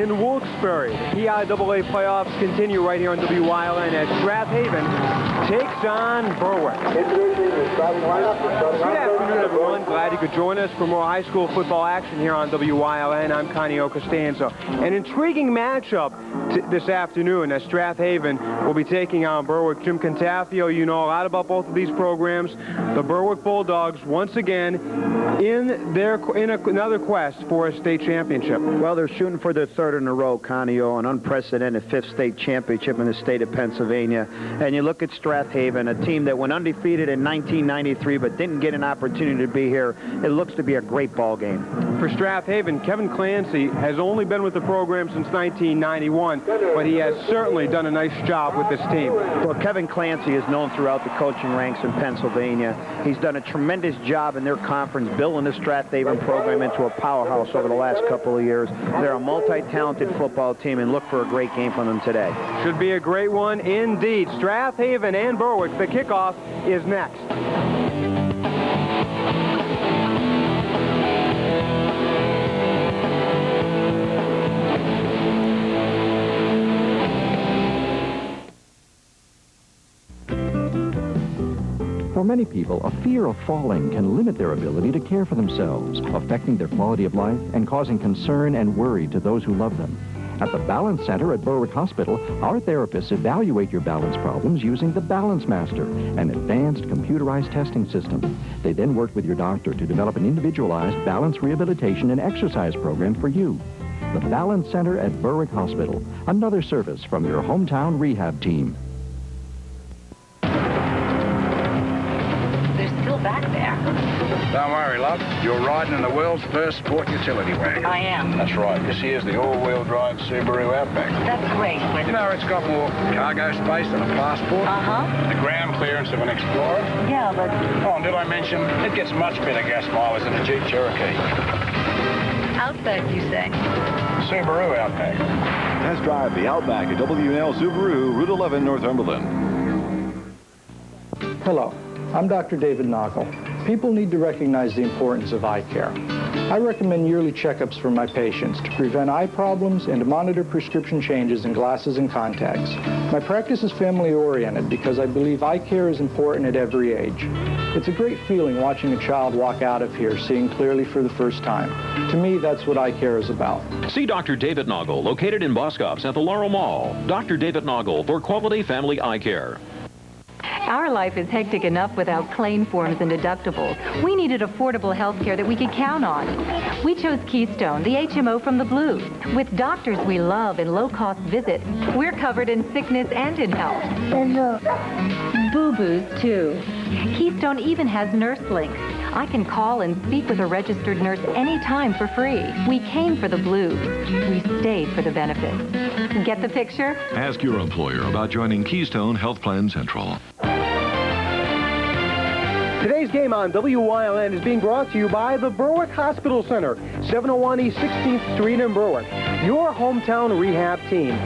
in Wilkes-Barre. The PIAA playoffs continue right here on WILN as Strath Haven takes on Berwick. Good afternoon, everyone. Glad you could join us for more high school football action here on WILN. I'm Connie Costanzo. An intriguing matchup this afternoon as Strath Haven will be taking on Berwick. Jim Contafio, you know a lot about both of these programs. The Berwick Bulldogs, once again, in another quest for a state championship. Well, they're shooting for their third in a row, Conio, an unprecedented fifth state championship in the state of Pennsylvania. And you look at Strath Haven, a team that went undefeated in 1993 but didn't get an opportunity to be here. It looks to be a great ball game. For Strath Haven, Kevin Clancy has only been with the program since 1991, but he has certainly done a nice job with this team. Well, Kevin Clancy is known throughout the coaching ranks in Pennsylvania. He's done a tremendous job in their conference building the Strath Haven program into a powerhouse over the last couple of years. They're a multi-talented football team, and look for a great game from them today. Should be a great one indeed. Strath Haven and Berwick, the kickoff is next. For many people, a fear of falling can limit their ability to care for themselves, affecting their quality of life and causing concern and worry to those who love them. At the Balance Center at Berwick Hospital, our therapists evaluate your balance problems using the Balance Master, an advanced computerized testing system. They then work with your doctor to develop an individualized balance rehabilitation and exercise program for you. The Balance Center at Berwick Hospital, another service from your hometown rehab team. Back there. Don't worry, love. You're riding in the world's first sport utility wagon. I am. That's right. This here's the all-wheel drive Subaru Outback. That's great, but... You know, it's got more cargo space than a passport. Uh-huh. The ground clearance of an Explorer. Yeah, but... Oh, and did I mention, it gets much better gas mileage than a Jeep Cherokee. Outback, you say? Subaru Outback. Test drive the Outback at WNL Subaru, Route 11, Northumberland. Hello. I'm Dr. David Noggle. People need to recognize the importance of eye care. I recommend yearly checkups for my patients to prevent eye problems and to monitor prescription changes in glasses and contacts. My practice is family-oriented because I believe eye care is important at every age. It's a great feeling watching a child walk out of here seeing clearly for the first time. To me, that's what eye care is about. See Dr. David Noggle, located in Boscov's at the Laurel Mall. Dr. David Noggle for quality family eye care. Our life is hectic enough without claim forms and deductibles. We needed affordable health care that we could count on. We chose Keystone, the HMO from the Blues. With doctors we love and low-cost visits, we're covered in sickness and in health. Boo-boos, too. Keystone even has nurse links. I can call and speak with a registered nurse anytime for free. We came for the Blues. We stayed for the benefits. Get the picture? Ask your employer about joining Keystone Health Plan Central. Today's game on WILN is being brought to you by the Berwick Hospital Center, 701 East 16th Street in Berwick, your hometown rehab team.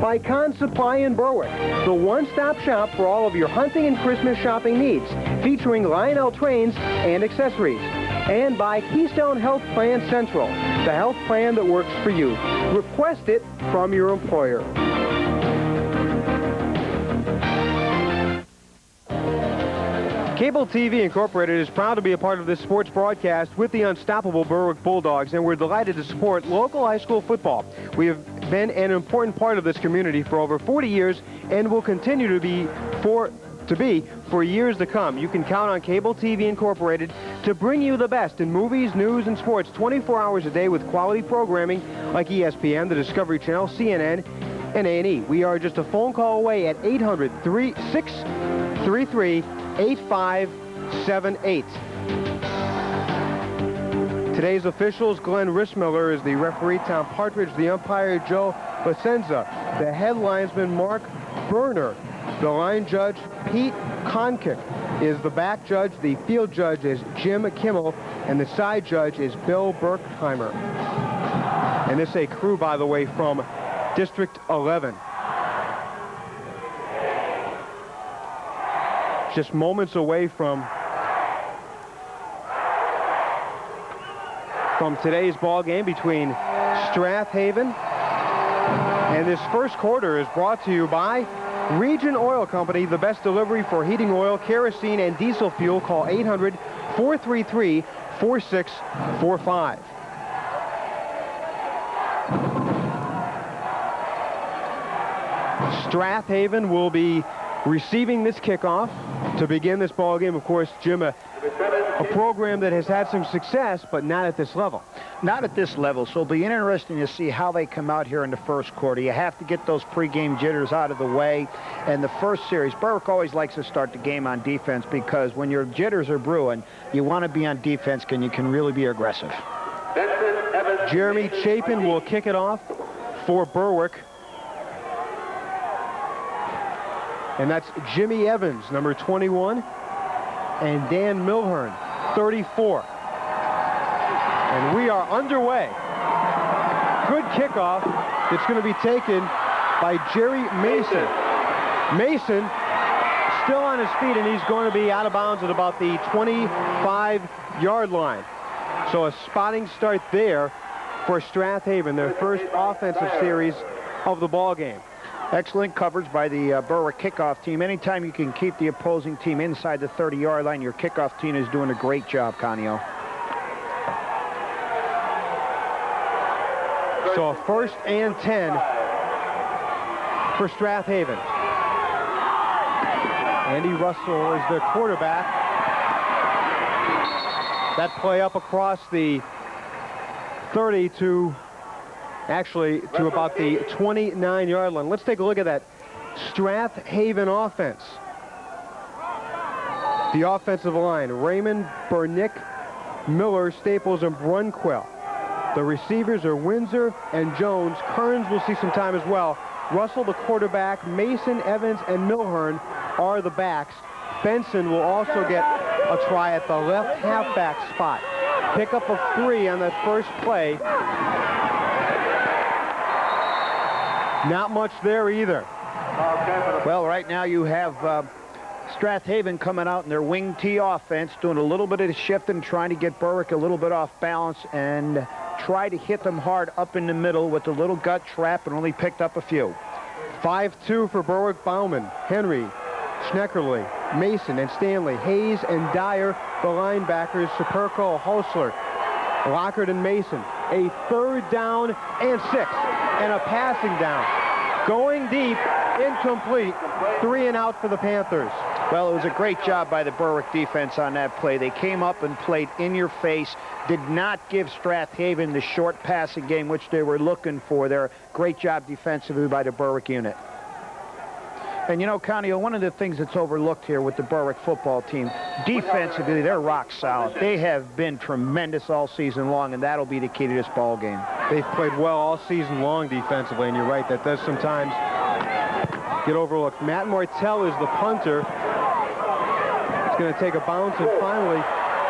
By Con Supply in Berwick, the one-stop shop for all of your hunting and Christmas shopping needs, featuring Lionel trains and accessories. And by Keystone Health Plan Central, the health plan that works for you. Request it from your employer. Cable TV Incorporated is proud to be a part of this sports broadcast with the unstoppable Berwick Bulldogs, and we're delighted to support local high school football. We have been an important part of this community for over 40 years and will continue to be for years to come. You can count on Cable TV Incorporated to bring you the best in movies, news, and sports 24 hours a day with quality programming like ESPN, the Discovery Channel, CNN, and A&E. We are just a phone call away at 800-633-8578. Today's officials: Glenn Rissmiller is the referee, Tom Partridge the umpire, Joe Basenza, the head linesman, Mark Berner, the line judge, Pete Conkick is the back judge, the field judge is Jim Kimmel, and the side judge is Bill Berkheimer. And this is a crew, by the way, from District 11. Just moments away from today's ball game between Strath Haven And this first quarter is brought to you by Region Oil Company, the best delivery for heating oil, kerosene, and diesel fuel. Call 800-433-4645. Strath Haven will be receiving this kickoff to begin this ball game. Of course, Jim, a program that has had some success, but not at this level. Not at this level, so it'll be interesting to see how they come out here in the first quarter. You have to get those pregame jitters out of the way. And the first series, Berwick always likes to start the game on defense, because when your jitters are brewing, you want to be on defense and you can really be aggressive. Jeremy Chapin will kick it off for Berwick. And that's Jimmy Evans, number 21, and Dan Milhern, 34. And we are underway. Good kickoff. It's going to be taken by Jerry Mason. Mason still on his feet, and he's going to be out of bounds at about the 25-yard line. So a spotting start there for Strath Haven, their first offensive series of the ball game. Excellent coverage by the Berwick kickoff team. Anytime you can keep the opposing team inside the 30-yard line, your kickoff team is doing a great job, Conio. So a 1st and 10 for Strath Haven. Andy Russell is their quarterback. That play up across the 30 to about the 29-yard line. Let's take a look at that Strath Haven offense. The offensive line: Raymond, Bernick, Miller, Staples, and Brunquell. The receivers are Windsor and Jones. Kearns will see some time as well. Russell, the quarterback. Mason, Evans, and Milhern are the backs. Benson will also get a try at the left halfback spot. Pickup of 3 on that first play. Not much there either. Well, right now you have Strath Haven coming out in their wing T offense, doing a little bit of the shifting, trying to get Berwick a little bit off balance and try to hit them hard up in the middle with a little gut trap, and only picked up a few. 5-2 for Berwick. Bauman, Henry, Schneckerly, Mason, and Stanley. Hayes and Dyer, the linebackers. Superco, Hostler, Lockard, and Mason. A 3rd down and 6. And a passing down. Going deep, incomplete. 3 and out for the Panthers. Well, it was a great job by the Berwick defense on that play. They came up and played in your face, did not give Strath Haven the short passing game which they were looking for there. Great job defensively by the Berwick unit. And you know, Conio, one of the things that's overlooked here with the Berwick football team, defensively, they're rock solid. They have been tremendous all season long, and that'll be the key to this ball game. They've played well all season long defensively, and you're right, that does sometimes get overlooked. Matt Martell is the punter. It's going to take a bounce and finally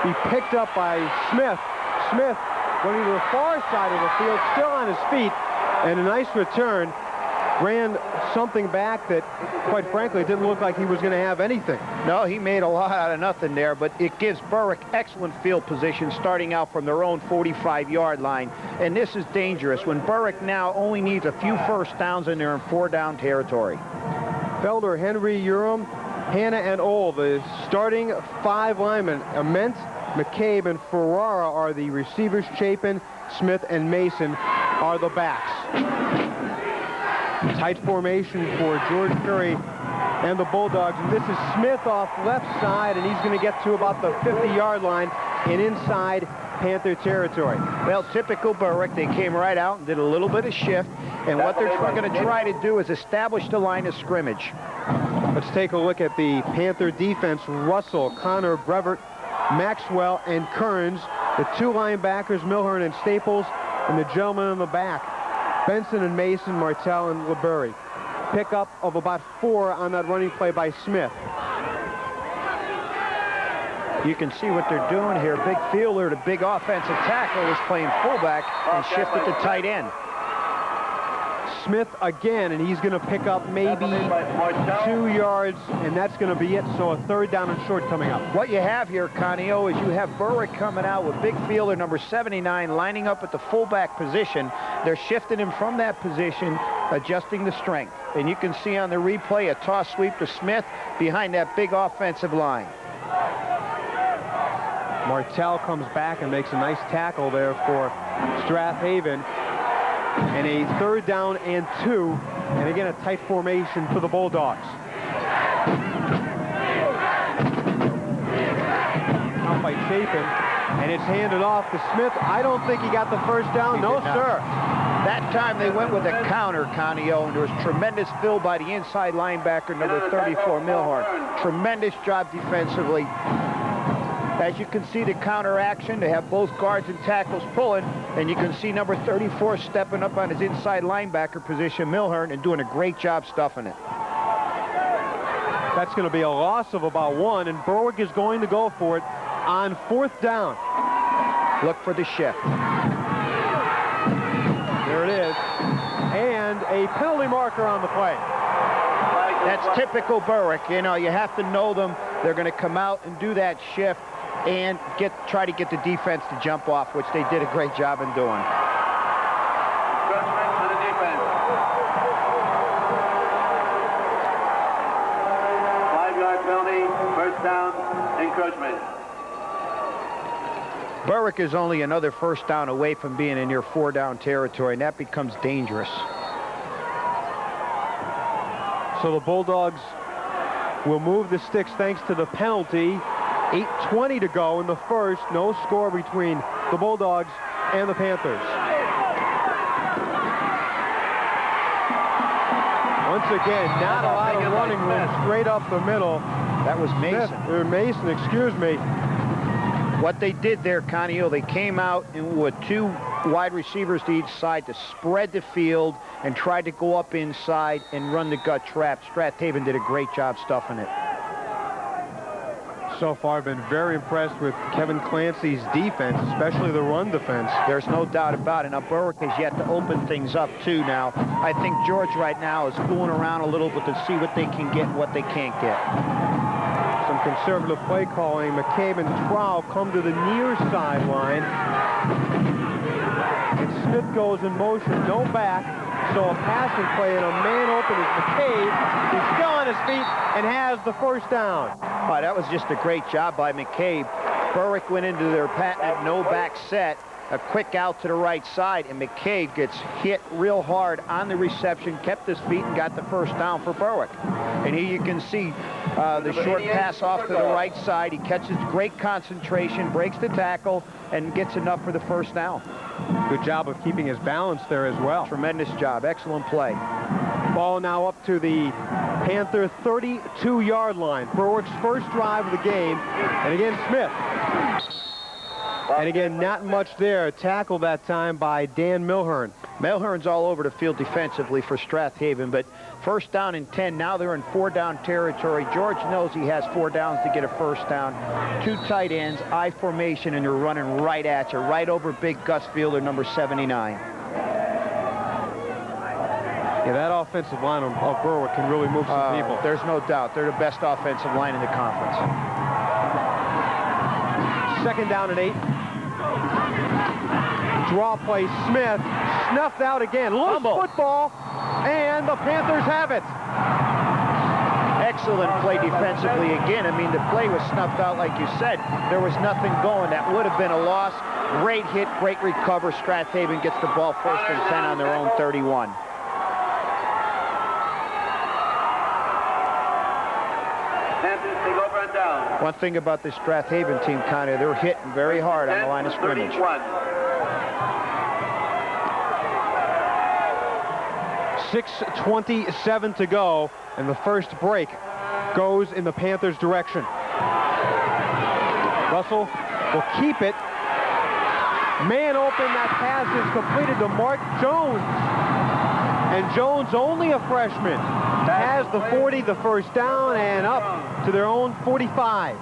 be picked up by Smith. Smith going to the far side of the field, still on his feet, and a nice return. Ran something back that, quite frankly, didn't look like he was going to have anything. No, he made a lot out of nothing there, but it gives Berwick excellent field position starting out from their own 45-yard line. And this is dangerous when Berwick now only needs a few first downs and they're in 4-down territory. Felder, Henry, Urim, Hanna, and Ohl, the starting 5 linemen. Ament, McCabe, and Ferrara are the receivers. Chapin, Smith, and Mason are the backs. Tight formation for George Curry and the Bulldogs. And this is Smith off left side, and he's going to get to about the 50-yard line and inside Panther territory. Well, typical Berwick. They came right out and did a little bit of shift, and what they're going to try to do is establish the line of scrimmage. Let's take a look at the Panther defense. Russell, Connor, Brevert, Maxwell, and Kearns. The 2 linebackers, Milhern and Staples, and the gentleman in the back, Benson and Mason, Martell and LeBury. Pickup of about 4 on that running play by Smith. You can see what they're doing here. Big fielder, the big offensive tackle is playing fullback and shifted to tight end. Smith again, and he's going to pick up maybe 2 yards, and that's going to be it. So a 3rd down and short coming up. What you have here, Conio, is you have Berwick coming out with big fielder number 79 lining up at the fullback position. They're shifting him from that position, adjusting the strength. And you can see on the replay a toss sweep to Smith behind that big offensive line. Martell comes back and makes a nice tackle there for Strath Haven. And a 3rd down and 2. And again, a tight formation for the Bulldogs. Out by Chapin. And it's handed off to Smith. I don't think he got the first down. No, sir. That time they went with a counter, Conio, and there was tremendous fill by the inside linebacker, number 34, Milhorn. Tremendous job defensively. As you can see, the counter action, they have both guards and tackles pulling, and you can see number 34 stepping up on his inside linebacker position, Milhorn, and doing a great job stuffing it. That's going to be a loss of about 1, and Berwick is going to go for it on 4th down. Look for the shift. There it is. And a penalty marker on the play. That's typical Berwick. You know, you have to know them. They're going to come out and do that shift and try to get the defense to jump off, which they did a great job in doing. Encroachment to the defense. 5-yard penalty, 1st down, encroachment. Berwick is only another 1st down away from being in near 4-down territory, and that becomes dangerous. So the Bulldogs will move the sticks thanks to the penalty. 8:20 to go in the first. No score between the Bulldogs and the Panthers. Once again, not a lot of running room straight up the middle. That was Mason. Mason, excuse me. What they did there, Conio, they came out and with 2 wide receivers to each side to spread the field and tried to go up inside and run the gut trap. Strath Haven did a great job stuffing it. So far, I've been very impressed with Kevin Clancy's defense, especially the run defense. There's no doubt about it. Now, Berwick has yet to open things up, too, now. I think George right now is fooling around a little bit to see what they can get and what they can't get. Some conservative play calling. McCabe and Trout come to the near sideline. And Smith goes in motion, no back. So a passing play and a man open is McCabe. He's still on his feet and has the 1st down. Oh, that was just a great job by McCabe. Berwick went into their patented no back set. A quick out to the right side, and McCabe gets hit real hard on the reception, kept his feet, and got the 1st down for Berwick. And here you can see the short pass off to the right side. He catches great concentration, breaks the tackle, and gets enough for the 1st down. Good job of keeping his balance there as well. Tremendous job. Excellent play. Ball now up to the Panther 32-yard line. Berwick's first drive of the game. And again, Smith. And again, not much there. Tackled that time by Dan Milhorn. Milhorn's all over the field defensively for Strath Haven, but 1st down and 10. Now they're in 4-down territory. George knows he has 4 downs to get a 1st down. 2 tight ends, I formation, and they're running right at you, right over big Gus Fielder, number 79. Yeah, that offensive line of Berwick can really move some people. There's no doubt. They're the best offensive line in the conference. 2nd down and 8. Draw play, Smith, snuffed out again. Loose football, and the Panthers have it. Excellent play defensively again. I mean, the play was snuffed out like you said. There was nothing going. That would have been a loss. Great hit, great recover. Strath Haven gets the ball 1st and 10 on their own 31. Panthers take over and down. One thing about the Strath Haven team, Connie, they're hitting very hard on the line of scrimmage. 31. 6:27 to go, and the first break goes in the Panthers' direction. Russell will keep it. Man open, that pass is completed to Mark Jones. And Jones, only a freshman, has the 40, the 1st down, and up to their own 45.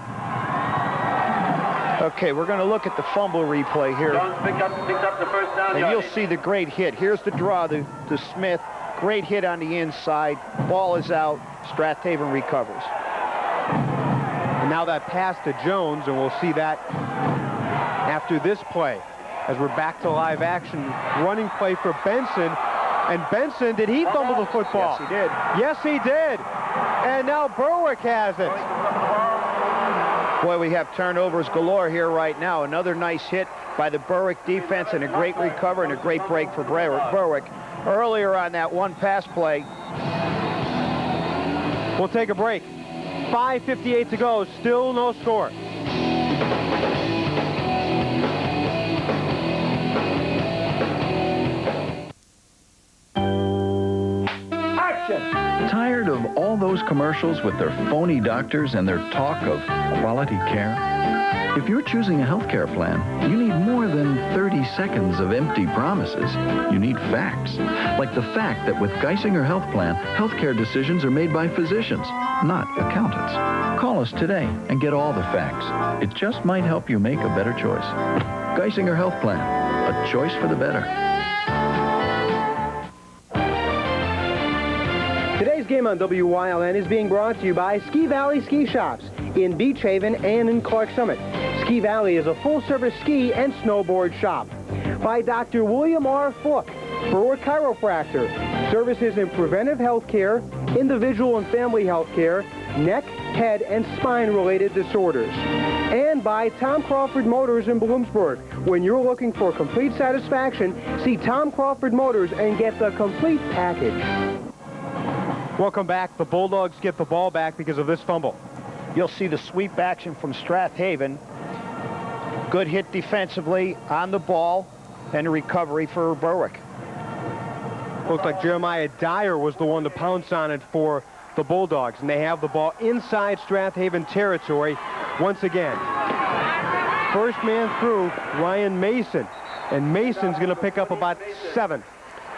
Okay, we're going to look at the fumble replay here. Jones picks up the 1st down. And you'll see the great hit. Here's the draw to Smith. Great hit on the inside. Ball is out. Strath Haven recovers. And now that pass to Jones, and we'll see that after this play. as we're back to live action. Running play for Benson. And Benson, did he fumble the football? Yes, he did. Yes, he did. And now Berwick has it. Boy, we have turnovers galore here right now. Another nice hit by the Berwick defense and a great recover and a great break for Berwick. Earlier on that one pass play. We'll take a break. 5:58 to go, still no score. Tired of all those commercials with their phony doctors and their talk of quality care? If you're choosing a health care plan, you need more than 30 seconds of empty promises. You need facts. Like the fact that with Geisinger Health Plan, healthcare decisions are made by physicians, not accountants. Call us today and get all the facts. It just might help you make a better choice. Geisinger Health Plan, a choice for the better. Today's game on WYLN is being brought to you by Ski Valley Ski Shops in Beach Haven and in Clark Summit. Ski Valley is a full-service ski and snowboard shop. By Dr. William R. Fook, Berwick Chiropractor, services in preventive health care, individual and family health care, neck, head, and spine-related disorders. And by Tom Crawford Motors in Bloomsburg. When you're looking for complete satisfaction, see Tom Crawford Motors and get the complete package. Welcome back. The Bulldogs get the ball back because of this fumble. You'll see the sweep action from Strath Haven. Good hit defensively on the ball and a recovery for Berwick. Looks like Jeremiah Dyer was the one to pounce on it for the Bulldogs, and they have the ball inside Strath Haven territory once again. First man through, Ryan Mason, and Mason's going to pick up about 7.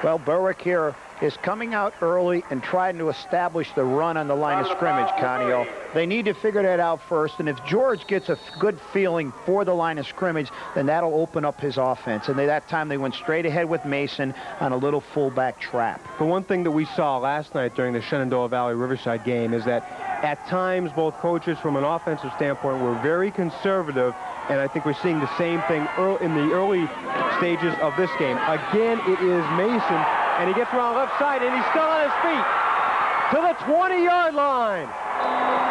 Well, Berwick here is coming out early and trying to establish the run on the line of scrimmage, Conio. They need to figure that out first, and if George gets a good feeling for the line of scrimmage, then that'll open up his offense. And that time they went straight ahead with Mason on a little fullback trap. The one thing that we saw last night during the Shenandoah Valley Riverside game is that at times both coaches from an offensive standpoint were very conservative, and I think we're seeing the same thing in the early stages of this game. Again, it is Mason, and he gets around left side, and he's still on his feet to the 20-yard line.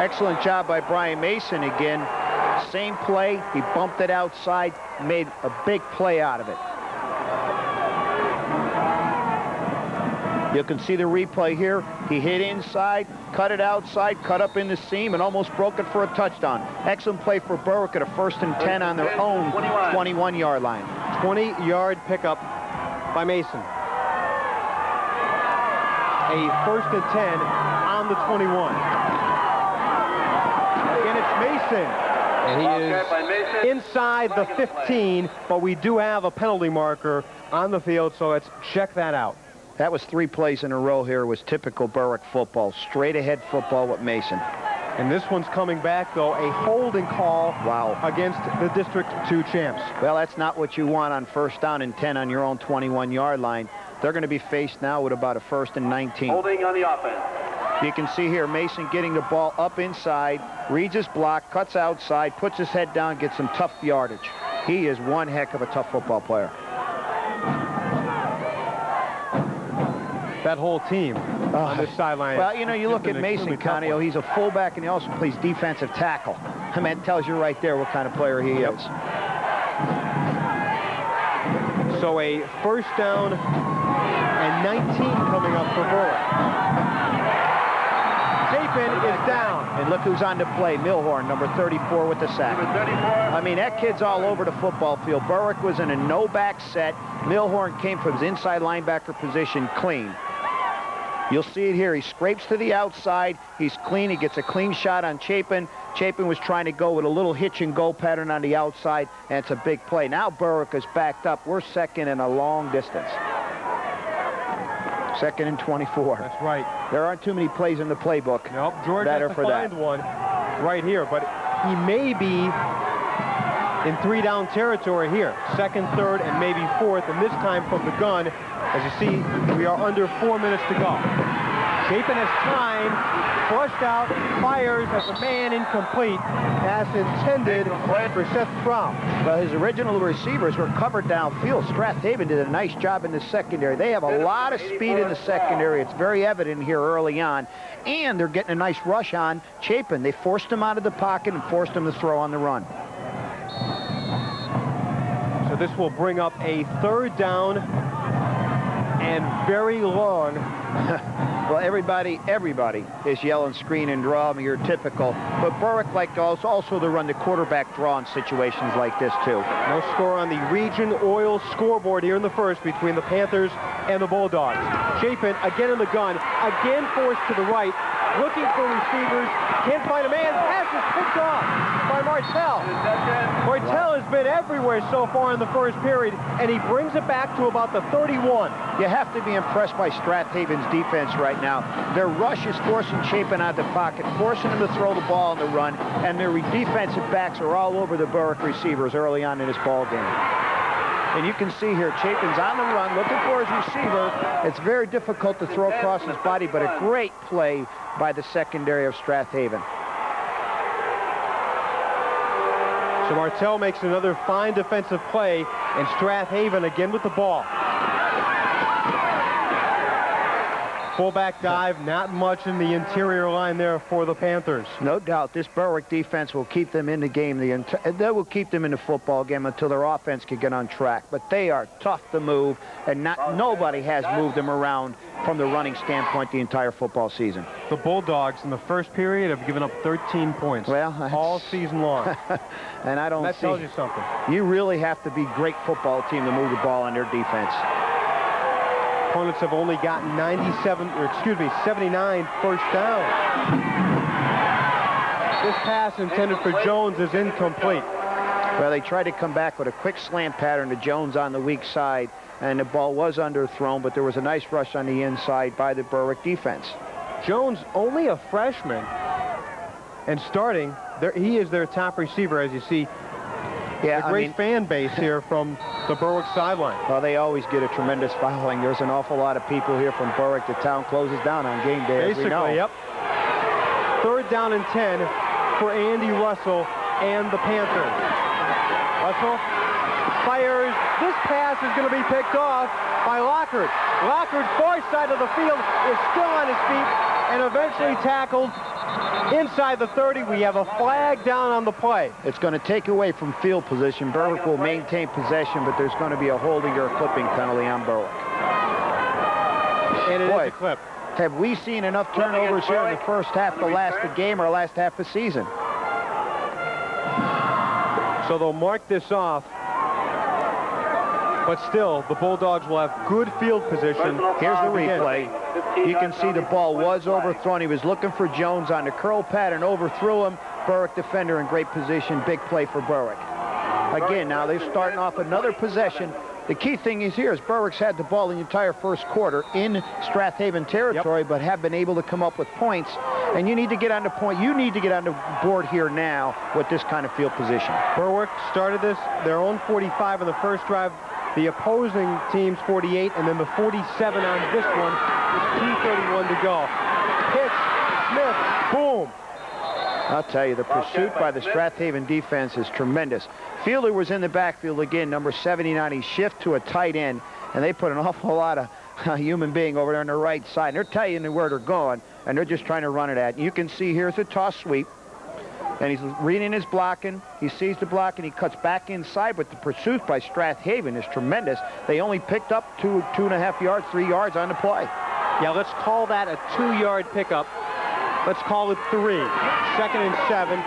Excellent job by Brian Mason again. Same play, he bumped it outside, made a big play out of it. You can see the replay here. He hit inside, cut it outside, cut up in the seam, and almost broke it for a touchdown. Excellent play for Berwick at a 1st and 10 on their own 21-yard line. 20-yard pickup by Mason. A 1st and 10 on the 21. Again, it's Mason. And he is inside the 15, but we do have a penalty marker on the field, so let's check that out. That was 3 plays in a row here. It was typical Berwick football. Straight ahead football with Mason. And this one's coming back, though, a holding call against the District 2 champs. Well, that's not what you want on 1st down and 10 on your own 21-yard line. They're going to be faced now with about a 1st and 19. Holding on the offense. You can see here Mason getting the ball up inside, reads his block, cuts outside, puts his head down, gets some tough yardage. He is one heck of a tough football player. That whole team on this sideline. Well, you know, you look at Mason, Conio, he's a fullback and he also plays defensive tackle. I mean, it tells you right there what kind of player he is. So a 1st down and 19 coming up for Berwick. Chapin is down. And look who's on the play, Milhorn, number 34 with the sack. I mean, that kid's all over the football field. Berwick was in a no-back set. Milhorn came from his inside linebacker position clean. You'll see it here. He scrapes to the outside. He's clean. He gets a clean shot on Chapin. Chapin was trying to go with a little hitch and go pattern on the outside, and it's a big play. Now Berwick is backed up. We're 2nd and a long distance. 2nd and 24. That's right. There aren't too many plays in the playbook. Nope, George has to find one right here, but he may be in 3-down territory here. 2nd, 3rd, and maybe 4th, and this time from the gun. As you see, we are under 4 minutes to go. Chapin has time, flushed out, fires as a man incomplete, as intended for Seth Strath. Well, his original receivers were covered downfield. Strath Haven did a nice job in the secondary. They have a lot of speed in the secondary. It's very evident here early on. And they're getting a nice rush on Chapin. They forced him out of the pocket and forced him to throw on the run. So this will bring up a 3rd down and very long. Well, everybody is yelling screen and draw. I mean, you're typical. But Berwick like also to run the quarterback draw in situations like this, too. No score on the Region Oil scoreboard here in the first between the Panthers and the Bulldogs. Chapin again in the gun, again forced to the right, looking for receivers, can't find a man, pass is picked off by Martell. Martell has been everywhere so far in the first period, and he brings it back to about the 31. You have to be impressed by Strath Haven's defense right now. Their rush is forcing Chapin out of the pocket, forcing him to throw the ball on the run, and their defensive backs are all over the Berwick receivers early on in this ball game. And you can see here, Chapin's on the run, looking for his receiver. It's very difficult to throw across his body, but a great play by the secondary of Strath Haven. So Martell makes another fine defensive play, and Strath Haven again with the ball. Fullback dive, not much in the interior line there for the Panthers. No doubt, this Berwick defense will keep them in the game. They will keep them in the football game until their offense can get on track. But they are tough to move, and nobody has moved them around from the running standpoint the entire football season. The Bulldogs in the first period have given up 13 points all season long. And I don't that tells you something. You really have to be a great football team to move the ball on their defense. Opponents have only gotten 79 first down. This pass intended for Jones is incomplete. Well, they tried to come back with a quick slant pattern to Jones on the weak side, and the ball was underthrown, but there was a nice rush on the inside by the Berwick defense. Jones, only a freshman, and starting, he is their top receiver, as you see. Yeah, a great fan base here from the Berwick sideline. Well, they always get a tremendous following. There's an awful lot of people here from Berwick. The town closes down on game day, as we know. Basically, yep. 3rd down and 10 for Andy Russell and the Panthers. Russell fires. This pass is going to be picked off by Lockard. Lockard, far side of the field, is still on his feet and eventually tackled inside the 30. We have a flag down on the play. It's going to take away from field position. Berwick will maintain possession, but there's going to be a holding or a clipping penalty on Berwick. And it is a clip. Have we seen enough turnovers here in the first half to last the game or last half the season? So they'll mark this off. But still, the Bulldogs will have good field position. Here's the replay. You can see the ball was overthrown. He was looking for Jones on the curl pattern, overthrew him. Berwick defender in great position. Big play for Berwick. Again, now they're starting off another possession. The key thing is here is Berwick's had the ball the entire first quarter in Strath Haven territory, but have been able to come up with points. And you need to get on the point. You need to get on the board here now with this kind of field position. Berwick started their own 45 in the first drive. The opposing team's 48, and then the 47 on this one with 2:31 to go. Pitch, Smith, boom. I'll tell you, the pursuit by the Strath Haven defense is tremendous. Fielder was in the backfield again, number 79. He shifted to a tight end, and they put an awful lot of human being over there on the right side. And they're telling you where they're going, and they're just trying to run it at. You can see here's a toss sweep. And he's reading his blocking. He sees the block, and he cuts back inside. But the pursuit by Strath Haven is tremendous. They only picked up 2.5 yards, 3 yards on the play. Yeah, let's call that a 2-yard pickup. Let's call it 3. 2nd and 7.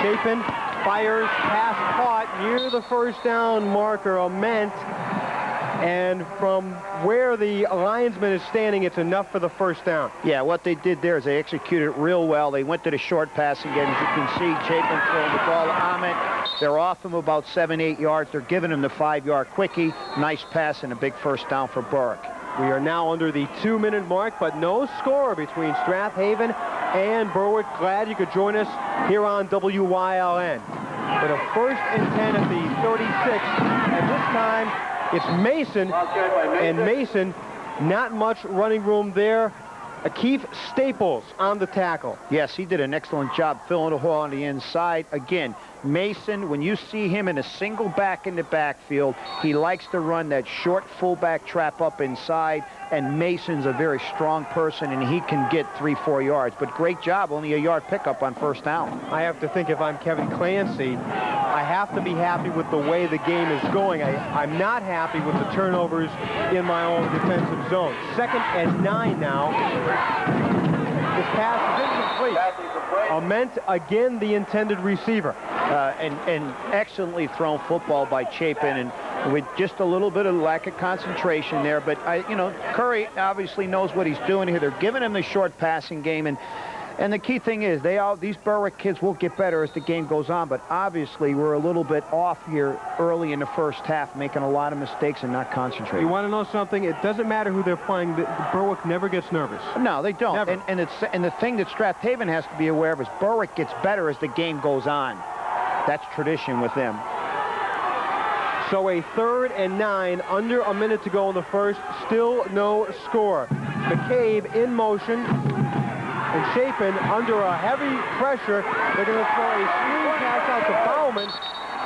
Chapin fires, pass caught near the first down marker, Ament. And from where the linesman is standing, it's enough for the first down. Yeah, what they did there is they executed it real well. They went to the short pass again. As you can see, Chapin throwing the ball to Ament. They're off him about 7-8 yards. They're giving him the 5-yard quickie. Nice pass and a big first down for Berwick. We are now under the 2-minute mark, but no score between Strath Haven and Berwick. Glad you could join us here on WYLN. With a 1st and 10 at the 36, and this time it's Mason, and Mason, not much running room there Keith Staples on the tackle. Yes, he did an excellent job filling the hole on the inside. Again, Mason, when you see him in a single back in the backfield, he likes to run that short fullback trap up inside, and Mason's a very strong person, and he can get 3-4 yards. But great job, only a yard pickup on first down. I have to think if I'm Kevin Clancy, I have to be happy with the way the game is going. I'm not happy with the turnovers in my own defensive zone. 2nd and 9 now. This pass is incomplete. Ament, again, the intended receiver. And excellently thrown football by Chapin, and with just a little bit of lack of concentration there. But, Curry obviously knows what he's doing here. They're giving him the short passing game, and the key thing is these Berwick kids will get better as the game goes on, but obviously we're a little bit off here early in the first half, making a lot of mistakes and not concentrating. You want to know something? It doesn't matter who they're playing. Berwick never gets nervous. No, they don't. Never. And the thing that Strath Haven has to be aware of is Berwick gets better as the game goes on. That's tradition with them. So a 3rd and 9, under a minute to go in the first, still no score. McCabe in motion, and Chapin under a heavy pressure. They're going to throw a screen pass out to Bauman.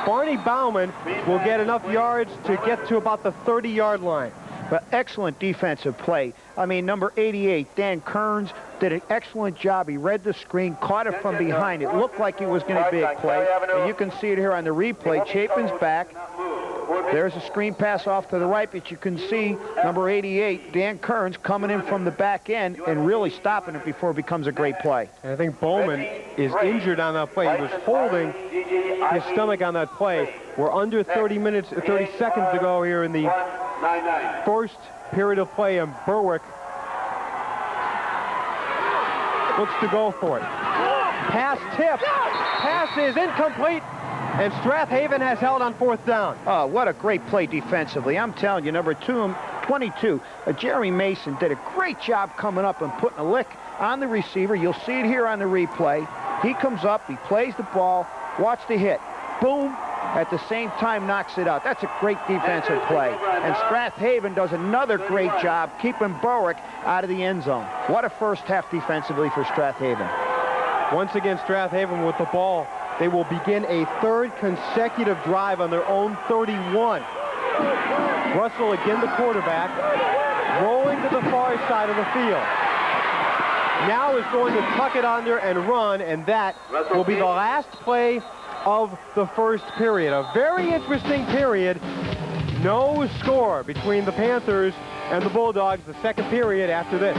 Barney Bauman will get enough yards to get to about the 30-yard line. But excellent defensive play. I mean, number 88, Dan Kearns, did an excellent job. He read the screen, caught it from behind. It looked like it was going to be a play. And you can see it here on the replay. Chapin's back. There's a screen pass off to the right, but you can see number 88, Dan Kearns, coming in from the back end and really stopping it before it becomes a great play. And I think Bowman is injured on that play. He was holding his stomach on that play. We're under 30 seconds to go here in the first period of play, and Berwick looks to go for it. Pass tipped. Pass is incomplete. And Strath Haven has held on 4th down. Oh, what a great play defensively. I'm telling you, number 22, Jerry Mason did a great job coming up and putting a lick on the receiver. You'll see it here on the replay. He comes up, he plays the ball, watch the hit. Boom, at the same time knocks it out. That's a great defensive play. And Strath Haven does another great job keeping Berwick out of the end zone. What a first half defensively for Strath Haven. Once again, Strath Haven with the ball. They will begin a 3rd consecutive drive on their own 31. Russell, again the quarterback, rolling to the far side of the field. Now is going to tuck it under and run, and that will be the last play of the first period. A very interesting period. No score between the Panthers and the Bulldogs. The second period after this.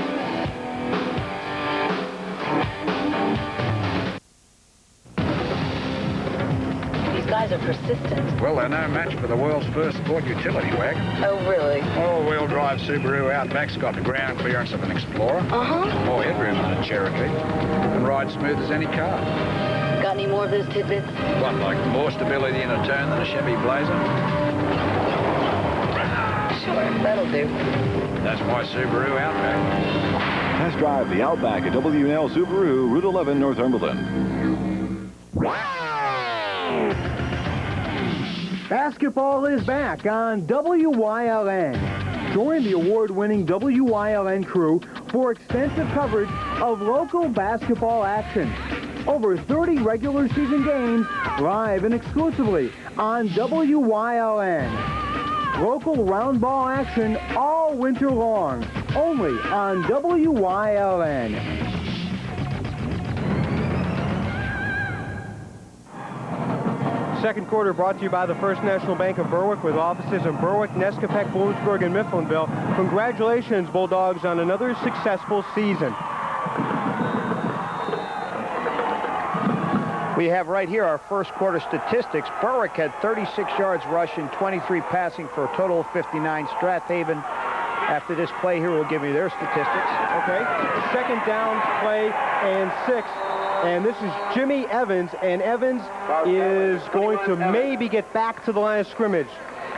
Guys are persistent. Well, they're no match for the world's first sport utility wagon. Oh, really? All-wheel drive Subaru Outback's got the ground clearance of an Explorer. More headroom than a Cherokee. And rides smooth as any car. Got any more of those tidbits? What, like more stability in a turn than a Chevy Blazer? Sure, that'll do. That's my Subaru Outback. Test drive the Outback at W&L Subaru, Route 11, Northumberland. Basketball is back on WYLN. Join the award-winning WYLN crew for extensive coverage of local basketball action. Over 30 regular season games live and exclusively on WYLN. Local round ball action all winter long, only on WYLN. Second quarter brought to you by the First National Bank of Berwick, with offices in Berwick, Nescafec, Bloomsburg, and Mifflinville. Congratulations, Bulldogs, on another successful season. We have right here our first quarter statistics. Berwick had 36 yards rushing, 23 passing for a total of 59. Strath Haven, after this play here, will give you their statistics. Okay, 2nd down play and 6. And this is Jimmy Evans, and Evans is going to maybe get back to the line of scrimmage.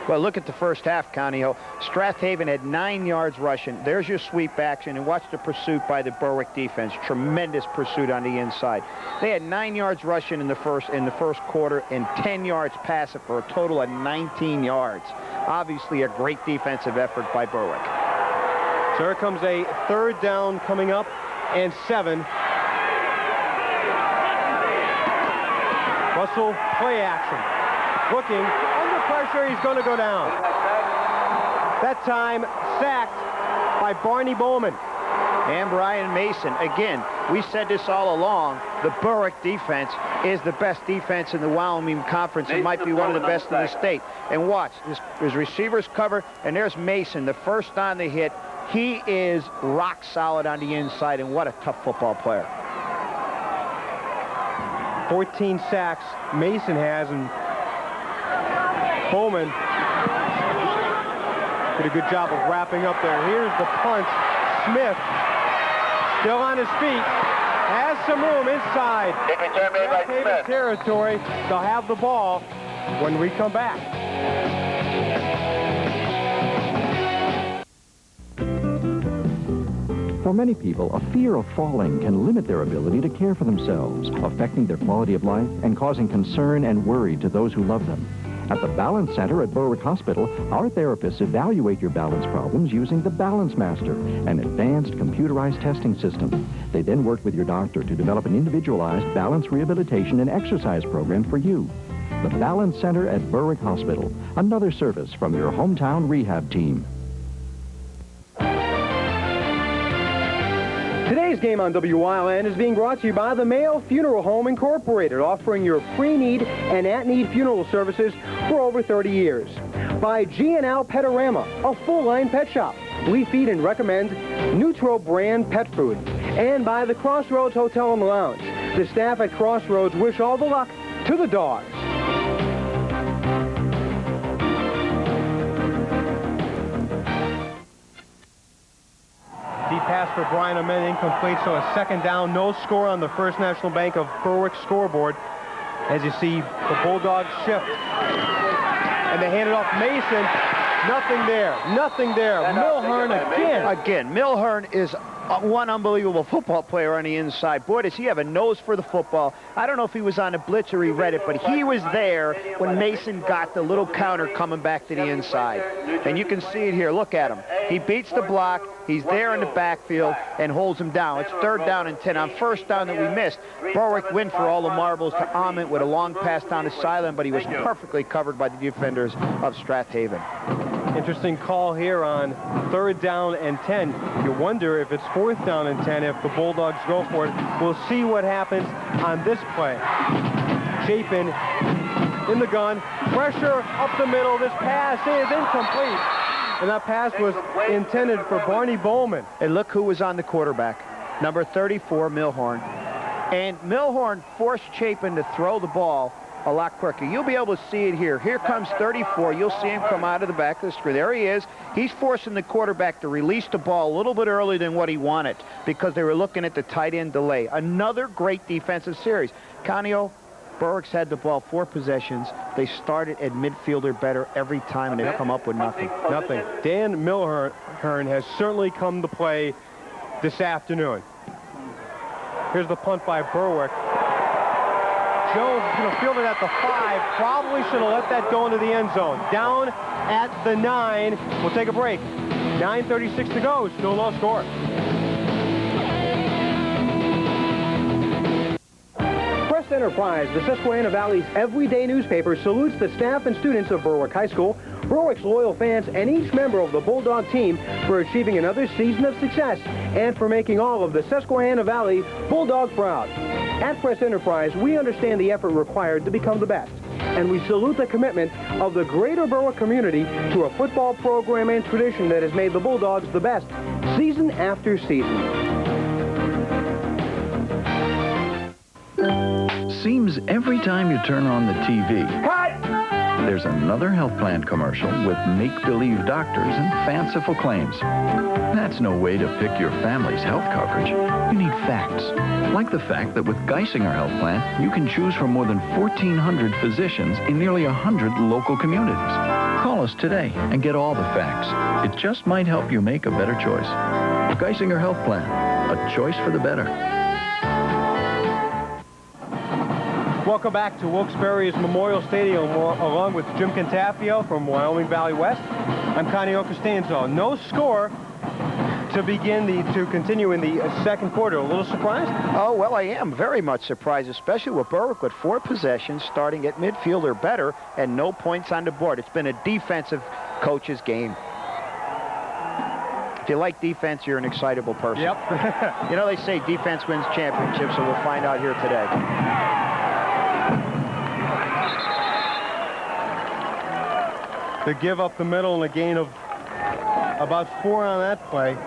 Well, look at the first half, Connie. Strath Haven had 9 yards rushing. There's your sweep action, and watch the pursuit by the Berwick defense. Tremendous pursuit on the inside. They had 9 yards rushing in the first quarter and 10 yards passing for a total of 19 yards. Obviously, a great defensive effort by Berwick. So here comes a third down coming up and 7. Russell, play action. Looking, under pressure, he's going to go down. That time, sacked by Barney Bowman. And Brian Mason. Again, we said this all along. The Berwick defense is the best defense in the Wyoming Conference. It might be one of the best in the state. And watch, his receivers cover, and there's Mason, the first on the hit. He is rock solid on the inside, and what a tough football player. 14 sacks Mason has, and Bowman did a good job of wrapping up there. Here's the punt. Smith still on his feet, has some room inside Strath territory. They'll have the ball when we come back. For many people, a fear of falling can limit their ability to care for themselves, affecting their quality of life and causing concern and worry to those who love them. At the Balance Center at Berwick Hospital, our therapists evaluate your balance problems using the Balance Master, an advanced computerized testing system. They then work with your doctor to develop an individualized balance rehabilitation and exercise program for you. The Balance Center at Berwick Hospital, another service from your hometown rehab team. Today's game on WYLN is being brought to you by the Mayo Funeral Home Incorporated, offering your pre-need and at-need funeral services for over 30 years. By G&L Petorama, a full-line pet shop. We feed and recommend Neutro brand pet food. And by the Crossroads Hotel and Lounge. The staff at Crossroads wish all the luck to the dogs. Deep pass for Brian Amen, incomplete, so a second down, no score on the First National Bank of Berwick scoreboard. As you see, the Bulldogs shift. And they hand it off Mason. Nothing there. Nothing there. Milhern again. Again, Milhern is one unbelievable football player on the inside. Boy, does he have a nose for the football. I don't know if he was on a blitz or he read it, but he was there when Mason got the little counter coming back to the inside. And you can see it here. Look at him. He beats the block. He's there in the backfield and holds him down. It's 3rd down and 10. On first down that we missed, Berwick went for all the marbles to Ahmed with a long pass down the sideline, but he was perfectly covered by the defenders of Strath Haven. Interesting call here on 3rd down and 10. You wonder if it's 4th down and 10 if the Bulldogs go for it. We'll see what happens on this play. Chapin in the gun. Pressure up the middle. This pass is incomplete. And that pass was intended for Barney Bowman. And look who was on the quarterback. Number 34, Milhern. And Milhern forced Chapin to throw the ball a lot quicker. You'll be able to see it here. Here comes 34. You'll see him come out of the back of the screen. There he is. He's forcing the quarterback to release the ball a little bit earlier than what he wanted because they were looking at the tight end delay. Another great defensive series. Canio, Berwick's had the ball 4 possessions. They started at midfielder better every time, and they've come up with nothing. Nothing. Dan Milhern has certainly come to play this afternoon. Here's the punt by Berwick. Jones is going to field it at the 5. Probably should have let that go into the end zone. Down at the 9. We'll take a break. 9:36 to go. Still no score. Press Enterprise, the Susquehanna Valley's everyday newspaper, salutes the staff and students of Berwick High School, Berwick's loyal fans, and each member of the Bulldog team for achieving another season of success and for making all of the Susquehanna Valley Bulldog proud. At Press Enterprise, we understand the effort required to become the best, and we salute the commitment of the greater Berwick community to a football program and tradition that has made the Bulldogs the best season after season. Seems every time you turn on the TV, there's another health plan commercial with make-believe doctors and fanciful claims. That's no way to pick your family's health coverage. You need facts. Like the fact that with Geisinger Health Plan, you can choose from more than 1,400 physicians in nearly 100 local communities. Call us today and get all the facts. It just might help you make a better choice. Geisinger Health Plan, a choice for the better. Welcome back to Wilkes-Barre's Memorial Stadium along with Jim Cantafio from Wyoming Valley West. I'm Canio Costanzo. No score to continue in the second quarter. A little surprised? Oh, well, I am very much surprised, especially with Berwick with 4 possessions starting at midfield or better and no points on the board. It's been a defensive coach's game. If you like defense, you're an excitable person. Yep. You know, they say defense wins championships, so we'll find out here today. To give up the middle and a gain of about 4 on that play.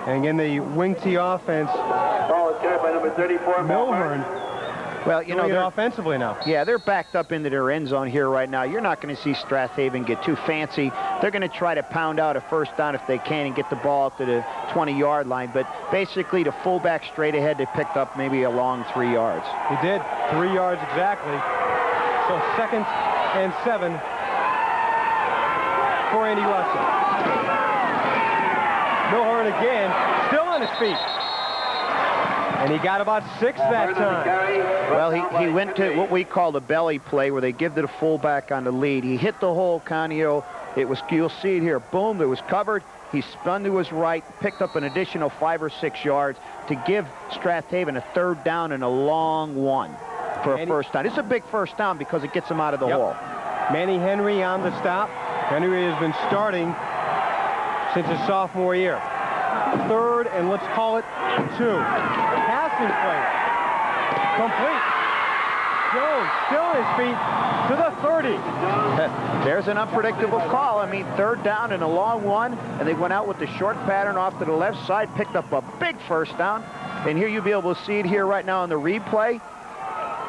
And again, the wing T offense. Ball is carried by number 34, Milhern. Well, you know, they're offensively now. Yeah, they're backed up into their end zone here right now. You're not going to see Strath Haven get too fancy. They're going to try to pound out a first down if they can and get the ball up to the 20-yard line. But basically, the fullback straight ahead, they picked up maybe a long 3 yards. He did. 3 yards exactly. So 2nd and 7 for Andy Russell. Milhern again, still on his feet. And he got about 6 that time. Well, he went to what we call the belly play, where they give to the fullback on the lead. He hit the hole, Canio. You'll see it here. Boom, it was covered. He spun to his right, picked up an additional 5 or 6 yards to give Strath Haven a 3rd down and a long one for a first down. It's a big first down because it gets him out of the hole. Manny Henry on the stop. Henry has been starting since his sophomore year. 3rd and let's call it 2. Passing play. Complete. Jones still on his feet to the 30. There's an unpredictable call. I mean, 3rd down and a long one, and they went out with the short pattern off to the left side, picked up a big first down. And here you'll be able to see it here right now on the replay.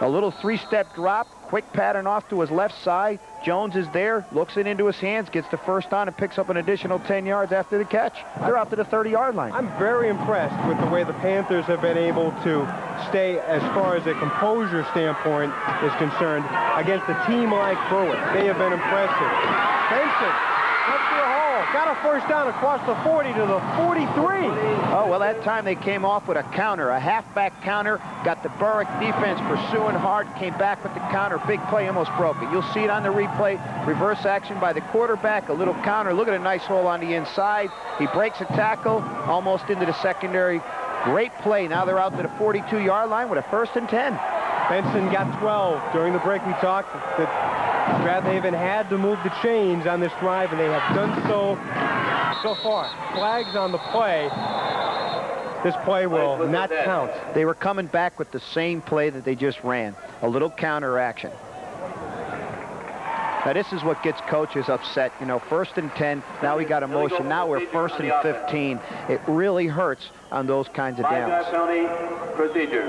A little 3-step drop, quick pattern off to his left side. Jones is there, looks it into his hands, gets the first down, and picks up an additional 10 yards after the catch. They're out to the 30-yard line. I'm very impressed with the way the Panthers have been able to stay, as far as a composure standpoint is concerned, against a team like Berwick. They have been impressive. Benson, up to the hole, got a first down across the 40 to the 43. Oh, well, that time they came off with a counter, a halfback counter, got the Berwick defense pursuing hard, came back with the counter, big play, almost broke it. You'll see it on the replay, reverse action by the quarterback, a little counter, look at a nice hole on the inside. He breaks a tackle, almost into the secondary. Great play. Now they're out to the 42-yard line with a 1st and 10. Benson got 12. During the break, we talked that Strath Haven had to move the chains on this drive, and they have done so far. Flags on the play. This play will not count. They were coming back with the same play that they just ran, a little counter action. Now, this is what gets coaches upset. You know, 1st and 10, now we got a motion. Now we're 1st and 15. It really hurts on those kinds of downs. Penalty, procedure.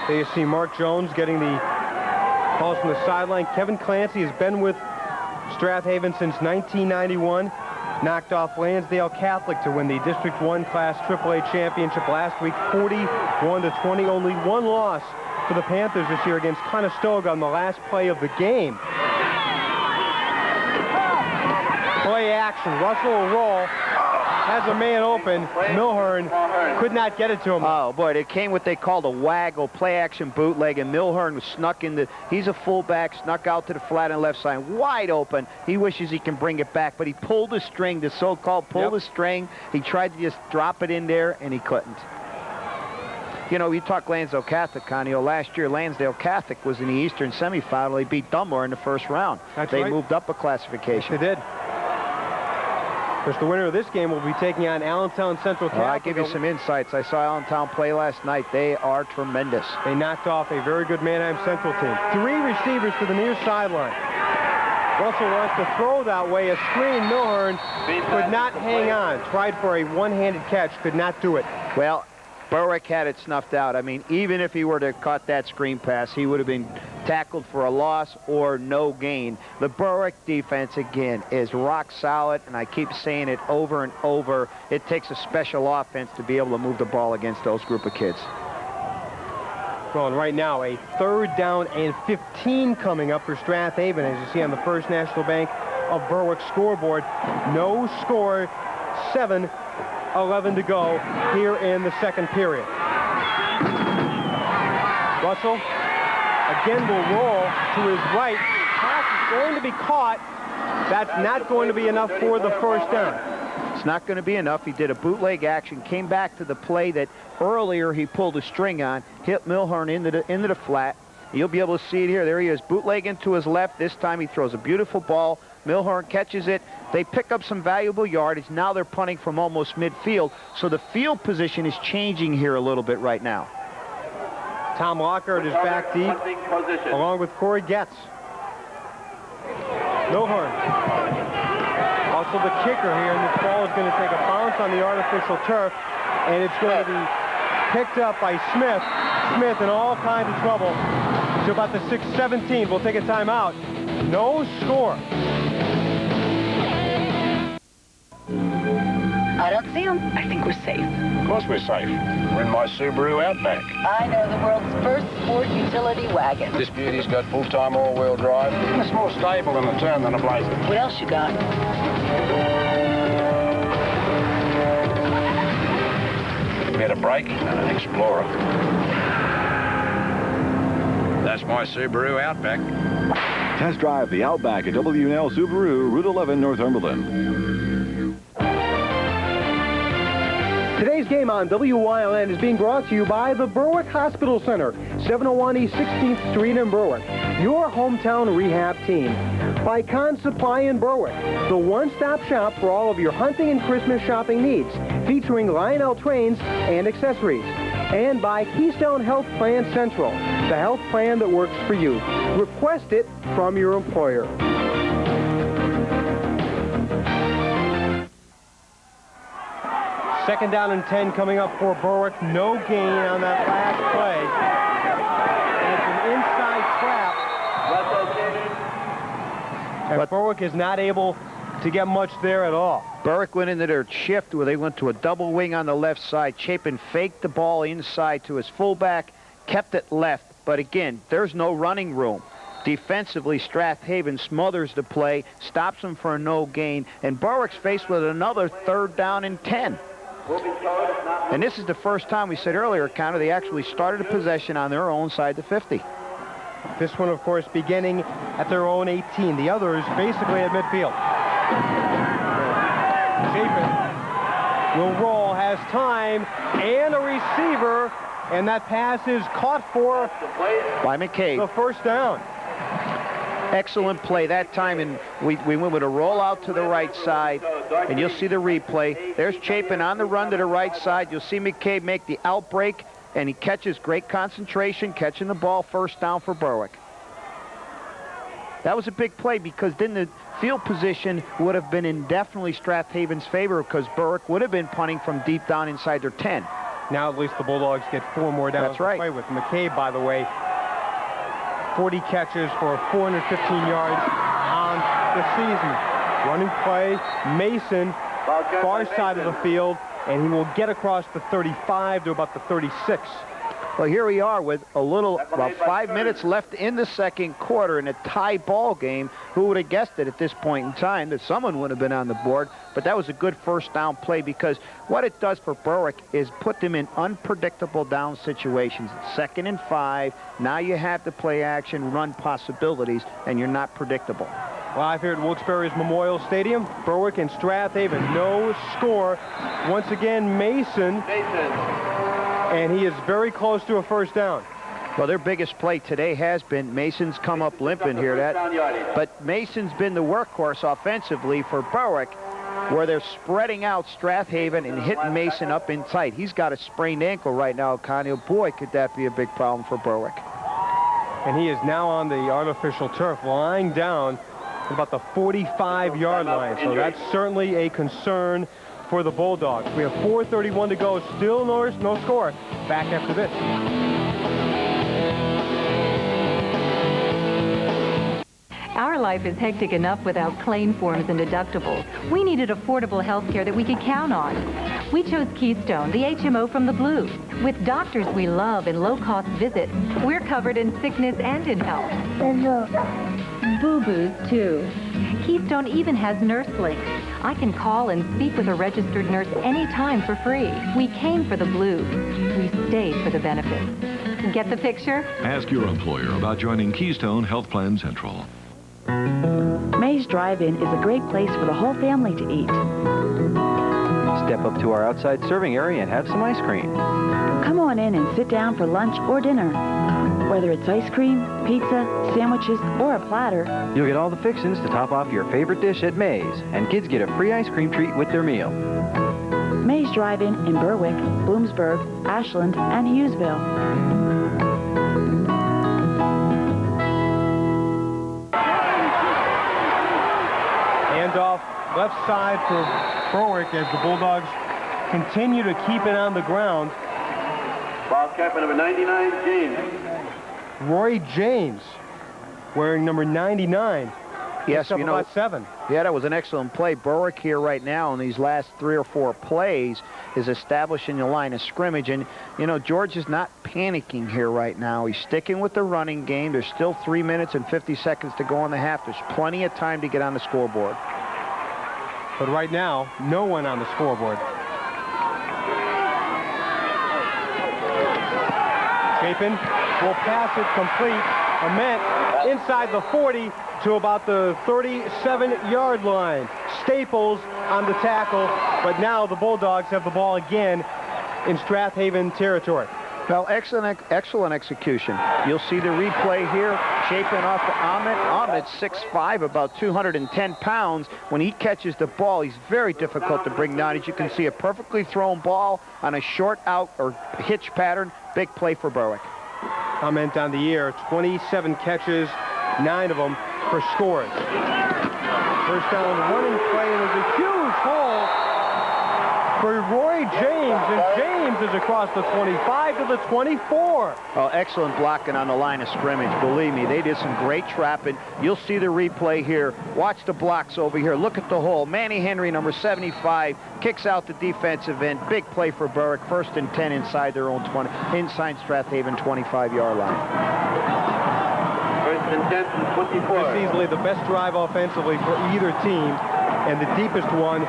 There you see Mark Jones getting the calls from the sideline. Kevin Clancy has been with Strath Haven since 1991. Knocked off Lansdale Catholic to win the District 1 Class AAA Championship last week, 41-20. Only 1 loss for the Panthers this year against Conestoga on the last play of the game. Play action. Russell will roll. Has a man open. Milhern could not get it to him. Oh, boy, it came what they called a waggle, play-action bootleg, and Milhern was snuck in the... He's a fullback, snuck out to the flat on the left side, wide open. He wishes he can bring it back, but he pulled the string, the so-called pull the string. He tried to just drop it in there, and he couldn't. You know, you talk Lansdale Catholic, Connie. Last year, Lansdale Catholic was in the Eastern semifinal. They beat Dunmore in the 1st round. They moved up a classification. They did. Of course, the winner of this game will be taking on Allentown Central Catholic. I'll give you some insights. I saw Allentown play last night. They are tremendous. They knocked off a very good Manheim Central team. 3 receivers to the near sideline. Russell wants to throw that way. A screen. Milhern could not hang on. Tried for a one-handed catch. Could not do it. Well, Berwick had it snuffed out. I mean, even if he were to have caught that screen pass, he would have been tackled for a loss or no gain. The Berwick defense, again, is rock solid, and I keep saying it over and over. It takes a special offense to be able to move the ball against those group of kids. Well, and right now, a 3rd down and 15 coming up for Strath Haven, as you see on the First National Bank of Berwick scoreboard. No score, 7:11 to go here in the 2nd period. Russell again will roll to his right. Pass is going to be caught That's not going to be enough for the first down. It's not going to be enough. He did a bootleg action, came back to the play that earlier he pulled a string on, hit Milhern into the flat. You'll be able to see it here. There he is, bootlegging to his left. This time he throws a beautiful ball. Milhern catches it. They pick up some valuable yardage. Now they're punting from almost midfield. So the field position is changing here a little bit right now. Tom Lockhart is back deep, along with Corey Getz. Milhern. Also the kicker here, and this ball is going to take a bounce on the artificial turf, and it's going to be picked up by Smith. Smith in all kinds of trouble to about the 6-17. We'll take a timeout. No score. I don't see him. I think we're safe. Of course we're safe. We're in my Subaru Outback. I know the world's first sport utility wagon. This beauty's got full-time all-wheel drive. It's more stable in the turn than a Blazer. What else you got? Better brake and an Explorer. That's my Subaru Outback. Test drive the Outback at W&L Subaru, Route 11, Northumberland. Today's game on WYLN is being brought to you by the Berwick Hospital Center, 701 East 16th Street in Berwick, your hometown rehab team. By Con Supply in Berwick, the one-stop shop for all of your hunting and Christmas shopping needs, featuring Lionel trains and accessories. And by Keystone Health Plan Central, the health plan that works for you. Request it from your employer. Second down and 10 coming up for Berwick. No gain on that last play. And it's an inside trap. And Berwick is not able to get much there at all. Berwick went into their shift where they went to a double wing on the left side. Chapin faked the ball inside to his fullback, kept it left. But again, there's no running room. Defensively, Strath Haven smothers the play, stops him for a no gain, and Berwick's faced with another 3rd down and 10. And this is the first time, we said earlier, Connor, they actually started a possession on their own side the 50. This one, of course, beginning at their own 18. The others basically at midfield. Chapin will roll, has time, and a receiver, and that pass is caught for by McCabe. The first down. Excellent play that time, and we went with a rollout to the right side, and you'll see the replay. There's Chapin on the run to the right side. You'll see McCabe make the outbreak, and he catches great concentration, catching the ball, first down for Berwick. That was a big play because then the field position would have been in definitely Strath Haven's favor because Berwick would have been punting from deep down inside their 10. Now at least the Bulldogs get 4 more downs to play with. McCabe, by the way, 40 catches for 415 yards on the season. Running play, Mason, far side of the field, and he will get across the 35 to about the 36. Well, here we are with about 5 minutes left in the second quarter in a tie ball game. Who would have guessed it at this point in time that someone would have been on the board? But that was a good first down play because what it does for Berwick is put them in unpredictable down situations. 2nd and 5. Now you have the play action, run possibilities, and you're not predictable. Live here at Wilkes-Barre's Memorial Stadium, Berwick and Strath Haven. No score. Once again, Mason. And he is very close to a first down. Well, their biggest play today has been Mason's come up limping here. But Mason's been the workhorse offensively for Berwick, where they're spreading out Strath Haven and hitting Mason up in tight. He's got a sprained ankle right now, Connie. Boy, could that be a big problem for Berwick. And he is now on the artificial turf, lying down at about the 45-yard line. So that's certainly a concern for the Bulldogs. We have 4:31 to go. Still no score. Back after this. Our life is hectic enough without claim forms and deductibles. We needed affordable health care that we could count on. We chose Keystone, the HMO from the Blues. With doctors we love and low-cost visits, we're covered in sickness and in health. Boo-boos, too. Keystone even has nurse links. I can call and speak with a registered nurse anytime for free. We came for the Blues. We stayed for the benefits. Get the picture? Ask your employer about joining Keystone Health Plan Central. May's Drive-In is a great place for the whole family to eat. Step up to our outside serving area and have some ice cream. Come on in and sit down for lunch or dinner. Whether it's ice cream, pizza, sandwiches, or a platter, you'll get all the fixings to top off your favorite dish at May's, and kids get a free ice cream treat with their meal. May's Drive-In in Berwick, Bloomsburg, Ashland, and Hughesville. Handoff left side for Berwick as the Bulldogs continue to keep it on the ground. Ball captain number 99, James. Roy James, wearing number 99. Yes, you know, about 7. Yeah, that was an excellent play. Berwick here right now in these last 3 or 4 plays is establishing the line of scrimmage. And, you know, George is not panicking here right now. He's sticking with the running game. There's still 3 minutes and 50 seconds to go in the half. There's plenty of time to get on the scoreboard. But right now, no one on the scoreboard. Chapin will pass it complete. Ament inside the 40 to about the 37-yard line. Staples on the tackle, but now the Bulldogs have the ball again in Strath Haven territory. Well, excellent execution. You'll see the replay here. Chapin off to Ahmed. Ahmed's 6'5", about 210 pounds. When he catches the ball, he's very difficult to bring down. As you can see, a perfectly thrown ball on a short out or hitch pattern. Big play for Berwick. Ahmed on the year, 27 catches, 9 of them for scores. First down running play, and there's a huge hole for Roy James, and James is across the 25 to the 24. Oh, excellent blocking on the line of scrimmage. Believe me, they did some great trapping. You'll see the replay here. Watch the blocks over here. Look at the hole. Manny Henry, number 75, kicks out the defensive end. Big play for Berwick. 1st and 10 inside their own 20, inside Strath Haven 25-yard line. 1st and 10 from 24. This is easily the best drive offensively for either team, and the deepest one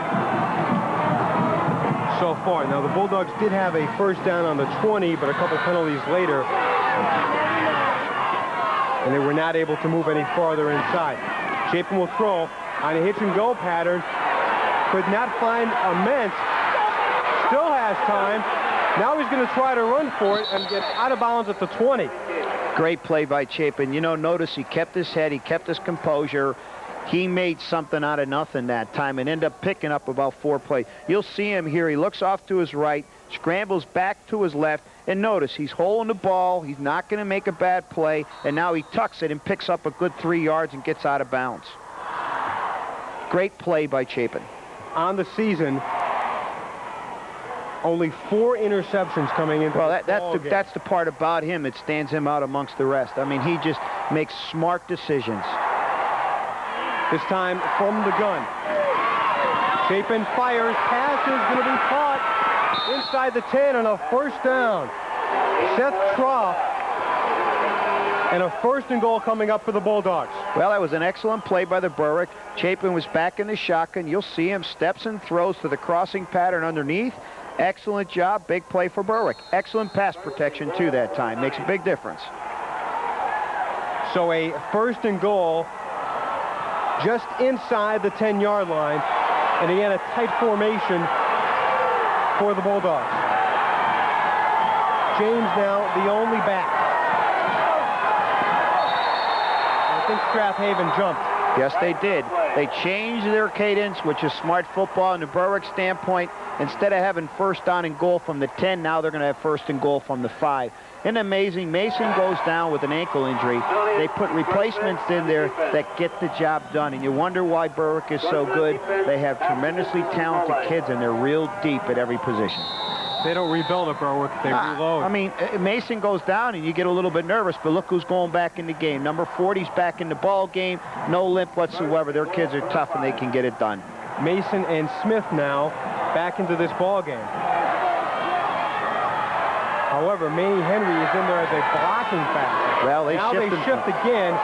so far. Now, the Bulldogs did have a first down on the 20, but a couple penalties later, and they were not able to move any farther inside. Chapin will throw on a hitch-and-go pattern. Could not find Ament. Still has time. Now he's going to try to run for it and get out of bounds at the 20. Great play by Chapin. You know, notice he kept his head. He kept his composure. He made something out of nothing that time and ended up picking up about 4 plays. You'll see him here. He looks off to his right, scrambles back to his left, and notice he's holding the ball. He's not going to make a bad play, and now he tucks it and picks up a good 3 yards and gets out of bounds. Great play by Chapin. On the season, only 4 interceptions coming into that's the part about him that stands him out amongst the rest. I mean, he just makes smart decisions. This time from the gun. Chapin fires. Pass is going to be caught inside the 10 on a first down. Seth Strath, and a 1st and goal coming up for the Bulldogs. Well, that was an excellent play by the Berwick. Chapin was back in the shotgun. You'll see him steps and throws to the crossing pattern underneath. Excellent job. Big play for Berwick. Excellent pass protection, too, that time. Makes a big difference. So a 1st and goal just inside the 10-yard line. And again, a tight formation for the Bulldogs. James now the only back. I think Strath Haven jumped. Yes, they did. They changed their cadence, which is smart football in the Berwick standpoint. Instead of having 1st down and goal from the 10, now they're going to have 1st and goal from the 5. And amazing, Mason goes down with an ankle injury. They put replacements in there that get the job done. And you wonder why Berwick is so good. They have tremendously talented kids, and they're real deep at every position. They don't rebuild at Berwick, they reload. I mean, Mason goes down, and you get a little bit nervous, but look who's going back in the game. Number 40's back in the ball game. No limp whatsoever. Their kids are tough, and they can get it done. Mason and Smith now back into this ball game. However, Manny Henry is in there as a blocking factor. Well, now they shift again.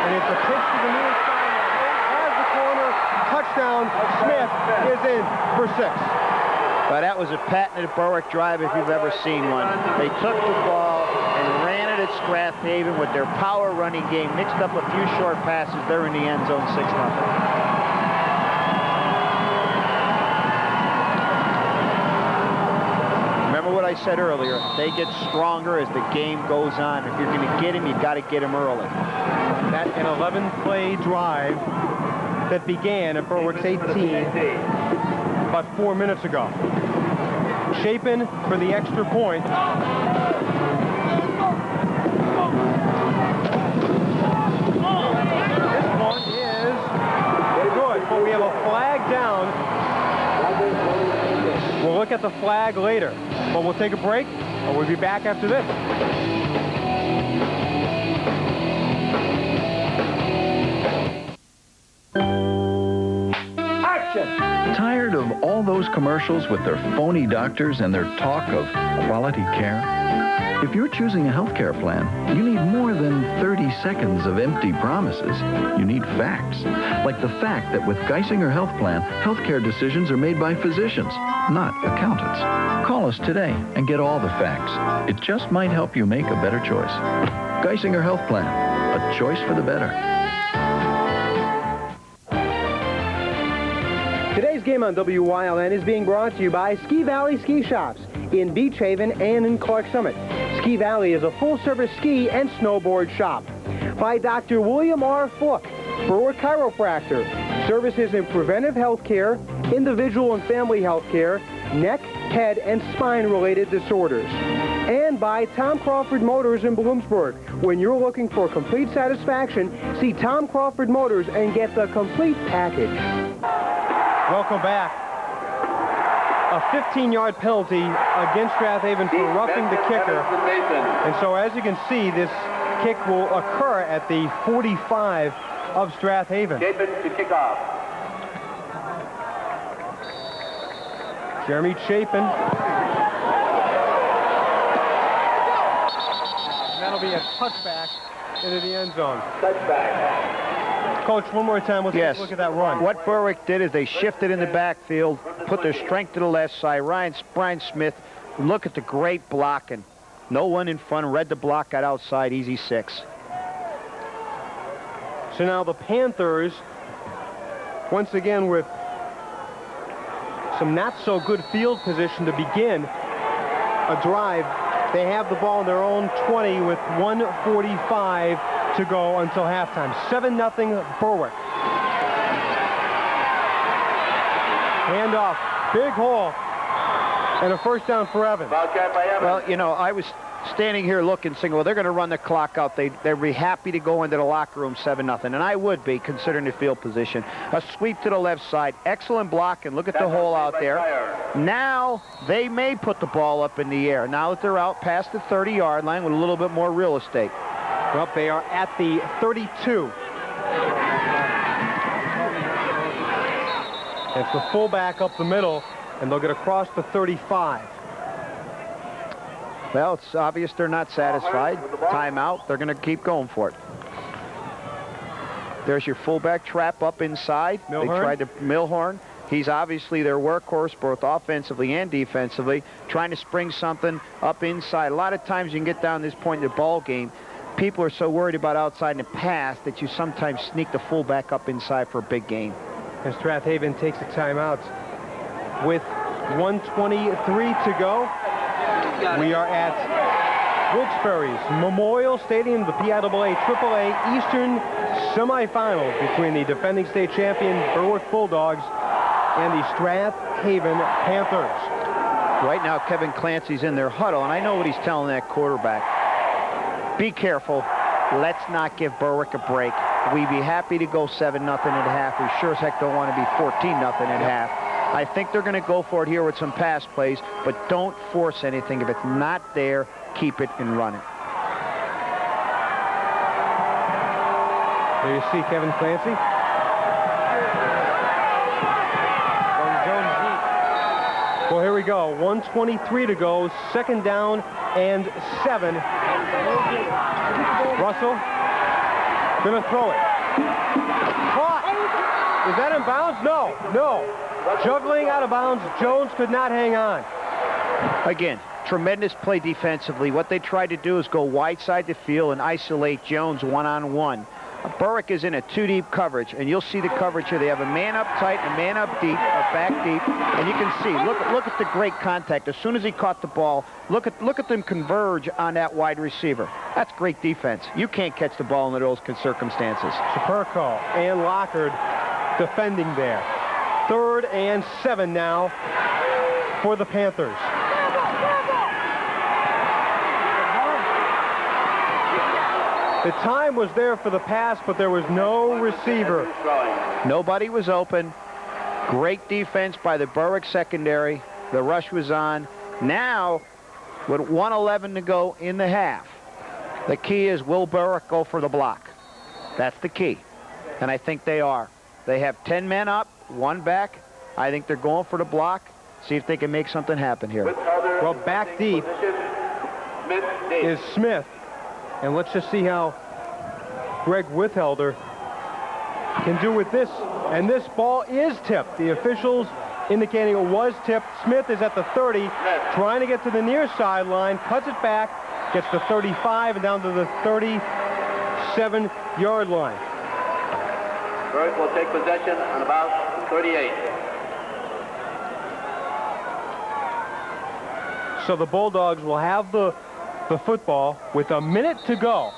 And it's a pitch to the near side. Has the corner. Touchdown. Smith is in for 6. Well, that was a patented Berwick drive if you've ever seen one. They took the ball and ran it at Strath Haven with their power running game, mixed up a few short passes. They're in the end zone, 6-0. What I said earlier, they get stronger as the game goes on. If you're going to get him, you got to get him early. That an 11-play drive that began at Berwick's 18 about 4 minutes ago. Chapin for the extra point. This one is good, but we have a flag down. We'll look at the flag later, but we'll take a break, and we'll be back after this. Action! Tired of all those commercials with their phony doctors and their talk of quality care? If you're choosing a healthcare plan, you need more than 30 seconds of empty promises. You need facts. Like the fact that with Geisinger Health Plan, healthcare decisions are made by physicians, not accountants. Call us today and get all the facts. It just might help you make a better choice. Geisinger Health Plan, a choice for the better. Today's game on WYLN is being brought to you by Ski Valley Ski Shops in Beach Haven and in Clark Summit. Ski Valley is a full-service ski and snowboard shop. By Dr. William R. Fluck, Berwick Chiropractor, services in preventive health care, individual and family health care, neck, head, and spine-related disorders. And by Tom Crawford Motors in Bloomsburg. When you're looking for complete satisfaction, see Tom Crawford Motors and get the complete package. Welcome back. A 15-yard penalty against Strath Haven for roughing the kicker. And so as you can see, this kick will occur at the 45 of Strath Haven. Chapin to kick off. Jeremy Chapin. And that'll be a touchback into the end zone. Touchback. Coach, one more time, let's take a look at that run. What Berwick did is they shifted in the backfield, put their strength to the left side. Brian Smith, look at the great blocking. No one in front, read the block, got outside, easy 6. So now the Panthers, once again with some not so good field position to begin a drive. They have the ball in their own 20 with 1:45 to go until halftime. 7-0 Berwick. Handoff, big hole, and a first down for Evans. Well, you know, I was standing here looking, saying, well, they're going to run the clock out. They'd be happy to go into the locker room 7-0, and I would be, considering the field position. A sweep to the left side, excellent block, and look at the hole out there. Now they may put the ball up in the air. Now that they're out past the 30-yard line with a little bit more real estate. Well, they are at the 32. It's the fullback up the middle, and they'll get across the 35. Well, it's obvious they're not satisfied. Timeout. They're going to keep going for it. There's your fullback trap up inside. Milhorn. They tried to Milhorn. He's obviously their workhorse both offensively and defensively, trying to spring something up inside. A lot of times you can get down this point in the ball game. People are so worried about outside in the pass that you sometimes sneak the fullback up inside for a big gain. And Strath Haven takes a timeout with 1:23 to go. We are at Wilkes-Barre's Memorial Stadium, the PIAA AAA Eastern semifinals between the defending state champion Berwick Bulldogs and the Strath Haven Panthers. Right now, Kevin Clancy's in their huddle, and I know what he's telling that quarterback. Be careful. Let's not give Berwick a break. We'd be happy to go 7-0 at half. We sure as heck don't want to be 14-0 at half. I think they're going to go for it here with some pass plays, but don't force anything. If it's not there, keep it and run it. There you see Kevin Clancy. Well, here we go. 1:23 to go. Second down and 7. Russell going to throw it. Caught. Is that in bounds? No. Juggling out of bounds. Jones could not hang on. Again, tremendous play defensively. What they tried to do is go wide side the field and isolate Jones one-on-one. Berwick is in a two-deep coverage, and you'll see the coverage here. They have a man up tight, a man up deep, a back deep, and you can see, look at the great contact. As soon as he caught the ball, look at them converge on that wide receiver. That's great defense. You can't catch the ball under those circumstances. Superco and Lockard defending there. 3rd and 7 now for the Panthers. The time was there for the pass, but there was no receiver. Nobody was open. Great defense by the Berwick secondary. The rush was on. Now, with 1:11 to go in the half, the key is, will Berwick go for the block? That's the key. And I think they are. They have 10 men up, 1 back. I think they're going for the block. See if they can make something happen here. Well, back deep is Smith. And let's just see how Greg Withelder can do with this. And this ball is tipped. The officials indicating it was tipped. Smith is at the 30, trying to get to the near sideline, cuts it back, gets to 35 and down to the 37-yard line. Berwick will take possession on about 38. So the Bulldogs will have the football with a minute to go.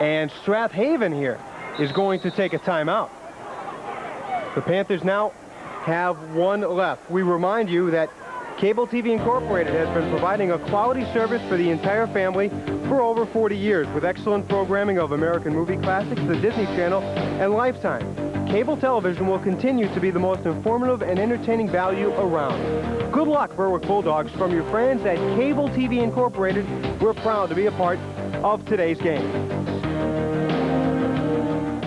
And Strath Haven here is going to take a timeout. The Panthers now have 1 left. We remind you that Cable TV Incorporated has been providing a quality service for the entire family for over 40 years with excellent programming of American movie classics, the Disney Channel, and Lifetime. Cable television will continue to be the most informative and entertaining value around. Good luck, Berwick Bulldogs. From your friends at Cable TV Incorporated, we're proud to be a part of today's game.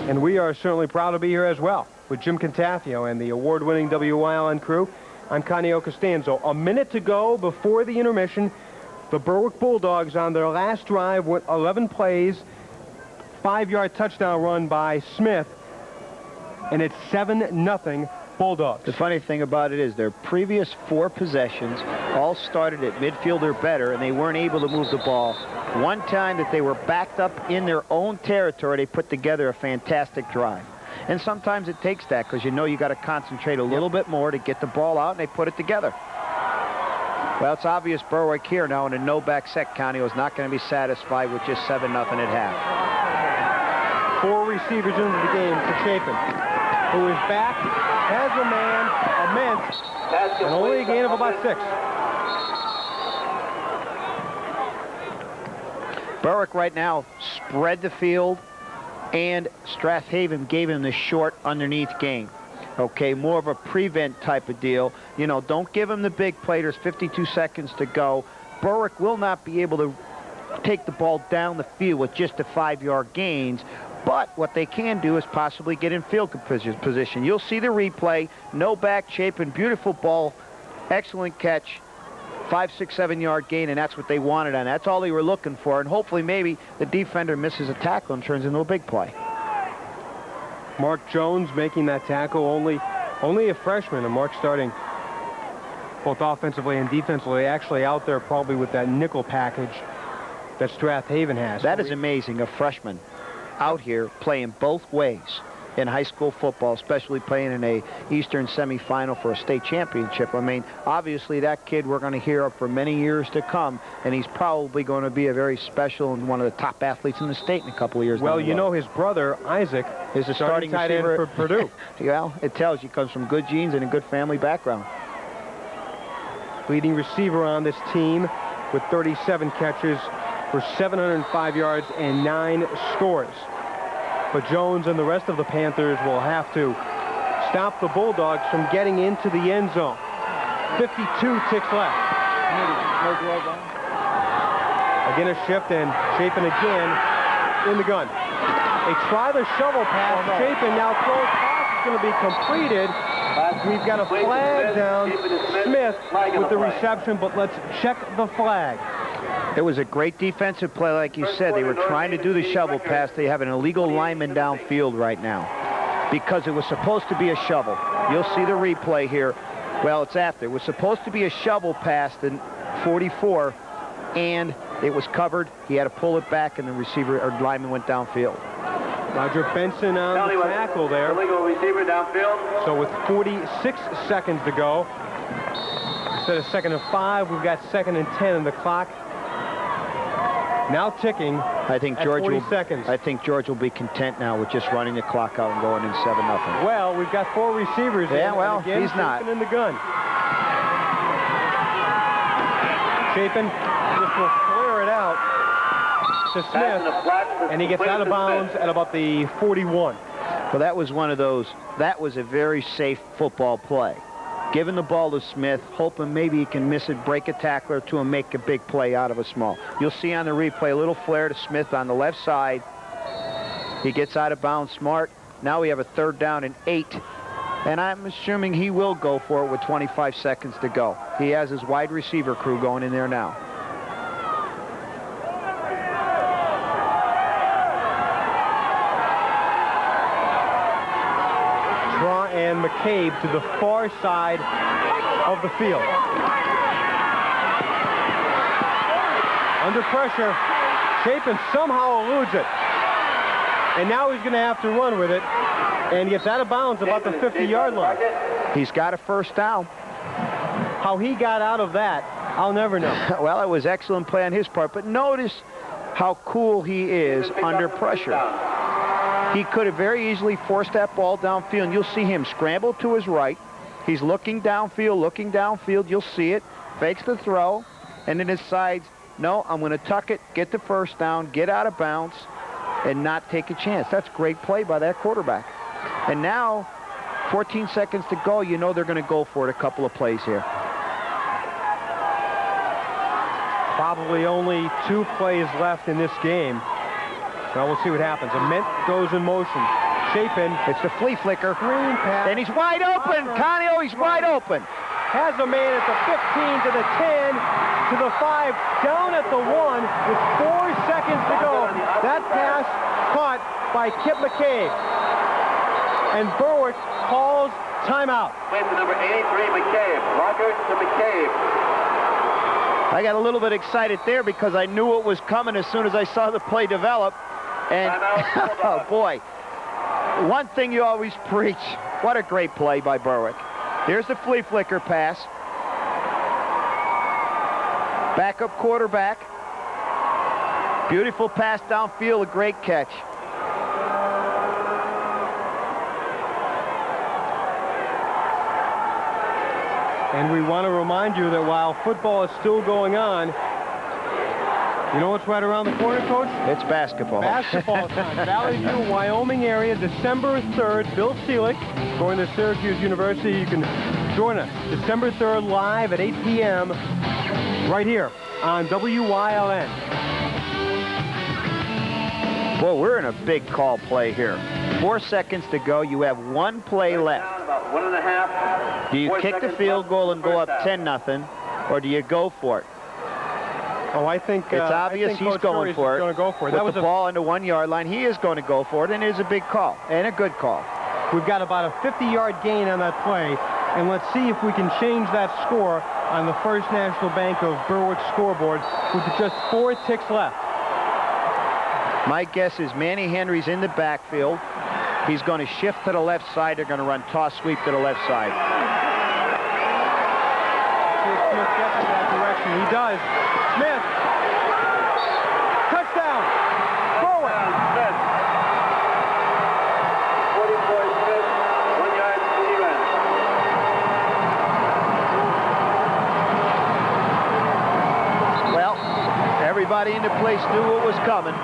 And we are certainly proud to be here as well with Jim Contafio and the award-winning WYLN crew. I'm Connie Costanzo. A minute to go before the intermission. The Berwick Bulldogs on their last drive went 11 plays, 5-yard touchdown run by Smith, and it's 7-0 Bulldogs. The funny thing about it is their previous 4 possessions all started at midfield or better, and they weren't able to move the ball. One time that they were backed up in their own territory, they put together a fantastic drive. And sometimes it takes that, because you know you got to concentrate a little bit more to get the ball out, and they put it together. Well, it's obvious Berwick here now in a no-back set county was not going to be satisfied with just 7-0 at half. 4 receivers into the game for Chapin, who is back, has a man, immense, and only a gain of about 6. Berwick right now spread the field, and Strath Haven gave him the short underneath game. Okay, more of a prevent type of deal. You know, don't give him the big play. There's 52 seconds to go. Berwick will not be able to take the ball down the field with just the 5-yard gains, but what they can do is possibly get in field position. You'll see the replay. No back, Chapin, beautiful ball, excellent catch, 5, 6, 7-yard gain, and that's what they wanted on. That's all they were looking for, and hopefully maybe the defender misses a tackle and turns into a big play. Mark Jones making that tackle, only a freshman, and Mark starting both offensively and defensively, actually out there probably with that nickel package that Strath Haven has. That is amazing, a freshman out here playing both ways in high school football, especially playing in a Eastern semifinal for a state championship. I mean, obviously that kid we're going to hear of for many years to come, and he's probably going to be a very special and one of the top athletes in the state in a couple of years. Well, you know, his brother, Isaac, is a starting tight end for Purdue. Well, it tells you he comes from good genes and a good family background. Leading receiver on this team with 37 catches for 705 yards and 9 scores. But Jones and the rest of the Panthers will have to stop the Bulldogs from getting into the end zone. 52 ticks left. Again a shift, and Chapin again in the gun. They try the shovel pass. Chapin now throws pass is going to be completed. We've got a flag down. Smith with the reception, but let's check the flag. It was a great defensive play, like you said. They were trying to do the shovel pass. They have an illegal lineman downfield right now because it was supposed to be a shovel. You'll see the replay here. Well, it's after. It was supposed to be a shovel pass in 44, and it was covered. He had to pull it back, and the receiver or lineman went downfield. Roger Benson on the tackle there. Illegal receiver downfield. So with 46 seconds to go, instead of 2nd and 5, we've got 2nd and 10 in the clock. Now ticking. I think George 40 will, seconds. I think George will be content now with just running the clock out and going in 7-0. Well, we've got 4 receivers. Yeah, well, again, he's not. in the gun. Chapin just will flare it out to Smith, and he gets out of bounds at about the 41. Well, that was one of those. That was a very safe football play. Giving the ball to Smith, hoping maybe he can miss it, break a tackler to him, make a big play out of a small. You'll see on the replay a little flare to Smith on the left side. He gets out of bounds smart. Now we have a 3rd down and 8. And I'm assuming he will go for it with 25 seconds to go. He has his wide receiver crew going in there now. And McCabe to the far side of the field. Under pressure, Chapin somehow eludes it. And now he's going to have to run with it. And gets out of bounds about the 50-yard line. He's got a 1st down. How he got out of that, I'll never know. Well, it was excellent play on his part. But notice how cool he is under pressure. He could have very easily forced that ball downfield, and you'll see him scramble to his right. He's looking downfield. You'll see it. Fakes the throw, and then decides, no, I'm going to tuck it, get the 1st down, get out of bounds, and not take a chance. That's great play by that quarterback. And now, 14 seconds to go, you know they're going to go for it a couple of plays here. Probably only 2 plays left in this game. Well, we'll see what happens. A mint goes in motion. Chapin. It's the flea flicker. Screen pass. And he's wide open. Conio, he's wide open. Has a man at the 15 to the 10 to the 5. Down at the 1 with 4 seconds to go. That pass caught by Kip McCabe. And Berwick calls timeout. Wait to number 83, McCabe. Locker to McCabe. I got a little bit excited there because I knew it was coming as soon as I saw the play develop. And, oh, boy, one thing you always preach, what a great play by Berwick. Here's the flea flicker pass. Backup quarterback. Beautiful pass downfield, a great catch. And we want to remind you that while football is still going on, you know what's right around the corner, Coach? It's basketball. Basketball time. Valley View, Wyoming area, December 3rd. Bill Seelig going to Syracuse University. You can join us December 3rd live at 8 p.m. right here on WYLN. Well, we're in a big call play here. 4 seconds to go. You have 1 play left. About 1.5. Do you kick the field goal and go up 10-0, or do you go for it? Oh, I think it's obvious he's going for it. Going to go for it. With the ball on the 1 yard line, he is going to go for it, and it is a big call and a good call. We've got about a 50-yard gain on that play, and let's see if we can change that score on the First National Bank of Berwick scoreboard with just 4 ticks left. My guess is Manny Henry's in the backfield. He's going to shift to the left side. They're going to run toss sweep to the left side. Smith gets in that direction. He does. Smith. Touchdown. Berwick. Smith. 44 Smith. 1 yard to the run. Well, everybody in the place knew what was coming.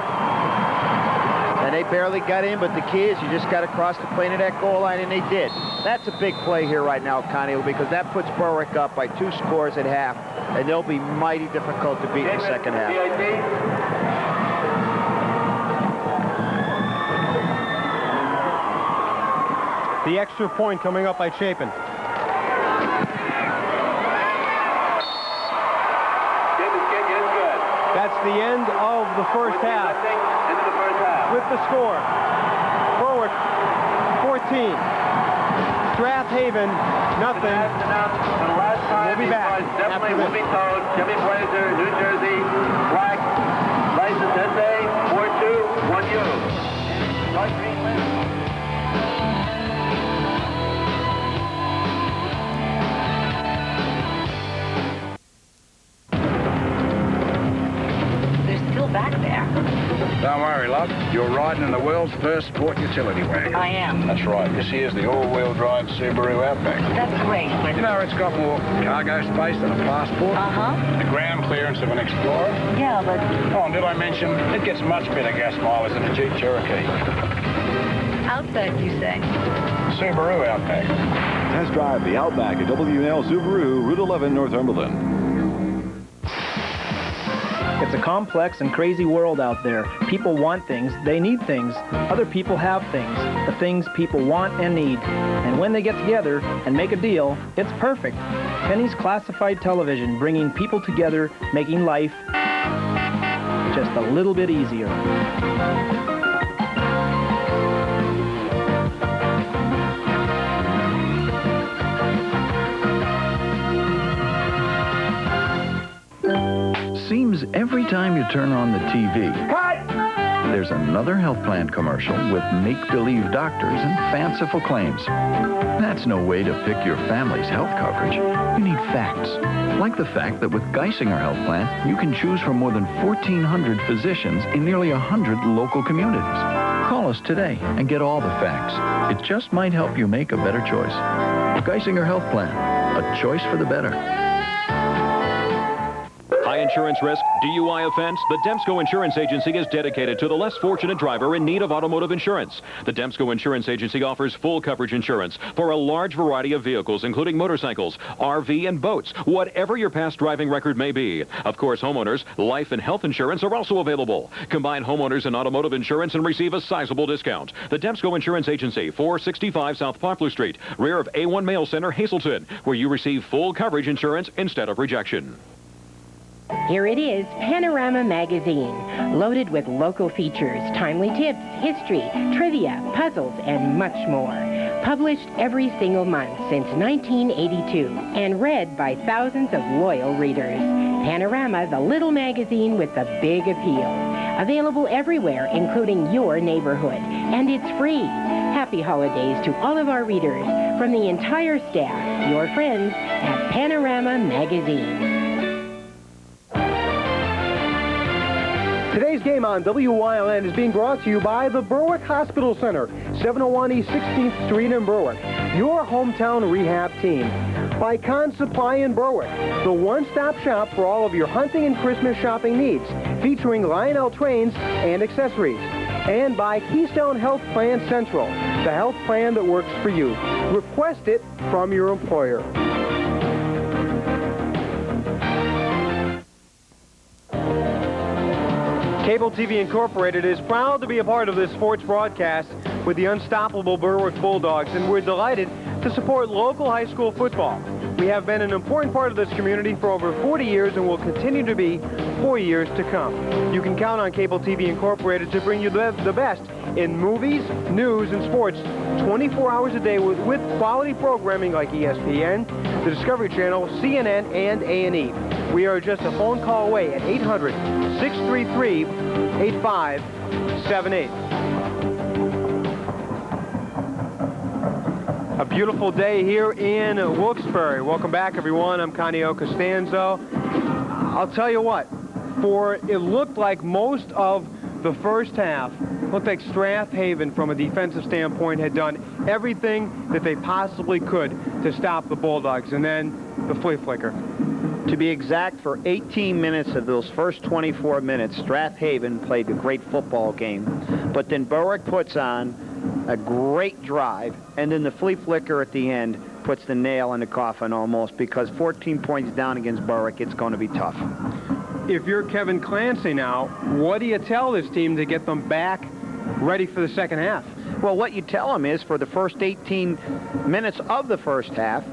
And they barely got in, but the key is you just got to cross the plane of that goal line, and they did. That's a big play here right now, Connie, because that puts Berwick up by 2 scores at half, and they'll be mighty difficult to beat in the second half. The extra point coming up by Chapin. That's the end of the first half. With the score, Berwick 14, Strath Haven, nothing. We'll be back. Definitely Whoopi Toad, Jimmy Blazer, New Jersey, Black, license SA 4210. North Greenland. They're still back there. Don't worry, love. You're riding in the world's first sport utility wagon. I am. That's right. This here's the all-wheel drive Subaru Outback. That's great, but... You know, it's got more cargo space than a passport. Uh-huh. The ground clearance of an Explorer. Yeah, but... Oh, and did I mention, it gets much better gas mileage than a Jeep Cherokee. Outback, you say? Subaru Outback. Test drive the Outback at W&L Subaru, Route 11, Northumberland. It's a complex and crazy world out there. People want things, they need things. Other people have things, the things people want and need. And when they get together and make a deal, it's perfect. Penny's Classified Television, bringing people together, making life just a little bit easier. Seems every time you turn on the TV, there's another health plan commercial with make-believe doctors and fanciful claims. That's no way to pick your family's health coverage. You need facts. Like the fact that with Geisinger Health Plan, you can choose from more than 1,400 physicians in nearly 100 local communities. Call us today and get all the facts. It just might help you make a better choice. Geisinger Health Plan, a choice for the better. High insurance risk, DUI offense? The Demsko Insurance Agency is dedicated to the less fortunate driver in need of automotive insurance. The Demsko Insurance Agency offers full coverage insurance for a large variety of vehicles, including motorcycles, RV, and boats, whatever your past driving record may be. Of course, homeowners, life and health insurance are also available. Combine homeowners and automotive insurance and receive a sizable discount. The Demsko Insurance Agency, 465 South Poplar Street, rear of A1 Mail Center, Hazleton, where you receive full coverage insurance instead of rejection. Here it is, Panorama Magazine, loaded with local features, timely tips, history, trivia, puzzles, and much more. Published every single month since 1982 and read by thousands of loyal readers. Panorama, the little magazine with the big appeal. Available everywhere, including your neighborhood. And it's free. Happy holidays to all of our readers from the entire staff, your friends at Panorama Magazine. Today's game on WYLN is being brought to you by the Berwick Hospital Center, 701 East 16th Street in Berwick, your hometown rehab team. By Con Supply in Berwick, the one-stop shop for all of your hunting and Christmas shopping needs, featuring Lionel trains and accessories. And by Keystone Health Plan Central, the health plan that works for you. Request it from your employer. Cable TV Incorporated is proud to be a part of this sports broadcast with the unstoppable Berwick Bulldogs, and we're delighted to support local high school football. We have been an important part of this community for over 40 years and will continue to be for years to come. You can count on Cable TV Incorporated to bring you the best in movies, news, and sports 24 hours a day with quality programming like ESPN, the Discovery Channel, CNN, and A&E. We are just a phone call away at 800-633-8578. A beautiful day here in Wilkes-Barre. Welcome back, everyone. I'm Canio Costanzo. I'll tell you what, it looked like most of the first half, looked like Strath Haven, from a defensive standpoint, had done everything that they possibly could to stop the Bulldogs, and then the flea flicker. To be exact, for 18 minutes of those first 24 minutes, Strath Haven played a great football game. But then Berwick puts on a great drive, and then the flea flicker at the end puts the nail in the coffin almost, because 14 points down against Berwick, it's going to be tough. If you're Kevin Clancy now, what do you tell this team to get them back ready for the second half? Well, what you tell them is for the first 18 minutes of the first half,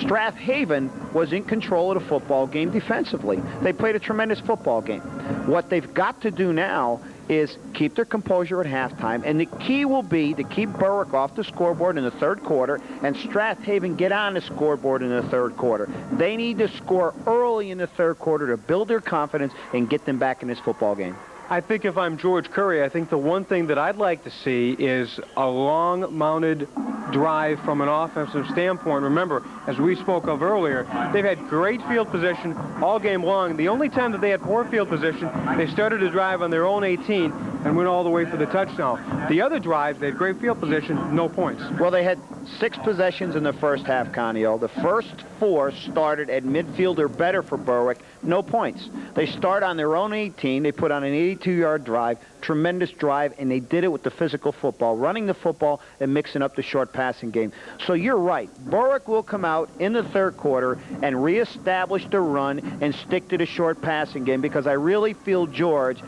Strath Haven was in control of the football game defensively. They played a tremendous football game. What they've got to do now is keep their composure at halftime, and the key will be to keep Berwick off the scoreboard in the third quarter and Strath Haven get on the scoreboard in the third quarter. They need to score early in the third quarter to build their confidence and get them back in this football game. I think if I'm George Curry, I think the one thing that I'd like to see is a long-mounted drive from an offensive standpoint. Remember, as we spoke of earlier, they've had great field position all game long. The only time that they had poor field position, they started to drive on their own 18 and went all the way for the touchdown. The other drives, they had great field position, no points. Well, they had 6 possessions in the first half, Conio. The first 4 started at midfield or better for Berwick, no points. They start on their own 18. They put on an 82-yard drive, tremendous drive, and they did it with the physical football, running the football and mixing up the short passing game. So you're right. Berwick will come out in the third quarter and reestablish the run and stick to the short passing game, because I really feel George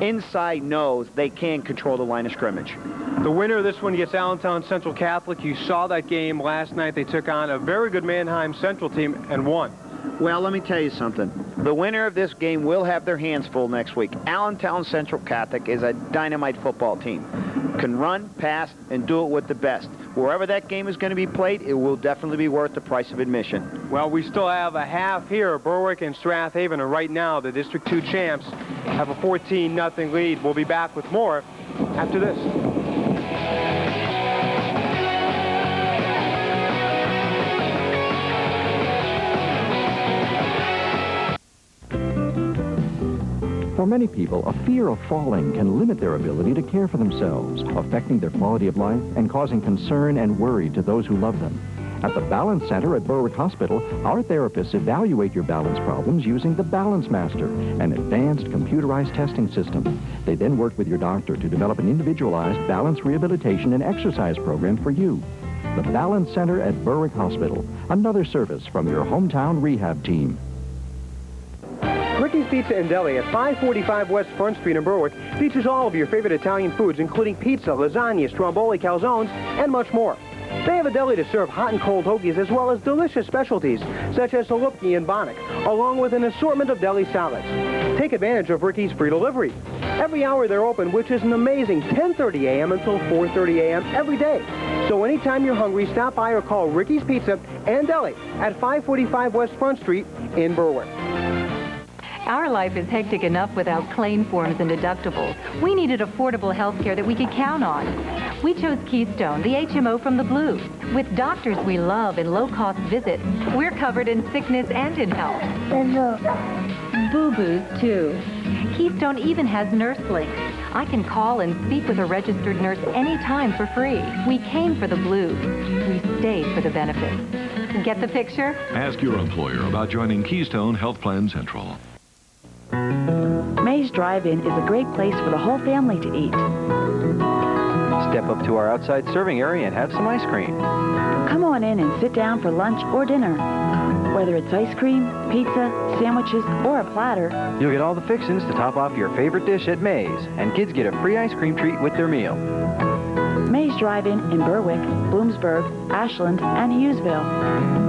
inside knows they can control the line of scrimmage. The winner of this one gets Allentown Central Catholic. You saw that game last night. They took on a very good Mannheim Central team and won. Well, let me tell you something. The winner of this game will have their hands full next week. Allentown Central Catholic is a dynamite football team. Can run, pass, and do it with the best. Wherever that game is going to be played, it will definitely be worth the price of admission. Well, we still have a half here. Berwick and Strath Haven, and right now the District 2 champs have a 14-0 lead. We'll be back with more after this. For many people, a fear of falling can limit their ability to care for themselves, affecting their quality of life and causing concern and worry to those who love them. At the Balance Center at Berwick Hospital, our therapists evaluate your balance problems using the Balance Master, an advanced computerized testing system. They then work with your doctor to develop an individualized balance rehabilitation and exercise program for you. The Balance Center at Berwick Hospital, another service from your hometown rehab team. Ricky's Pizza and Deli at 545 West Front Street in Berwick features all of your favorite Italian foods, including pizza, lasagna, stromboli, calzones, and much more. They have a deli to serve hot and cold hoagies, as well as delicious specialties, such as salupki and bonnet, along with an assortment of deli salads. Take advantage of Ricky's free delivery. Every hour they're open, which is an amazing 10:30 a.m. until 4:30 a.m. every day. So anytime you're hungry, stop by or call Ricky's Pizza and Deli at 545 West Front Street in Berwick. Our life is hectic enough without claim forms and deductibles. We needed affordable health care that we could count on. We chose Keystone, the HMO from the Blues. With doctors we love and low-cost visits, we're covered in sickness and in health. Boo-boos, too. Keystone even has nurse links. I can call and speak with a registered nurse anytime for free. We came for the Blues. We stayed for the benefits. Get the picture? Ask your employer about joining Keystone Health Plan Central. May's Drive-In is a great place for the whole family to eat. Step up to our outside serving area and have some ice cream. Come on in and sit down for lunch or dinner. Whether it's ice cream, pizza, sandwiches, or a platter, You'll get all the fixings to top off your favorite dish at May's, and kids get a free ice cream treat with their meal. May's Drive-In in Berwick, Bloomsburg, Ashland, and Hughesville.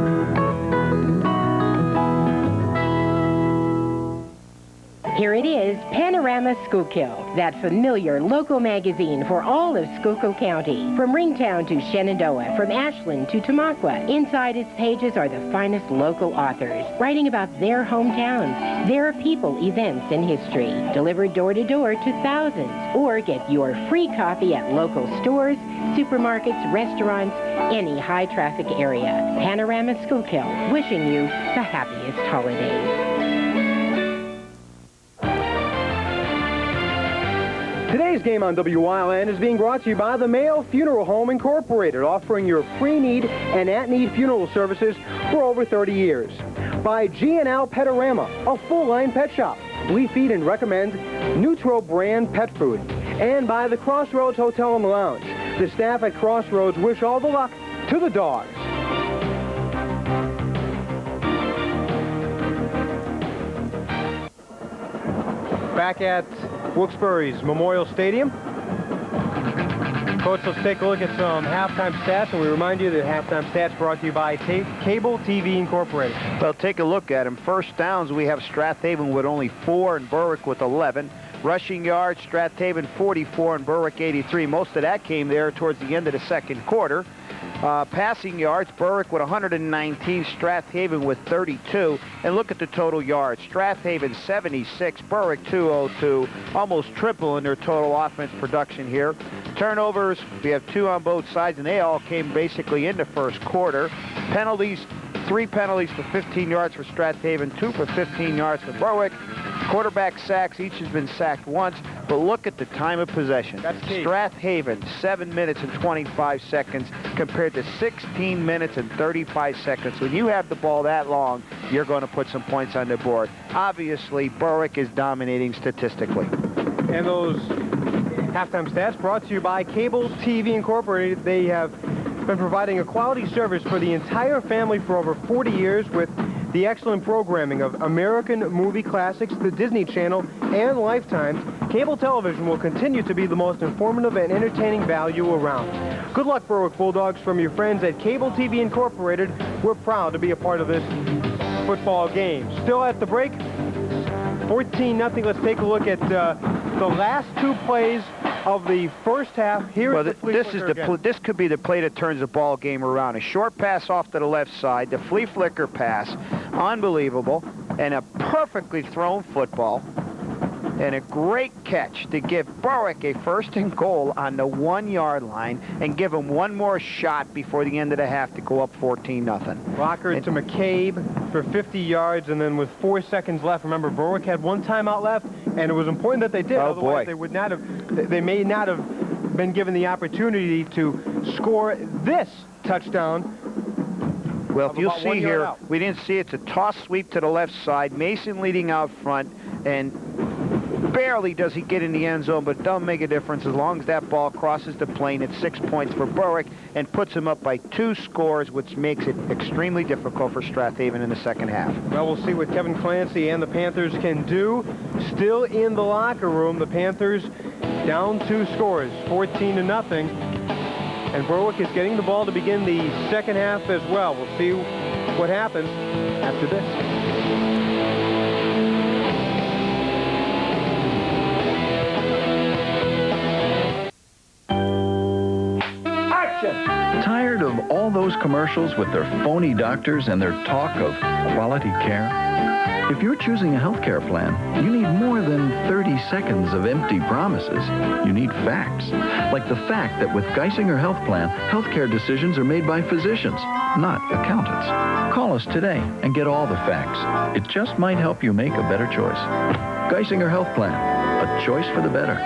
Here it is, Panorama Schuylkill, that familiar local magazine for all of Schuylkill County. From Ringtown to Shenandoah, from Ashland to Tamaqua, inside its pages are the finest local authors, writing about their hometowns, their people, events, and history. Delivered door to door to thousands. Or get your free copy at local stores, supermarkets, restaurants, any high-traffic area. Panorama Schuylkill, wishing you the happiest holidays. Today's game on WYLN is being brought to you by the Mayo Funeral Home Incorporated, offering your pre-need and at-need funeral services for over 30 years. By G&L Petorama, a full-line pet shop. We feed and recommend Nutro brand pet food. And by the Crossroads Hotel and Lounge. The staff at Crossroads wish all the luck to the dogs. Back at Wilkes-Barre's Memorial Stadium. Coach, let's take a look at some halftime stats, and we remind you that halftime stats brought to you by Cable TV Incorporated. Well, take a look at them. First downs, we have Strath Haven with only 4 and Berwick with 11. Rushing yards, Strath Haven 44 and Berwick 83. Most of that came there towards the end of the second quarter. Passing yards, Berwick with 119, Strath Haven with 32. And look at the total yards. Strath Haven 76, Berwick 202, almost triple in their total offense production here. Turnovers, we have 2 on both sides, and they all came basically in the first quarter. Penalties, 3 penalties for 15 yards for Strath Haven, 2 for 15 yards for Berwick. Quarterback sacks, each has been sacked once, but look at the time of possession. That's key. Strath Haven, 7 minutes and 25 seconds compared to 16 minutes and 35 seconds. When you have the ball that long, you're going to put some points on the board. Obviously, Berwick is dominating statistically. And those halftime stats brought to you by Cable TV Incorporated. They have been providing a quality service for the entire family for over 40 years with the excellent programming of American movie classics, the Disney Channel, and Lifetime. Cable television will continue to be the most informative and entertaining value around. Good luck, Berwick Bulldogs, from your friends at Cable TV Incorporated. We're proud to be a part of this football game. Still at the break, 14-0. Let's take a look at the last 2 plays of the first half. Here well, is the flea flicker this could be the play that turns the ball game around. A short pass off to the left side, the flea flicker pass, unbelievable, and a perfectly thrown football, and a great catch to give Berwick a 1st and goal on the 1-yard line and give them one more shot before the end of the half to go up 14-0. Rocker to McCabe for 50 yards, and then with 4 seconds left, remember, Berwick had 1 timeout left, and it was important that they did. Oh, Otherwise, boy. they would not have. They may not have been given the opportunity to score this touchdown. Well, if you'll see here, we didn't see it. It's a toss sweep to the left side. Mason leading out front, and barely does he get in the end zone, but it doesn't make a difference as long as that ball crosses the plane. It's 6 points for Berwick and puts him up by 2 scores, which makes it extremely difficult for Strath Haven in the second half. Well, we'll see what Kevin Clancy and the Panthers can do. Still in the locker room, the Panthers down 2 scores, 14-0. And Berwick is getting the ball to begin the second half as well. We'll see what happens after this. Tired of all those commercials with their phony doctors and their talk of quality care? If you're choosing a health care plan, you need more than 30 seconds of empty promises. You need facts. Like the fact that with Geisinger Health Plan, healthcare decisions are made by physicians, not accountants. Call us today and get all the facts. It just might help you make a better choice. Geisinger Health Plan, a choice for the better.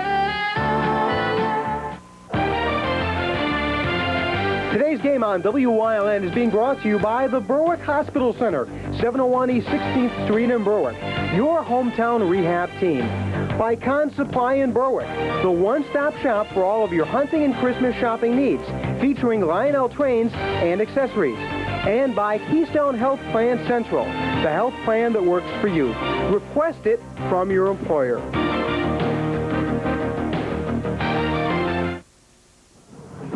Today's game on WYLN is being brought to you by the Berwick Hospital Center, 701 East 16th Street in Berwick, your hometown rehab team. By Con Supply in Berwick, the one-stop shop for all of your hunting and Christmas shopping needs, featuring Lionel trains and accessories. And by Keystone Health Plan Central, the health plan that works for you. Request it from your employer.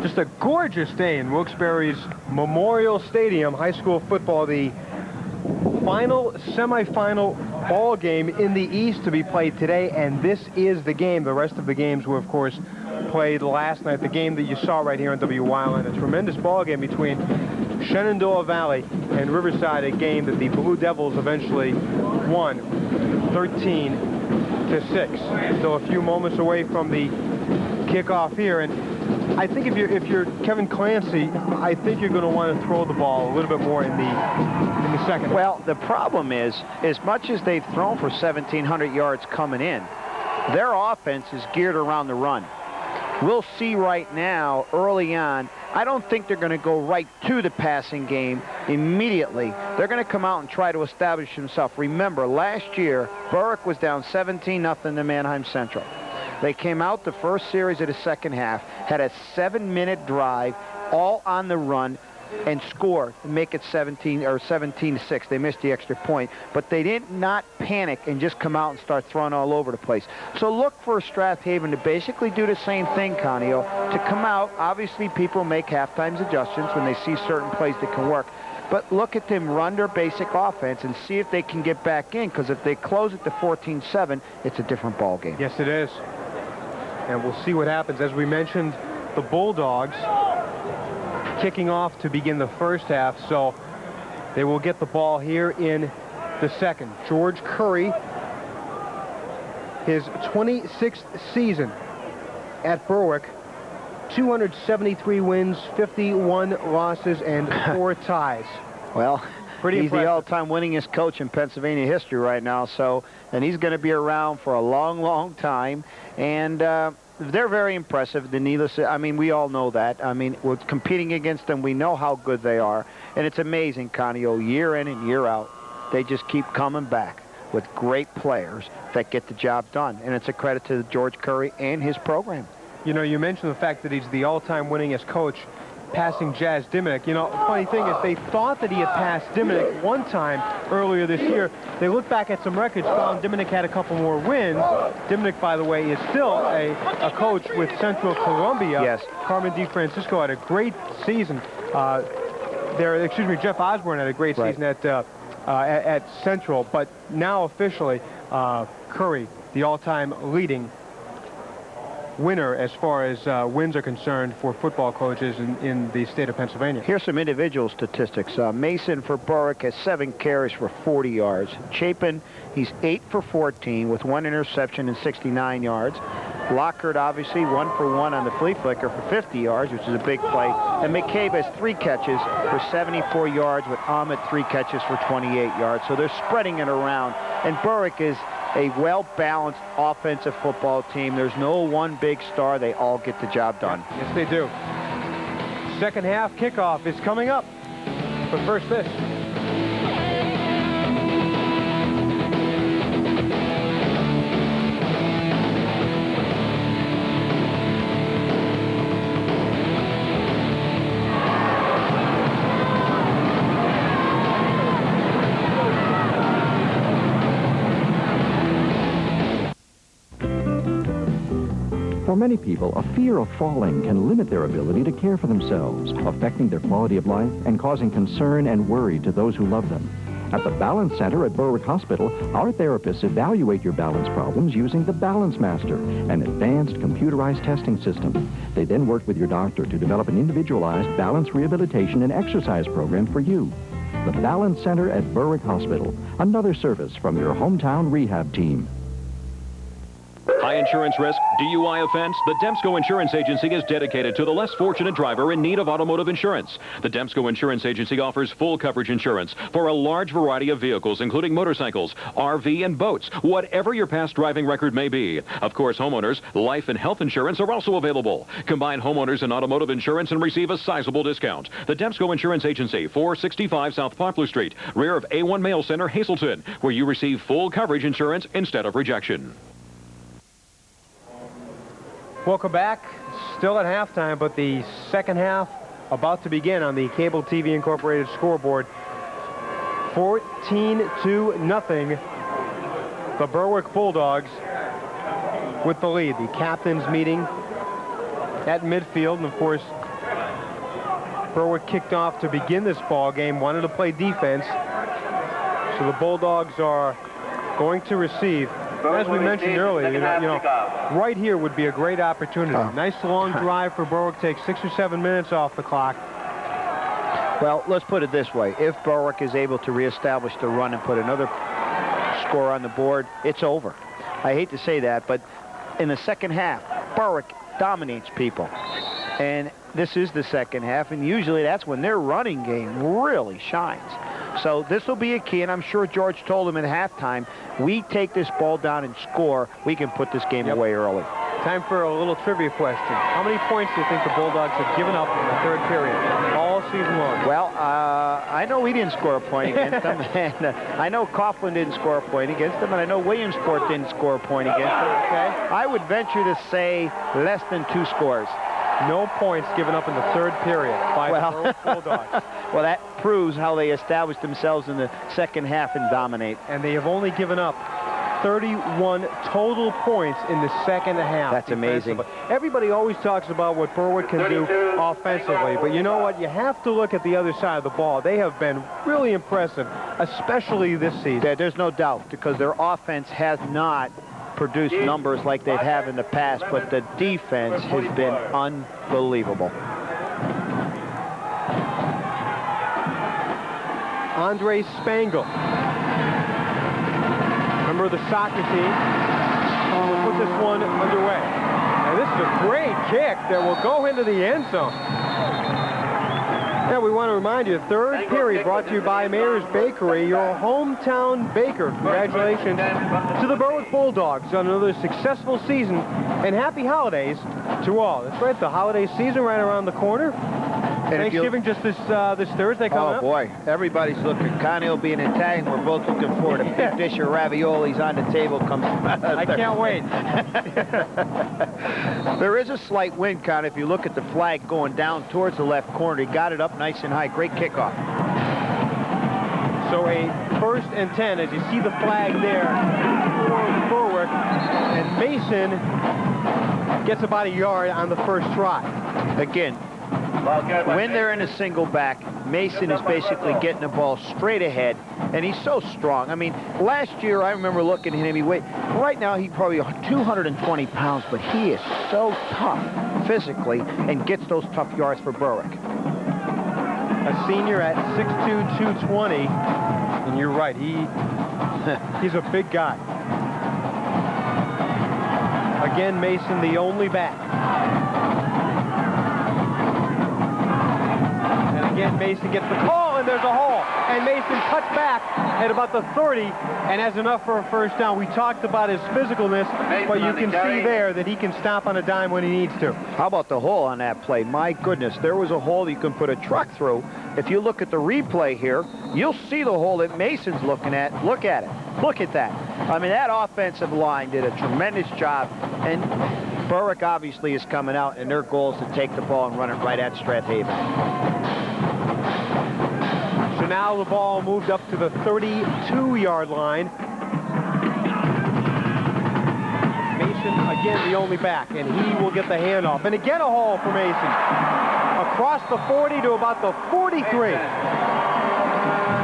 Just a gorgeous day in Wilkes-Barre's Memorial Stadium, high school football, the final semifinal ball game in the East to be played today, and this is the game. The rest of the games were, of course, played last night. The game that you saw right here on WYLN, a tremendous ball game between Shenandoah Valley and Riverside, a game that the Blue Devils eventually won 13-6. Still a few moments away from the kickoff here, and I think if you're Kevin Clancy, I think you're going to want to throw the ball a little bit more in the second. Well, the problem is, as much as they've thrown for 1,700 yards coming in, their offense is geared around the run. We'll see right now, early on, I don't think they're going to go right to the passing game immediately. They're going to come out and try to establish themselves. Remember, last year, Berwick was down 17-0 to Manheim Central. They came out the first series of the second half, had a 7-minute drive, all on the run, and scored and make it 17-6. They missed the extra point, but they did not panic and just come out and start throwing all over the place. So look for Strath Haven to basically do the same thing, Conio, to come out. Obviously, people make halftime adjustments when they see certain plays that can work. But look at them run their basic offense and see if they can get back in, because if they close it to 14-7, it's a different ball game. Yes, it is. And we'll see what happens. As we mentioned, the Bulldogs kicking off to begin the first half, so they will get the ball here in the second. George Curry, his 26th season at Berwick, 273 wins, 51 losses, and 4 ties. Well, pretty he's impressive. the all-time winningest coach in Pennsylvania history right now, and he's going to be around for a long, long time. And they're very impressive. We all know that. I mean, we're competing against them. We know how good they are. And it's amazing, Connie, year in and year out, they just keep coming back with great players that get the job done. And it's a credit to George Curry and his program. You know, you mentioned the fact that he's the all-time winningest coach, passing Jazz Diminick. You know, the funny thing is they thought that he had passed Diminick one time earlier this year. They looked back at some records, found Diminick had a couple more wins. Diminick, by the way, is still a coach with Central Columbia. Yes. Carmen DeFrancisco had a great season. Jeff Osborne had a great season at Central, but now officially Curry, the all-time leading winner as far as wins are concerned for football coaches in the state of Pennsylvania. Here's some individual statistics. Mason for Berwick has 7 carries for 40 yards. Chapin, he's 8 for 14 with 1 interception and 69 yards. Lockhart, obviously, 1 for 1 on the flea flicker for 50 yards, which is a big play. And McCabe has 3 catches for 74 yards, with Ahmed 3 catches for 28 yards. So they're spreading it around. And Berwick is a well-balanced offensive football team. There's no one big star. They all get the job done. Yes, they do. Second half kickoff is coming up. But first, this. For many people, a fear of falling can limit their ability to care for themselves, affecting their quality of life and causing concern and worry to those who love them. At the Balance Center at Berwick Hospital, our therapists evaluate your balance problems using the Balance Master, an advanced computerized testing system. They then work with your doctor to develop an individualized balance rehabilitation and exercise program for you. The Balance Center at Berwick Hospital, another service from your hometown rehab team. High insurance risk, DUI offense. The Demsko Insurance Agency is dedicated to the less fortunate driver in need of automotive insurance. The Demsko Insurance Agency offers full coverage insurance for a large variety of vehicles, including motorcycles, RV, and boats, whatever your past driving record may be. Of course, homeowners, life and health insurance are also available. Combine homeowners and automotive insurance and receive a sizable discount. The Demsko Insurance Agency, 465 South Poplar Street, rear of A1 Mail Center, Hazleton, where you receive full coverage insurance instead of rejection. Welcome back. Still at halftime, but the second half about to begin on the Cable TV Incorporated scoreboard. 14-0. The Berwick Bulldogs with the lead. The captains meeting at midfield, and of course, Berwick kicked off to begin this ball game, wanted to play defense. So the Bulldogs are going to receive. As we mentioned earlier, you know, right here would be a great opportunity. Nice long drive for Berwick, takes 6 or 7 minutes off the clock. Well, let's put it this way. If Berwick is able to reestablish the run and put another score on the board, it's over. I hate to say that, but in the second half, Berwick dominates people. And this is the second half, and usually that's when their running game really shines. So this will be a key, and I'm sure George told him at halftime, we take this ball down and score, we can put this game away early. Time for a little trivia question. How many points do you think the Bulldogs have given up in the third period all season long? Well, I know we didn't score a point against them, and I know Coughlin didn't score a point against them, and I know Williamsport didn't score a point against them. Okay. I would venture to say less than 2 scores. No points given up in the third period by the Berwick Bulldogs. Well, that proves how they established themselves in the second half and dominate. And they have only given up 31 total points in the second half. That's amazing. Everybody always talks about what Berwick can do offensively, but you know what? You have to look at the other side of the ball. They have been really impressive, especially this season. Yeah, there's no doubt, because their offense has not produced numbers like they have in the past, but the defense has been unbelievable. Andre Spangle. Remember the soccer team? We'll put this one underway. And this is a great kick that will go into the end zone. Yeah, we want to remind you, third period brought to you by Mayor's Bakery, your hometown baker. Congratulations to the Berwick Bulldogs on another successful season, and happy holidays to all. That's right, the holiday season right around the corner. Thanksgiving just this Thursday coming up. Oh, boy. Everybody's looking. Connie will be in Italian. We're both looking forward. A big dish of raviolis on the table comes. I can't wait. There is a slight wind, Connie. If you look at the flag going down towards the left corner, he got it up nice and high. Great kickoff. So a 1st and 10, as you see the flag there for Berwick, and Mason gets about a yard on the first try. Again, when they're in a single back, Mason is basically getting the ball straight ahead, and he's so strong. I mean, last year I remember looking at him. Right now he's probably 220 pounds, but he is so tough physically and gets those tough yards for Berwick. A senior at 6'2", 220, and you're right, he's a big guy. Again, Mason the only back. Again, Mason gets the call, and there's a hole. And Mason cuts back at about the 30 and has enough for a first down. We talked about his physicalness, but you can see there that he can stop on a dime when he needs to. How about the hole on that play? My goodness, there was a hole you can put a truck through. If you look at the replay here, you'll see the hole that Mason's looking at. Look at it. Look at that. I mean, that offensive line did a tremendous job, and Berwick obviously is coming out, and their goal is to take the ball and run it right at Strath Haven. So now the ball moved up to the 32-yard line. Mason, again, the only back, and he will get the handoff. And again, a hole for Mason. Across the 40 to about the 43.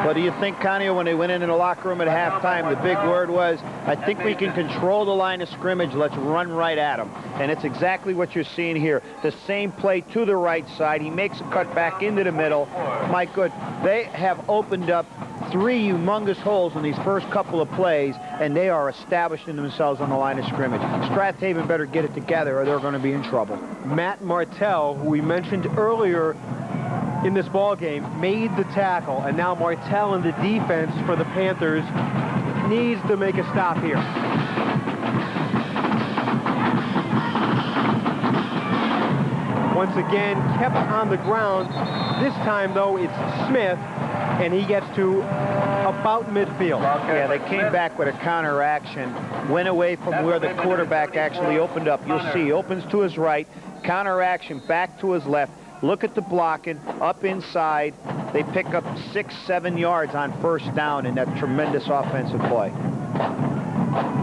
What do you think, Connie, when they went into the locker room at halftime, the big word was, I think we can control the line of scrimmage, let's run right at them. And it's exactly what you're seeing here. The same play to the right side. He makes a cut back into the middle. My good, they have opened up 3 humongous holes in these first couple of plays, and they are establishing themselves on the line of scrimmage. Strath Haven better get it together or they're going to be in trouble. Matt Martell, who we mentioned earlier in this ball game, made the tackle, and now Martell in the defense for the Panthers needs to make a stop here. Once again, kept on the ground. This time, though, it's Smith, and he gets to about midfield. Yeah, they came back with a counter action, went away from where the quarterback actually opened up. You'll see, he opens to his right, counter action back to his left. Look at the blocking, up inside. They pick up 6-7 yards on first down in that tremendous offensive play.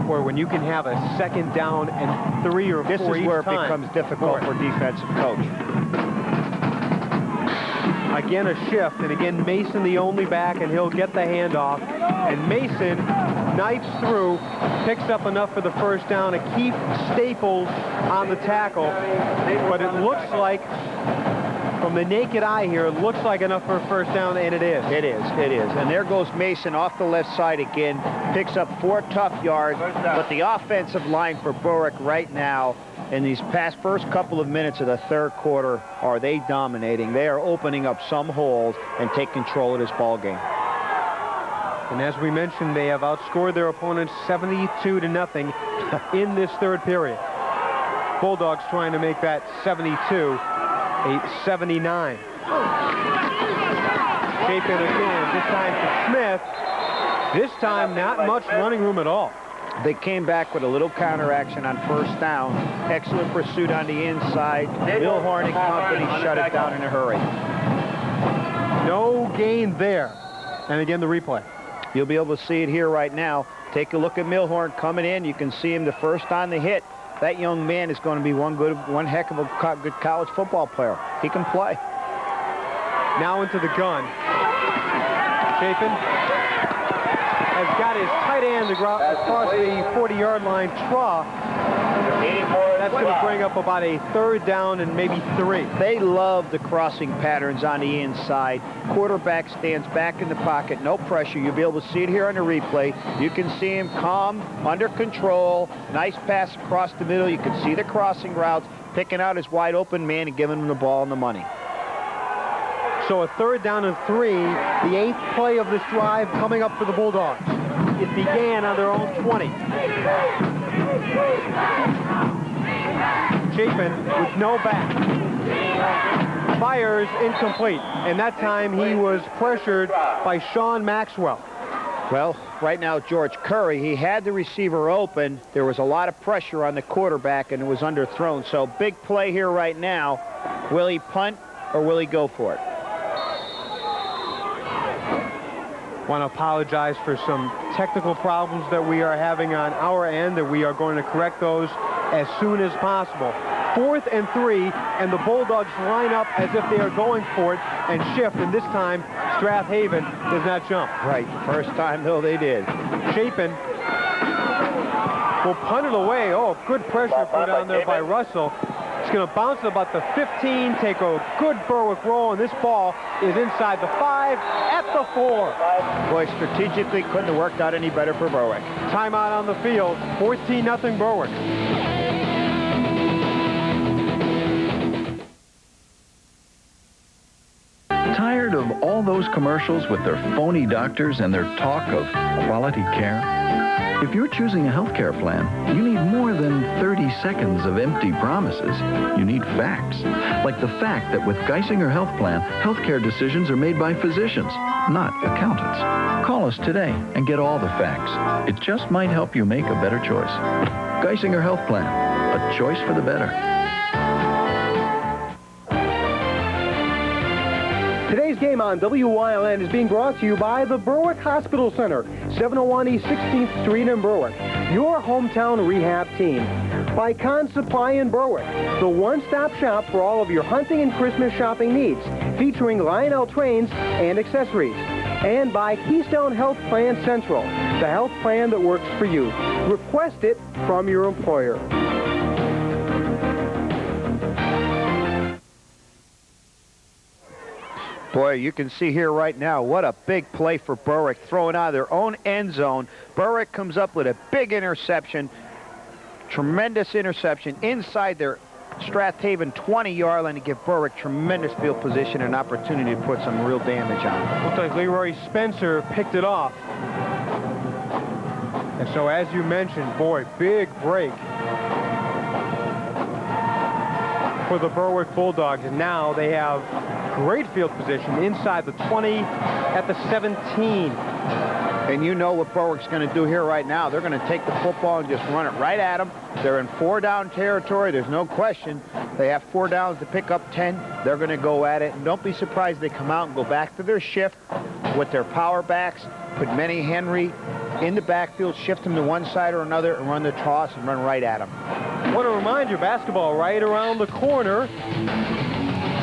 Or when you can have a second down and 3 or 4 This is where it time. becomes difficult for defensive coach. Again, a shift, and again, Mason the only back, and he'll get the handoff. And Mason knifes through, picks up enough for the first down to keep Staples on the tackle. But it looks like, from the naked eye here, it looks like enough for a first down, and it is. It is. And there goes Mason off the left side again, picks up 4 tough yards, but the offensive line for Berwick right now, in these first couple of minutes of the third quarter, are they dominating. They are opening up some holes and take control of this ball game. And as we mentioned, they have outscored their opponents 72-0 in this third period. Bulldogs trying to make that 72 a 79. Shaping again, this time to Smith. This time, not much running room at all. They came back with a little counter action on first down. Excellent pursuit on the inside. Bill Hornick Company shut it down in a hurry. No gain there. And again, the replay. You'll be able to see it here right now. Take a look at Milhorn coming in. You can see him the first on the hit. That young man is going to be one heck of a good college football player. He can play. Now into the gun. Chapin has got his tight end across the 40-yard line. That's going to bring up about a 3rd down and maybe 3. They love the crossing patterns on the inside. Quarterback stands back in the pocket, no pressure. You'll be able to see it here on the replay. You can see him calm, under control. Nice pass across the middle. You can see the crossing routes, picking out his wide open man and giving him the ball and the money. So a 3rd down and 3, the 8th play of this drive coming up for the Bulldogs. It began on their own 20. Chapin with no back. Fires incomplete, and that time he was pressured by Sean Maxwell. Well, right now, George Curry, he had the receiver open. There was a lot of pressure on the quarterback, and it was underthrown. So big play here right now. Will he punt or will he go for it? Want to apologize for some technical problems that we are having on our end, and we are going to correct those as soon as possible. 4th and 3, and the Bulldogs line up as if they are going for it and shift, and this time Strath Haven does not jump. Right, first time though they did. Chapin will punt it away. Oh, good pressure put on there by Russell. It's going to bounce at about the 15, take a good Berwick roll, and this ball is inside the 5, at the 4. Boy, strategically couldn't have worked out any better for Berwick. Timeout on the field, 14-0 Berwick. Tired of all those commercials with their phony doctors and their talk of quality care? If you're choosing a health care plan, you need more than 30 seconds of empty promises. You need facts. Like the fact that with Geisinger Health Plan, healthcare decisions are made by physicians, not accountants. Call us today and get all the facts. It just might help you make a better choice. Geisinger Health Plan, a choice for the better. Today's game on WYLN is being brought to you by the Berwick Hospital Center, 701 East 16th Street in Berwick, your hometown rehab team. By Con Supply in Berwick, the one-stop shop for all of your hunting and Christmas shopping needs, featuring Lionel trains and accessories. And by Keystone Health Plan Central, the health plan that works for you. Request it from your employer. Boy, you can see here right now what a big play for Berwick, throwing out of their own end zone. Berwick comes up with a big interception, tremendous interception inside their Strath Haven 20-yard line to give Berwick tremendous field position and opportunity to put some real damage on. Looks like Leroy Spencer picked it off. And so, as you mentioned, boy, big break for the Berwick Bulldogs. And now they have great field position inside the 20 at the 17. And you know what Berwick's going to do here right now. They're going to take the football and just run it right at them. They're in 4-down territory. There's no question. They have 4 downs to pick up 10. They're going to go at it. And don't be surprised they come out and go back to their shift with their power backs, put Manny Henry in the backfield, shift him to one side or another, and run the toss and run right at him. I want to remind you, basketball right around the corner.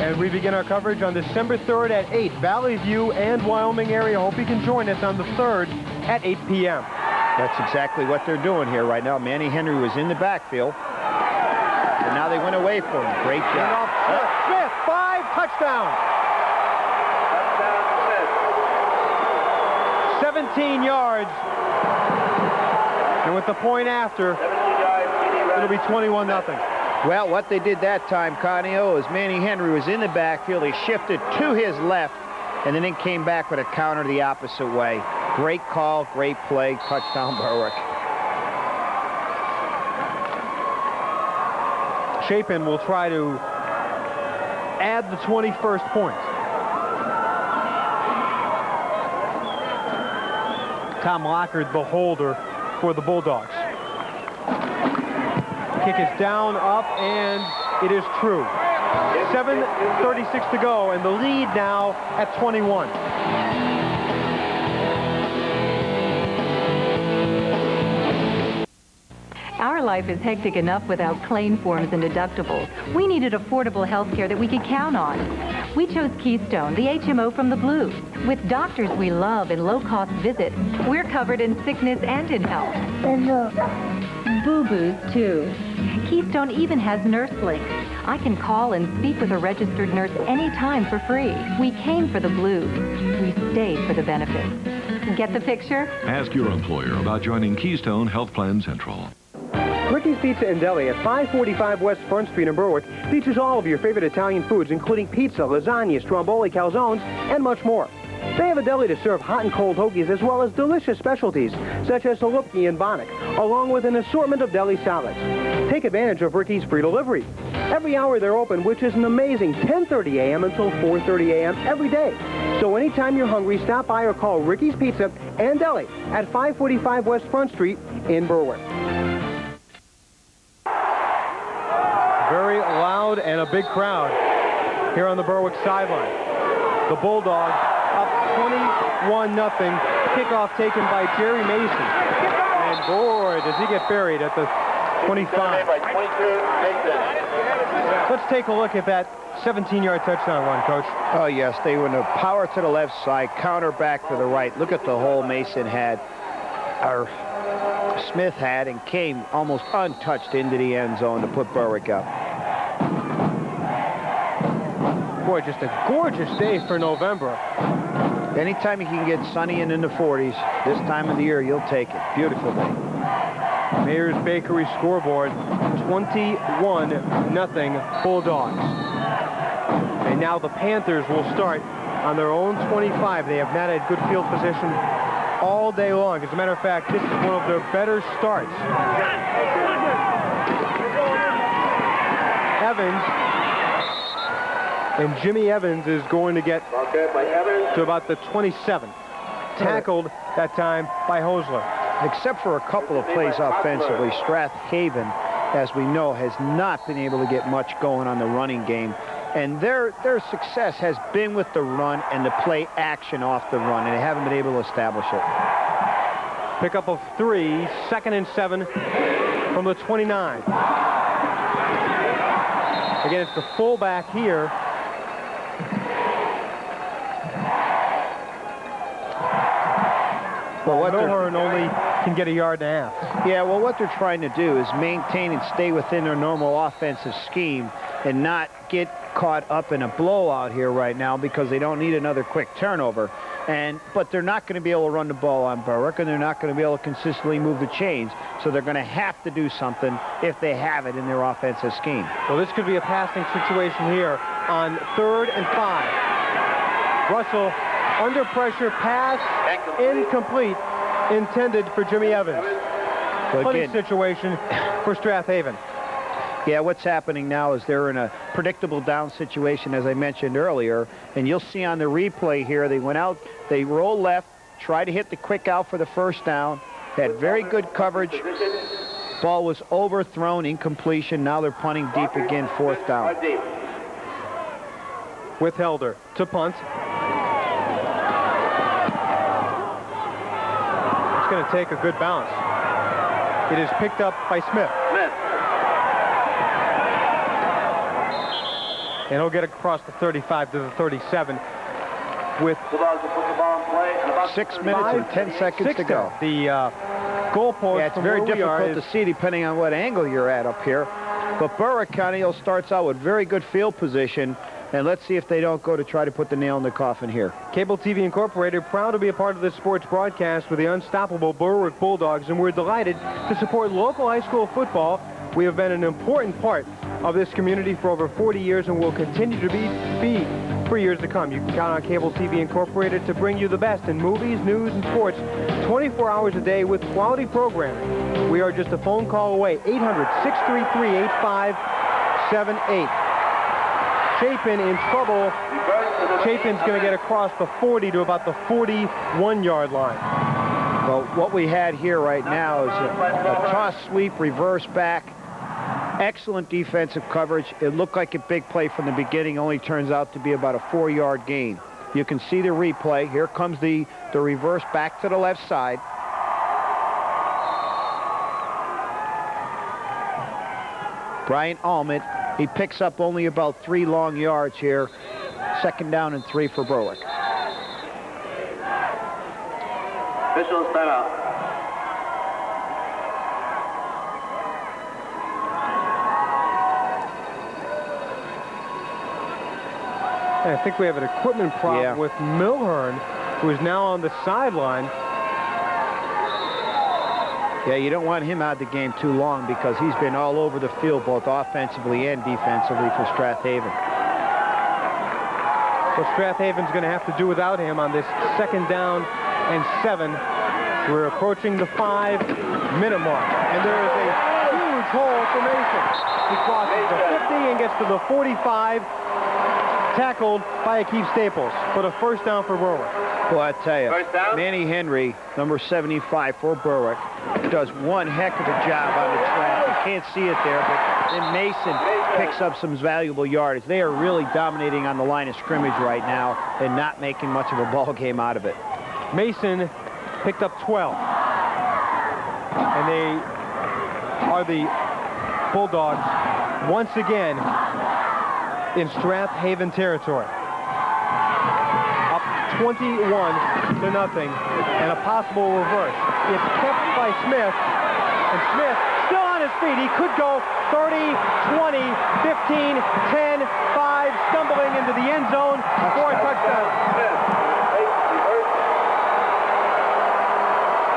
And we begin our coverage on December 3rd at 8. Valley View and Wyoming area. Hope you can join us on the 3rd at 8 p.m. That's exactly what they're doing here right now. Manny Henry was in the backfield, and now they went away from him. Great job. Smith, 5, touchdown. 17 yards. And with the point after, it'll be 21-0. Well, what they did that time, Conio, is Manny Henry was in the backfield. He shifted to his left, and then he came back with a counter the opposite way. Great call, great play, touchdown Berwick. Chapin will try to add the 21st point. Tom Lockard, the holder for the Bulldogs. Kick is down, up, and it is true. 7:36 to go, and the lead now at 21. Our life is hectic enough without claim forms and deductibles. We needed affordable health care that we could count on. We chose Keystone, the HMO from the Blues. With doctors we love and low-cost visits, we're covered in sickness and in health. Boo-boos, too. Keystone even has nurse links. I can call and speak with a registered nurse anytime for free. We came for the blues. We stayed for the benefits. Get the picture? Ask your employer about joining Keystone Health Plan Central. Ricky's Pizza and Deli at 545 West Front Street in Berwick features all of your favorite Italian foods, including pizza, lasagna, stromboli, calzones, and much more. They have a deli to serve hot and cold hoagies as well as delicious specialties such as salupki and bonnet, along with an assortment of deli salads. Take advantage of Ricky's free delivery. Every hour they're open, which is an amazing 10:30 a.m. until 4:30 a.m. every day. So anytime you're hungry, stop by or call Ricky's Pizza and Deli at 545 West Front Street in Berwick. Very loud and a big crowd here on the Berwick sideline. The Bulldogs up 21-0. Kickoff taken by Jerry Mason. And boy, does he get buried at the 25. Let's take a look at that 17-yard touchdown run, Coach. Oh, yes, they went to power to the left side, counter back to the right. Look at the hole Mason had, or Smith had, and came almost untouched into the end zone to put Berwick up. Boy, just a gorgeous day for November. Anytime you can get sunny and in the 40s, this time of the year, you'll take it. Beautiful day. Mayor's Bakery scoreboard, 21-0 Bulldogs. And now the Panthers will start on their own 25. They have not had good field position all day long. As a matter of fact, this is one of their better starts. Evans, and Jimmy Evans is going to get to about the 27. Tackled that time by Hosler. Except for a couple of plays offensively, Strath Haven, as we know, has not been able to get much going on the running game. And their success has been with the run and the play action off the run, and they haven't been able to establish it. Pickup of 3, 2nd and 7 from the 29. Again, it's the fullback here. Well, Milhern only can get a yard and a half. Yeah, well, what they're trying to do is maintain and stay within their normal offensive scheme and not get caught up in a blowout here right now because they don't need another quick turnover. But they're not going to be able to run the ball on Berwick, and they're not going to be able to consistently move the chains. So they're going to have to do something if they have it in their offensive scheme. Well, this could be a passing situation here on 3rd and 5. Russell under pressure, pass incomplete, intended for Jimmy Evans. Funny situation for Strath Haven. Yeah, what's happening now is they're in a predictable down situation, as I mentioned earlier, and you'll see on the replay here, they went out, they roll left, tried to hit the quick out for the first down, had very good coverage. Ball was overthrown, incompletion. Now they're punting deep again, 4th down. With Helder to punt. It's going to take a good bounce. It is picked up by Smith. And he'll get across the 35 to the 37 with 6 minutes and 10 seconds to go. The goalpost. Yeah, it's very difficult to see depending on what angle you're at up here. But Berwick County starts out with very good field position. And let's see if they don't go to try to put the nail in the coffin here. Cable TV Incorporated, proud to be a part of this sports broadcast with the unstoppable Berwick Bulldogs, and we're delighted to support local high school football. We have been an important part of this community for over 40 years and will continue to be for years to come. You can count on Cable TV Incorporated to bring you the best in movies, news, and sports 24 hours a day with quality programming. We are just a phone call away, 800-633-8578. Chapin in trouble. Chapin's going to get across the 40 to about the 41-yard line. Well, what we had here right now is a toss sweep, reverse back. Excellent defensive coverage. It looked like a big play from the beginning, only turns out to be about a 4-yard gain. You can see the replay. Here comes the reverse back to the left side. Bryant Almond. He picks up only about 3 long yards here. 2nd down and 3 for Berwick. Officials set up. I think we have an equipment problem with Milhern, who is now on the sideline. Yeah, you don't want him out of the game too long because he's been all over the field, both offensively and defensively for Strath Haven. So Strath Haven's going to have to do without him on this 2nd down and 7. We're approaching the 5-minute mark, and there is a huge hole for Mason. He crosses the 50 and gets to the 45, tackled by Akeem Staples for the 1st down for Berwick. Well, I tell you, Manny Henry, number 75 for Berwick, does one heck of a job on the track. You can't see it there, but then Mason picks up some valuable yardage. They are really dominating on the line of scrimmage right now and not making much of a ball game out of it. Mason picked up 12. And they are the Bulldogs once again in Strath Haven territory. Up 21-0, and a possible reverse. It's kept by Smith, and Smith still on his feet. He could go 30, 20, 15, 10, 5, stumbling into the end zone for a touchdown.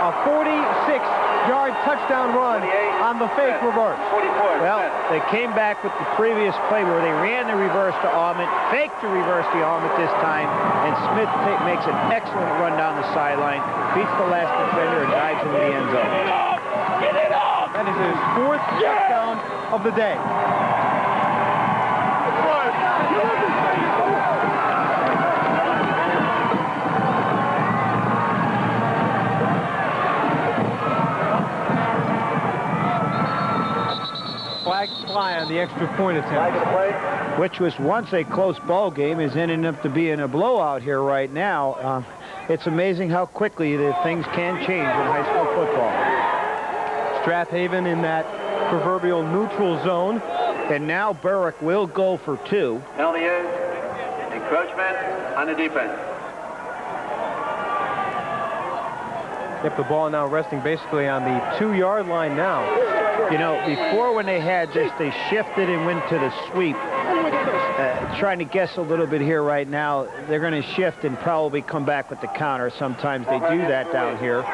A 46-yard touchdown run on the fake reverse. Well, they came back with the previous play where they ran the reverse to Almond, faked the reverse to Almond this time, and Smith makes an excellent run down the sideline, beats the last defender, and dives into the end zone. That is his 4th touchdown of the day. Flags fly on the extra point attempt. Which was once a close ball game, is ending up to be in a blowout here right now. It's amazing how quickly the things can change in high school football. Strath Haven in that proverbial neutral zone. And now Berwick will go for 2. Penalty is encroachment on the defense. Yep, the ball now resting basically on the 2-yard line now. You know, before when they had this, they shifted and went to the sweep. Trying to guess a little bit here right now. They're going to shift and probably come back with the counter. Sometimes they do that down here.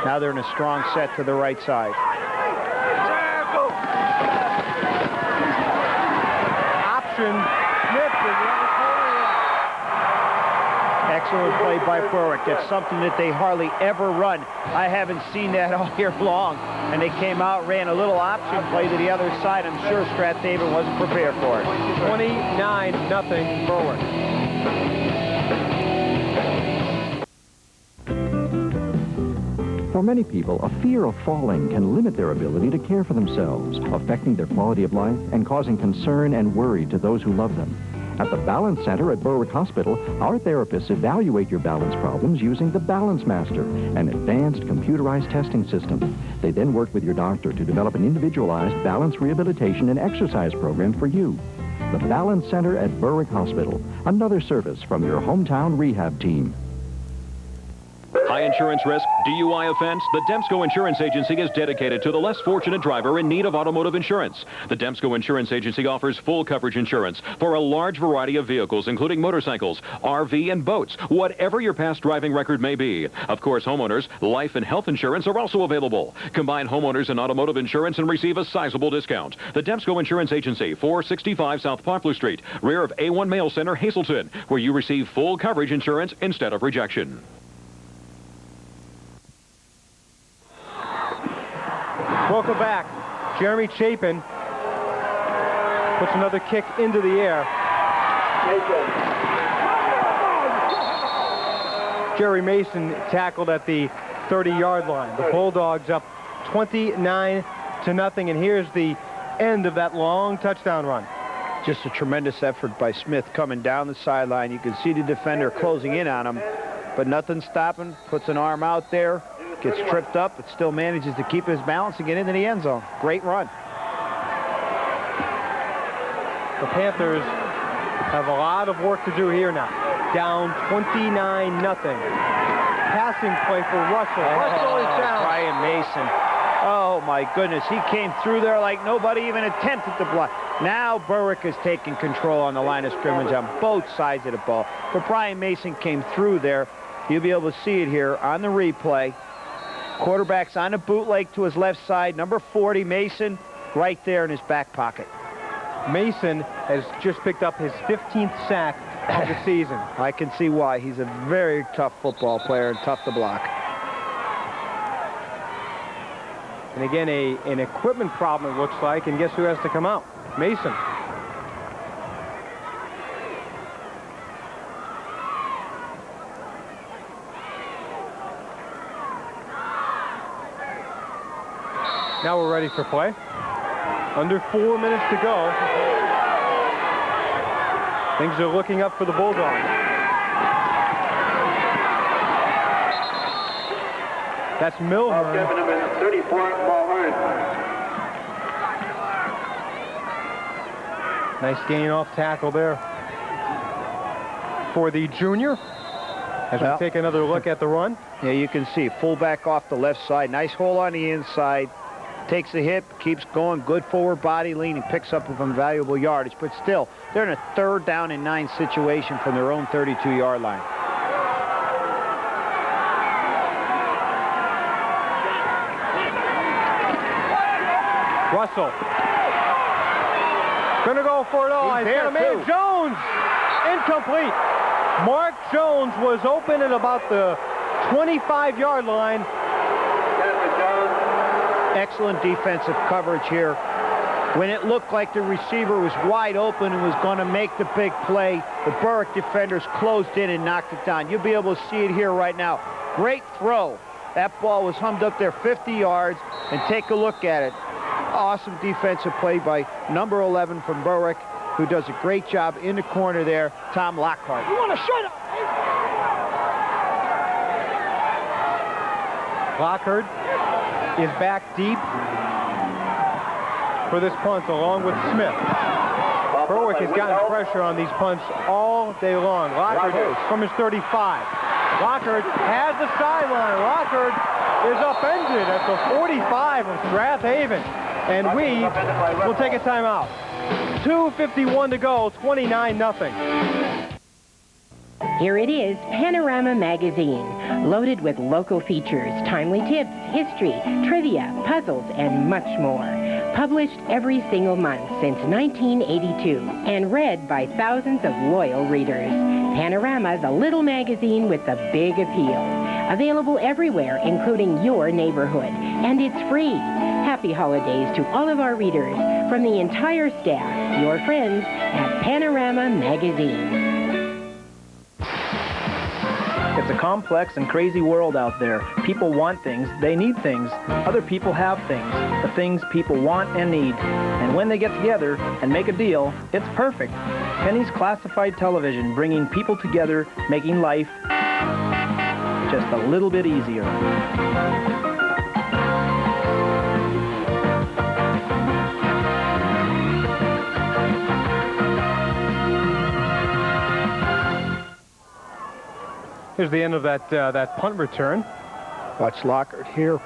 Now they're in a strong set to the right side. Option. Smith is Excellent play by Berwick. That's something that they hardly ever run. I haven't seen that all year long. And they came out, ran a little option play to the other side. I'm sure Strath Haven wasn't prepared for it. 29-0 Berwick. For many people, a fear of falling can limit their ability to care for themselves, affecting their quality of life and causing concern and worry to those who love them. At the Balance Center at Berwick Hospital, our therapists evaluate your balance problems using the Balance Master, an advanced computerized testing system. They then work with your doctor to develop an individualized balance rehabilitation and exercise program for you. The Balance Center at Berwick Hospital, another service from your hometown rehab team. High insurance risk, DUI offense, the Demsko Insurance Agency is dedicated to the less fortunate driver in need of automotive insurance. The Demsko Insurance Agency offers full coverage insurance for a large variety of vehicles, including motorcycles, RV, and boats, whatever your past driving record may be. Of course, homeowners, life and health insurance are also available. Combine homeowners and automotive insurance and receive a sizable discount. The Demsko Insurance Agency, 465 South Poplar Street, rear of A1 Mail Center, Hazleton, where you receive full coverage insurance instead of rejection. Welcome back. Jeremy Chapin puts another kick into the air. Jerry Mason tackled at the 30-yard line. The Bulldogs up 29-0, and here's the end of that long touchdown run. Just a tremendous effort by Smith coming down the sideline. You can see the defender closing in on him, but nothing stopping. Puts an arm out there, Gets tripped up, but still manages to keep his balance and get into the end zone. Great run. The Panthers have a lot of work to do here now. Down 29-0. Passing play for Russell. Russell is down. Brian Mason. Oh, my goodness. He came through there like nobody even attempted to block. Now Berwick is taking control on the line of scrimmage on both sides of the ball. But Brian Mason came through there. You'll be able to see it here on the replay. Quarterback's on the bootleg to his left side. Number 40, Mason, right there in his back pocket. Mason has just picked up his 15th sack of the season. I can see why. He's a very tough football player and tough to block. And again, an equipment problem, it looks like. And guess who has to come out? Mason. Now we're ready for play. Under 4 minutes to go. Things are looking up for the Bulldogs. That's Milhern. Number 34, Mulhern. Nice gain off tackle there for the junior. As we take another look at the run. Yeah, you can see fullback off the left side. Nice hole on the inside. Takes a hit, keeps going, good forward body lean, and picks up some valuable yardage. But still, they're in a 3rd down and 9 situation from their own 32-yard line. Russell. Gonna go for it all. He's got a man. Jones. Incomplete. Mark Jones was open at about the 25-yard line. Excellent defensive coverage here. When it looked like the receiver was wide open and was going to make the big play, the Berwick defenders closed in and knocked it down. You'll be able to see it here right now. Great throw. That ball was hummed up there 50 yards, and take a look at it. Awesome defensive play by number 11 from Berwick, who does a great job in the corner there, Tom Lockhart. You want to shut up? Lockhart is back deep for this punt along with Smith. Berwick has gotten pressure on these punts all day long. Lockhart from his 35. Lockhart has the sideline. Lockhart is upended at the 45 of Strath Haven. And we will take a timeout. 2:51 to go, 29-0. Here it is, Panorama Magazine, loaded with local features, timely tips, history, trivia, puzzles, and much more. Published every single month since 1982 and read by thousands of loyal readers. Panorama, the little magazine with the big appeal. Available everywhere, including your neighborhood, and it's free. Happy holidays to all of our readers from the entire staff, your friends at Panorama Magazine. It's a complex and crazy world out there. People want things, they need things. Other people have things, the things people want and need. And when they get together and make a deal, it's perfect. Penny's Classified Television, bringing people together, making life just a little bit easier. Here's the end of that punt return. Watch Lockhart here.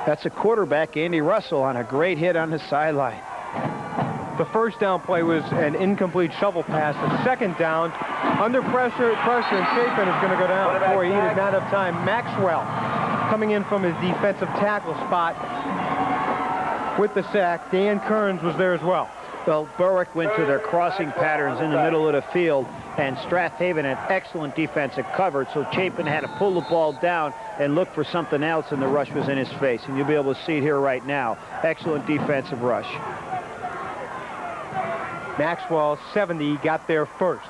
That's a quarterback, Andy Russell, on a great hit on the sideline. The first down play was an incomplete shovel pass. The second down, under pressure, and Chapin is going to go down. Boy, he did not have time. Maxwell coming in from his defensive tackle spot with the sack. Dan Kearns was there as well. Well, Berwick went to their crossing patterns in the middle of the field, and Strath Haven had excellent defensive coverage, so Chapin had to pull the ball down and look for something else, and the rush was in his face. And you'll be able to see it here right now. Excellent defensive rush. Maxwell, 70, got there first.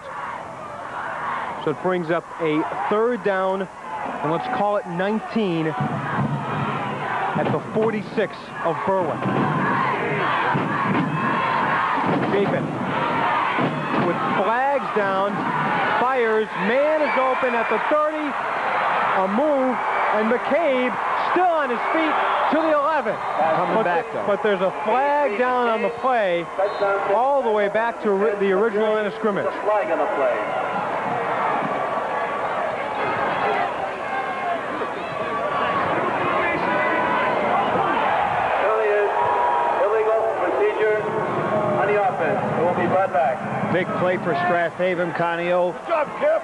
So it brings up a 3rd down, and let's call it 19 at the 46 of Berwick. Chapin with flags down, fires, man is open at the 30, a move, and McCabe still on his feet to the 11. Coming back, though. But there's a flag down on the play all the way back to the original line of scrimmage. Flag on the play. On the offense. It will be brought back. Big play for Strathaven, Conio. Good job, Kip.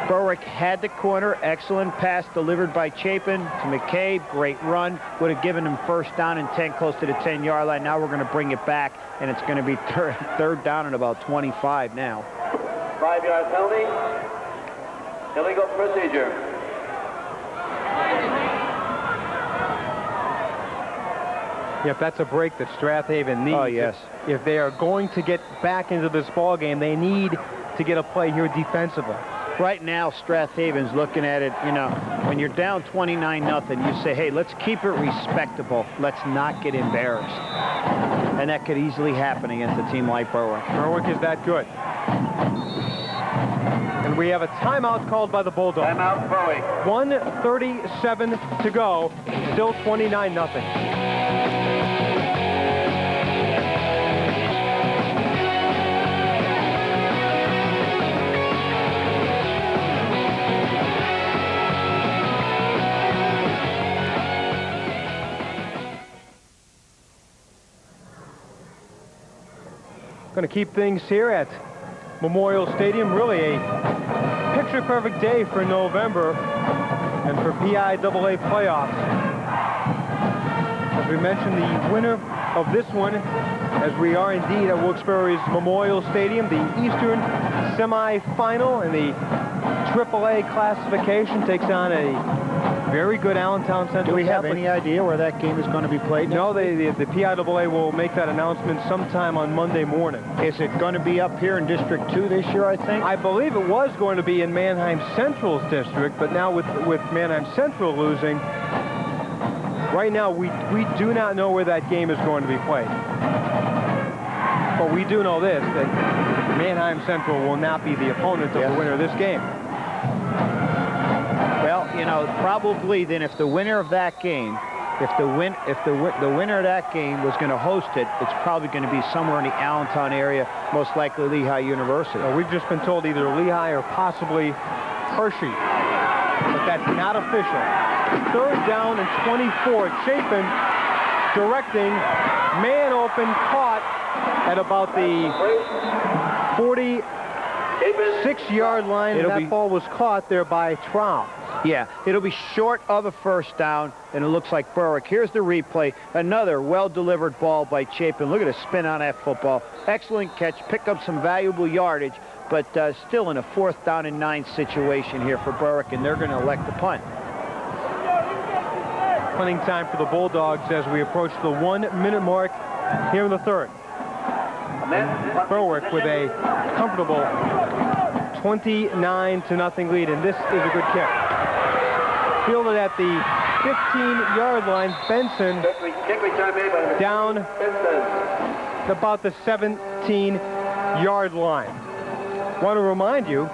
Berwick had the corner. Excellent pass delivered by Chapin to McCabe. Great run. Would have given him first down and 10 close to the 10-yard line. Now we're going to bring it back, and it's going to be third down and about 25 now. 5-yard penalty. Illegal procedure. Yep, that's a break that Strathaven needs. Oh, yes. If they are going to get back into this ball game, they need to get a play here defensively. Right now, Strathaven's looking at it, you know, when you're down 29-0, you say, hey, let's keep it respectable. Let's not get embarrassed. And that could easily happen against a team like Berwick. Berwick is that good. And we have a timeout called by the Bulldogs. Timeout, Berwick. 1:37 to go. Still 29-0. Going to keep things here at Memorial Stadium. Really a picture-perfect day for November and for PIAA playoffs. As we mentioned, the winner of this one, as we are indeed at Wilkes-Barre's Memorial Stadium, the Eastern semifinal in the AAA classification, takes on a very good Allentown Central. Do we have Catholic. any idea where that game is going to be played? No, the PIAA will make that announcement sometime on Monday morning. Is it going to be up here in District 2 this year, I think? I believe it was going to be in Manheim Central's district, but now with Manheim Central losing, right now we do not know where that game is going to be played. But we do know this, that Manheim Central will not be the opponent of the winner of this game. Well, you know, probably then if the winner of that game, the winner of that game was going to host it, it's probably going to be somewhere in the Allentown area, most likely Lehigh University. We've just been told either Lehigh or possibly Hershey, but that's not official. Third down and 24. Chapin directing, man open, caught at about the 46-yard line. That ball was caught there by Trout. Yeah, it'll be short of a first down, and it looks like Berwick. Here's the replay. Another well-delivered ball by Chapin. Look at the spin on that football. Excellent catch. Pick up some valuable yardage, but still in a 4th down and 9 situation here for Berwick, and they're going to elect the punt. Punting time for the Bulldogs as we approach the 1-minute mark here in the third. Berwick with a comfortable 29-0 lead, and this is a good kick. Fielded at the 15-yard line. Benson down about the 17-yard line. Want to remind you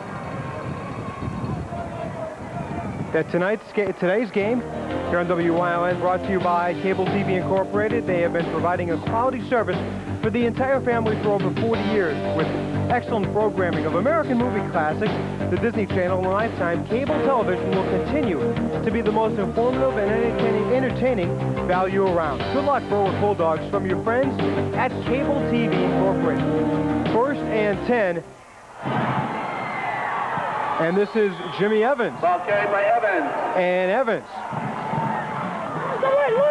that today's game here on WYLN brought to you by Cable TV Incorporated. They have been providing a quality service for the entire family for over 40 years with excellent programming of American movie classics, the Disney Channel, and Lifetime. Cable television will continue to be the most informative and entertaining value around. Good luck, Berwick Bulldogs, from your friends at Cable TV Incorporated. 1st and 10. And this is Jimmy Evans. Ball carried by Evans. And Evans.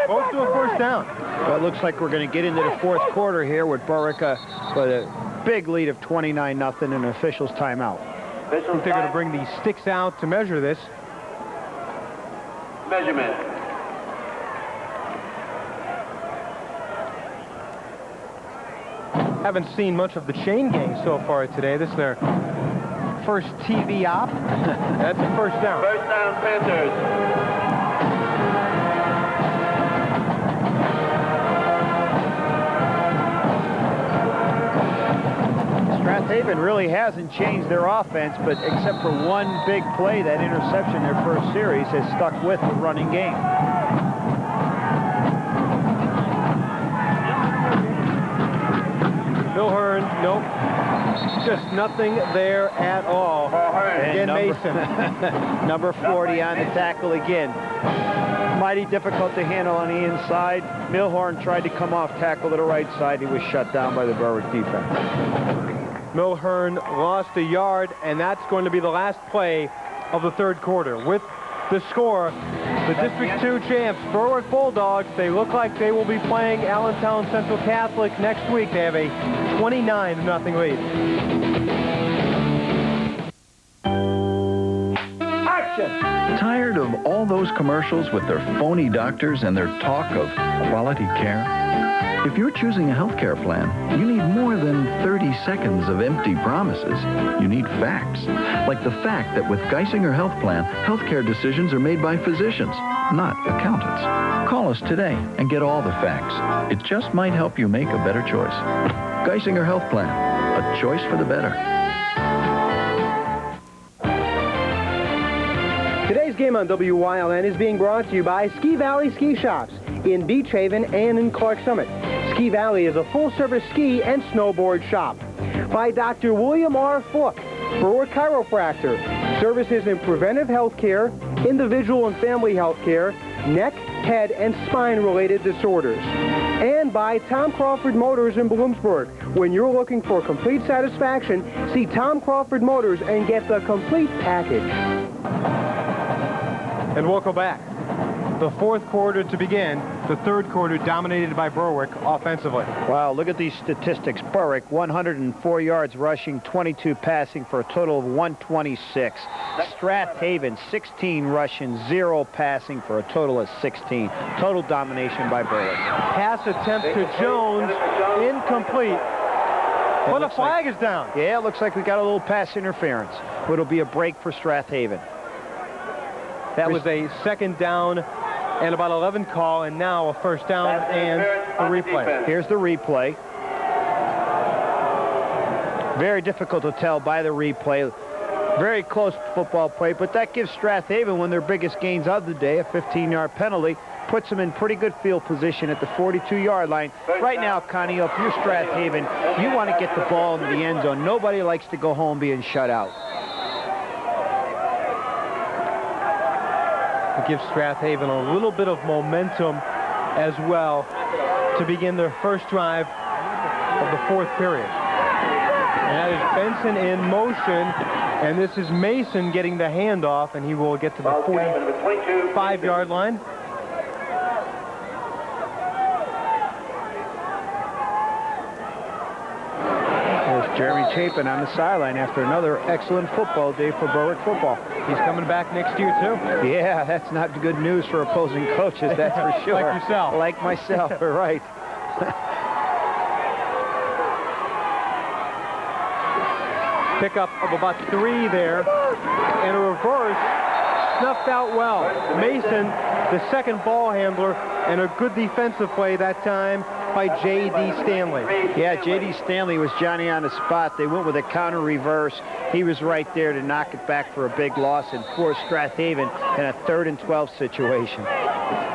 Both to a first down. Well, it looks like we're going to get into the 4th quarter here with Berwick with a big lead of 29-0 and an official's timeout. I think they're going to bring the sticks out to measure this. Measurement. Haven't seen much of the chain gang so far today. This is their first TV op. That's a first down. First down, Panthers. Strathaven really hasn't changed their offense, but except for one big play, that interception their first series, has stuck with the running game. Milhern, nope. Just nothing there at all. Again, Mason. Number 40 on the tackle again. Mighty difficult to handle on the inside. Milhorn tried to come off tackle to the right side. He was shut down by the Berwick defense. Milhern lost a yard, and that's going to be the last play of the third quarter. With the score, the District 2 champs, Berwick Bulldogs, they look like they will be playing Allentown Central Catholic next week. They have a 29-0 lead. Tired of all those commercials with their phony doctors and their talk of quality care? If you're choosing a health care plan, you need more than 30 seconds of empty promises. You need facts. Like the fact that with Geisinger Health Plan, health care decisions are made by physicians, not accountants. Call us today and get all the facts. It just might help you make a better choice. Geisinger Health Plan, a choice for the better. Today's game on WYLN is being brought to you by Ski Valley Ski Shops in Beach Haven and in Clark Summit. Ski Valley is a full-service ski and snowboard shop. By Dr. William R. Fook, Berwick Chiropractor, services in preventive health care, individual and family health care, neck, head, and spine-related disorders. And by Tom Crawford Motors in Bloomsburg. When you're looking for complete satisfaction, see Tom Crawford Motors and get the complete package. And welcome back. The fourth quarter to begin. The third quarter dominated by Berwick offensively. Wow, look at these statistics. Berwick, 104 yards rushing, 22 passing for a total of 126. Strath Haven, 16 rushing, 0 passing for a total of 16. Total domination by Berwick. Pass attempt to Jones, incomplete. But a flag is down. Yeah, it looks like we got a little pass interference. It'll be a break for Strath Haven. That was a second down and about 11 call, and now a first down and a replay. Here's the replay. Very difficult to tell by the replay. Very close football play, but that gives Strath Haven one of their biggest gains of the day, a 15-yard penalty. Puts them in pretty good field position at the 42-yard line. Right now, Connie, if you're Strath Haven, you want to get the ball into the end zone. Nobody likes to go home being shut out. It gives Strath Haven a little bit of momentum as well to begin their first drive of the fourth period. And that is Benson in motion, and this is Mason getting the handoff, and he will get to the 45-yard line. Jeremy Chapin on the sideline after another excellent football day for Berwick football. He's coming back next year, too. Yeah, that's not good news for opposing coaches, that's for sure. Like yourself. Like myself, right. Pickup of about 3 there, and a reverse snuffed out well. Mason, the second ball handler, and a good defensive play that time by J.D. Stanley. Yeah, J.D. Stanley was Johnny on the spot. They went with a counter reverse. He was right there to knock it back for a big loss and force Strath Haven in a 3rd and 12 situation.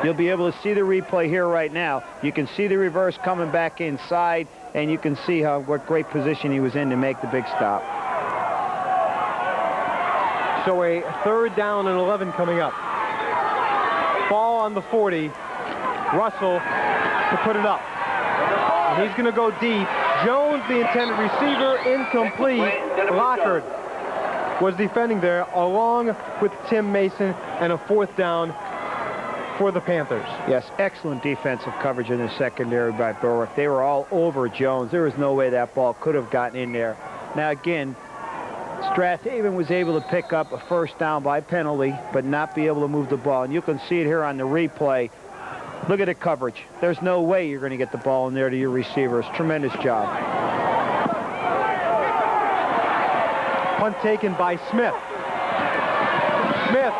You'll be able to see the replay here right now. You can see the reverse coming back inside, and you can see what great position he was in to make the big stop. So a 3rd down and 11 coming up. Ball on the 40. Russell to put it up. And he's going to go deep. Jones, the intended receiver, incomplete. Lockard was defending there along with Tim Mason, and a 4th down for the Panthers. Yes, excellent defensive coverage in the secondary by Berwick. They were all over Jones. There was no way that ball could have gotten in there. Now again, Strath Haven was able to pick up a 1st down by penalty, but not be able to move the ball. And you can see it here on the replay. Look at the coverage. There's no way you're going to get the ball in there to your receivers. Tremendous job. Punt taken by Smith. Smith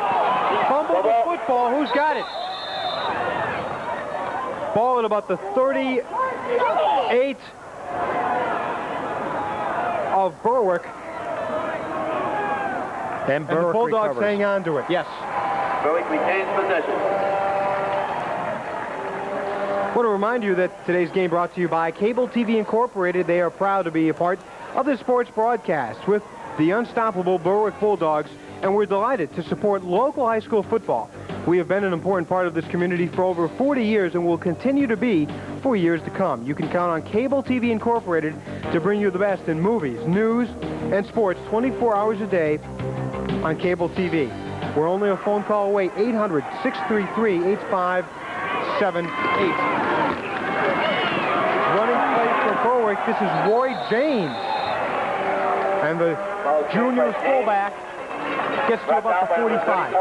fumbled the football. Who's got it? Ball at about the 38 of Berwick. And the Bulldogs recovers. hang on to it. Yes. Berwick retains possession. want to remind you that today's game brought to you by Cable TV Incorporated. They are proud to be a part of this sports broadcast with the unstoppable Berwick Bulldogs, and we're delighted to support local high school football. We have been an important part of this community for over 40 years and will continue to be for years to come. You can count on Cable TV Incorporated to bring you the best in movies, news, and sports 24 hours a day on Cable TV. We're only a phone call away, 800-633-8578. Running play for Berwick, this is Roy James. And the junior fullback gets to about the 45.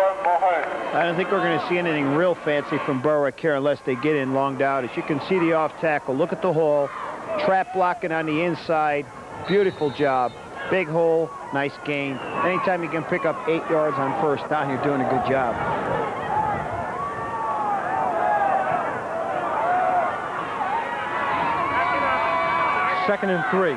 I don't think we're going to see anything real fancy from Berwick here unless they get in longed out. As you can see the off tackle, look at the hole. Trap blocking on the inside. Beautiful job. Big hole, nice gain. Anytime you can pick up 8 yards on first down, you're doing a good job. Second and 3.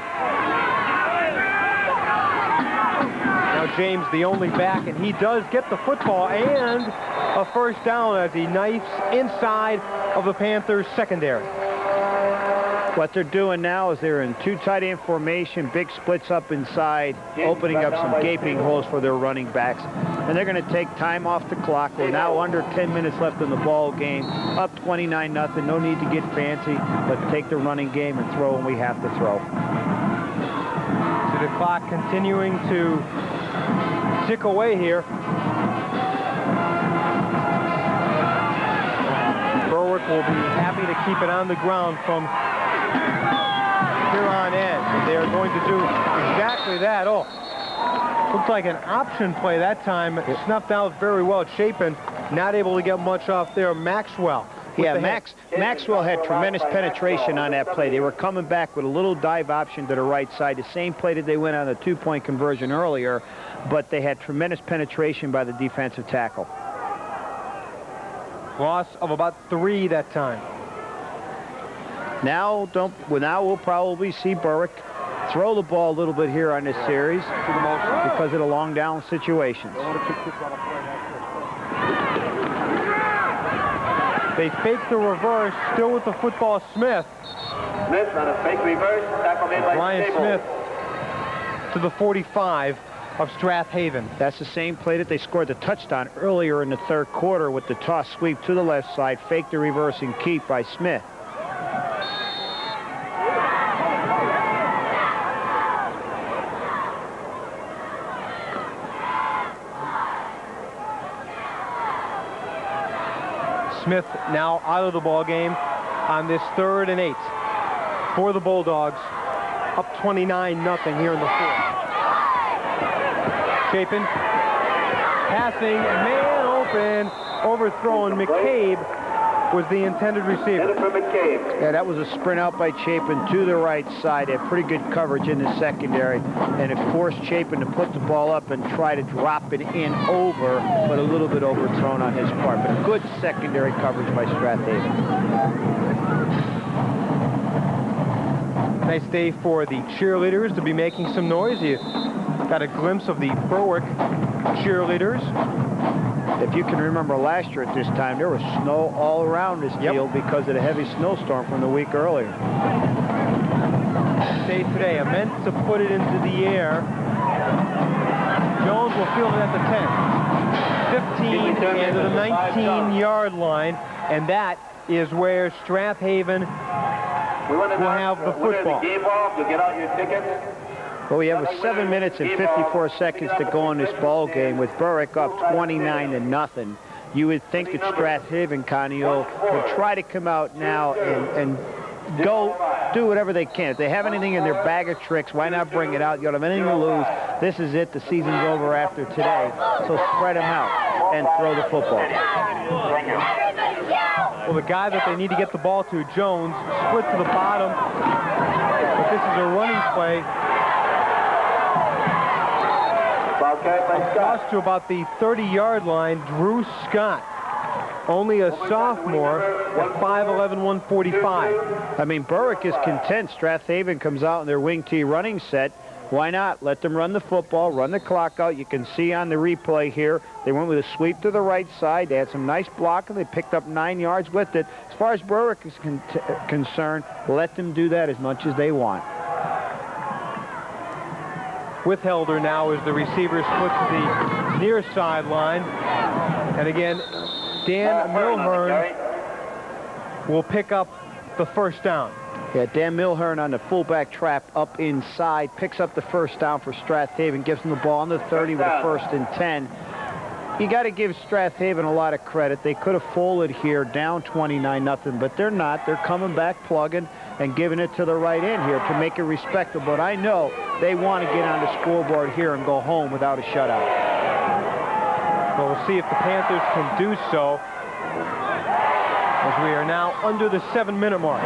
Now James, the only back, and he does get the football and a first down as he knifes inside of the Panthers secondary. What they're doing now is they're in 2 tight end formation, big splits up inside, opening up some gaping holes for their running backs. And they're going to take time off the clock. We're now under 10 minutes left in the ball game, up 29-0. No need to get fancy, but take the running game and throw when we have to throw. So the clock continuing to tick away here. Berwick will be happy to keep it on the ground from here on in. They are going to do exactly that. Oh, looked like an option play that time. It snuffed out very well. Chapin not able to get much off there. Maxwell. Yeah, Maxwell had tremendous penetration on that play. They were coming back with a little dive option to the right side, the same play that they went on the 2-point conversion earlier, but they had tremendous penetration by the defensive tackle. Loss of about 3 that time. Now we'll probably see Berwick throw the ball a little bit here on this series because of the long down situations. They fake the reverse, still with the football, Smith. Smith on a fake reverse, tackle made by Brian Stable. Smith to the 45 of Strath Haven. That's the same play that they scored the touchdown earlier in the 3rd quarter with the toss sweep to the left side, fake the reverse and keep by Smith. Smith now out of the ball game on this 3rd and 8 for the Bulldogs, up 29-0 here in the 4th. Chapin passing, man open, overthrown. McCabe was the intended receiver. Yeah, that was a sprint out by Chapin to the right side. They had pretty good coverage in the secondary, and it forced Chapin to put the ball up and try to drop it in over, but a little bit overthrown on his part. But good secondary coverage by Strath Haven. Nice day for the cheerleaders to be making some noise. You got a glimpse of the Berwick cheerleaders. If you can remember last year at this time, there was snow all around this field because of the heavy snowstorm from the week earlier. Day today, a meant to put it into the air. Jones will field it at the 10, 15, and to the 19-yard line, and that is where Strath Haven will have the football. Well, we have 7 minutes and 54 seconds to go in this ball game with Berwick up 29-0. You would think that Strath Haven, Conneaut, would try to come out now and go do whatever they can. If they have anything in their bag of tricks, why not bring it out? You don't have anything to lose. This is it. The season's over after today. So spread them out and throw the football. Well, the guy that they need to get the ball to, Jones, split to the bottom. But this is a running play. Across to about the 30-yard line, Drew Scott. Only a sophomore at 5'11", 145. I mean, Berwick is content. Strath Haven comes out in their wing tee running set. Why not? Let them run the football, run the clock out. You can see on the replay here, they went with a sweep to the right side. They had some nice blocking. They picked up 9 yards with it. As far as Berwick is concerned, let them do that as much as they want. With Helder now as the receiver split to the near sideline. And again, Dan Milhern will pick up the first down. Yeah, Dan Milhern on the fullback trap up inside, picks up the first down for Strath Haven, gives them the ball on the 30 with a 1st and 10. You got to give Strath Haven a lot of credit. They could have folded here, down 29-0, but they're not. They're coming back, plugging, and giving it to the right end here to make it respectable. But I know they want to get on the scoreboard here and go home without a shutout. Well, we'll see if the Panthers can do so, as we are now under the 7-minute mark.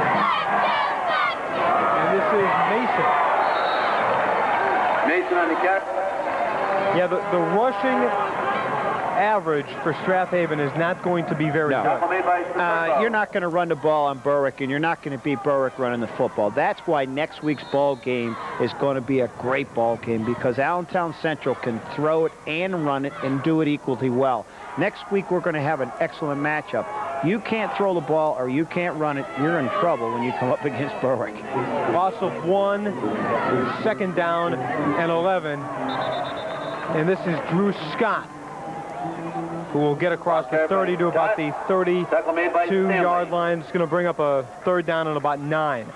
And this is Mason. Mason on the catch. Yeah, the rushing average for Strath Haven is not going to be very good. You're not going to run the ball on Berwick, and you're not going to beat Berwick running the football. That's why next week's ball game is going to be a great ball game, because Allentown Central can throw it and run it and do it equally well. Next week, we're going to have an excellent matchup. You can't throw the ball or you can't run it, you're in trouble when you come up against Berwick. Loss of 1, 2nd down and 11. And this is Drew Scott, who will get across the 30 to about the 32-yard line. It's going to bring up a 3rd down and about 9.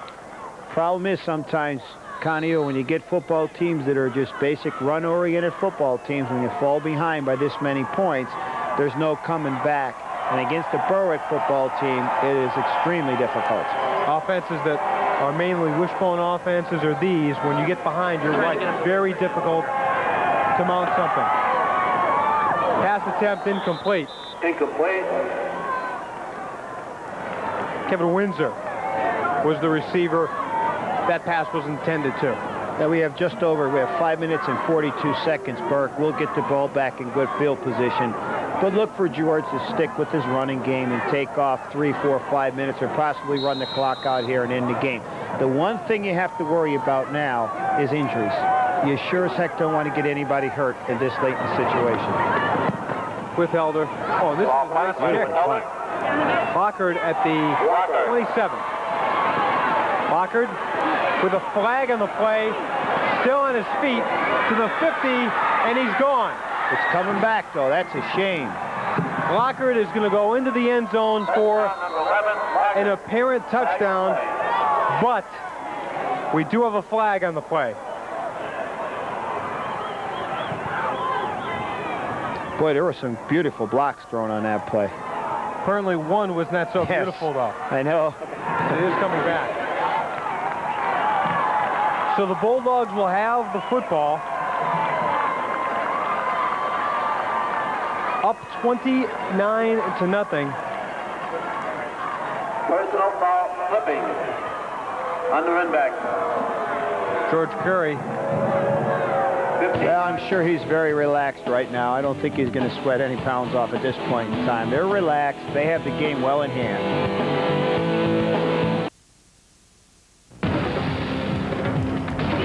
Problem is sometimes, Connie, when you get football teams that are just basic run-oriented football teams, when you fall behind by this many points, there's no coming back. And against the Berwick football team, it is extremely difficult. Offenses that are mainly wishbone offenses are these. When you get behind, you're right. Very difficult to mount something. Pass attempt incomplete. Kevin Windsor was the receiver that pass was intended to. Now we have 5 minutes and 42 seconds. Berwick will get the ball back in good field position. But look for George to stick with his running game and take off 3, 4, 5 minutes, or possibly run the clock out here and end the game. The one thing you have to worry about now is injuries. You sure as heck don't want to get anybody hurt in this late in the situation. With Helder. Oh, this is the last kick. Lockard at the 27. Lockard with a flag on the play, still on his feet to the 50, and he's gone. It's coming back, though. That's a shame. Lockard is going to go into the end zone for an apparent touchdown, but we do have a flag on the play. Boy, there were some beautiful blocks thrown on that play. Apparently one was not so beautiful, though. I know. It is coming back. So the Bulldogs will have the football. Up 29-0. Personal foul, flipping. On the run back. George Curry. Well, I'm sure he's very relaxed right now. I don't think he's going to sweat any pounds off at this point in time. They're relaxed. They have the game well in hand.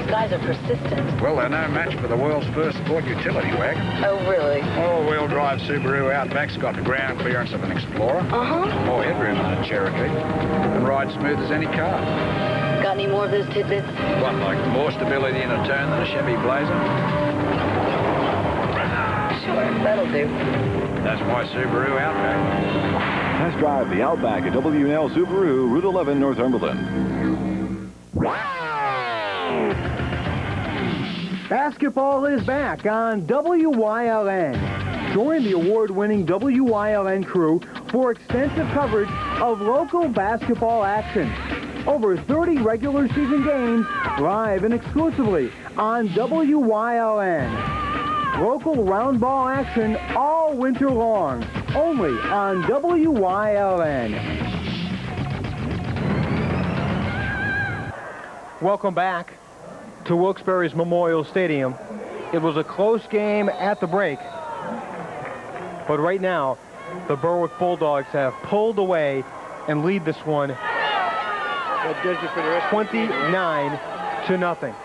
Guys are persistent. Well, they're no match for the world's first sport utility wagon. Oh, really? All-wheel drive Subaru Outback's got the ground clearance of an Explorer. More headroom than a Cherokee. And rides smooth as any car. Got any more of those tidbits? What, like more stability in a turn than a Chevy Blazer? Sure, that'll do. That's why Subaru Outback. Test drive the Outback at W&L Subaru, Route 11, Northumberland. Basketball is back on WYLN. Join the award-winning WYLN crew for extensive coverage of local basketball action. Over 30 regular season games live and exclusively on WYLN. Local round ball action all winter long, only on WYLN. Welcome back to Wilkes-Barre's Memorial Stadium. It was a close game at the break, but right now the Berwick Bulldogs have pulled away and lead this one 29-0.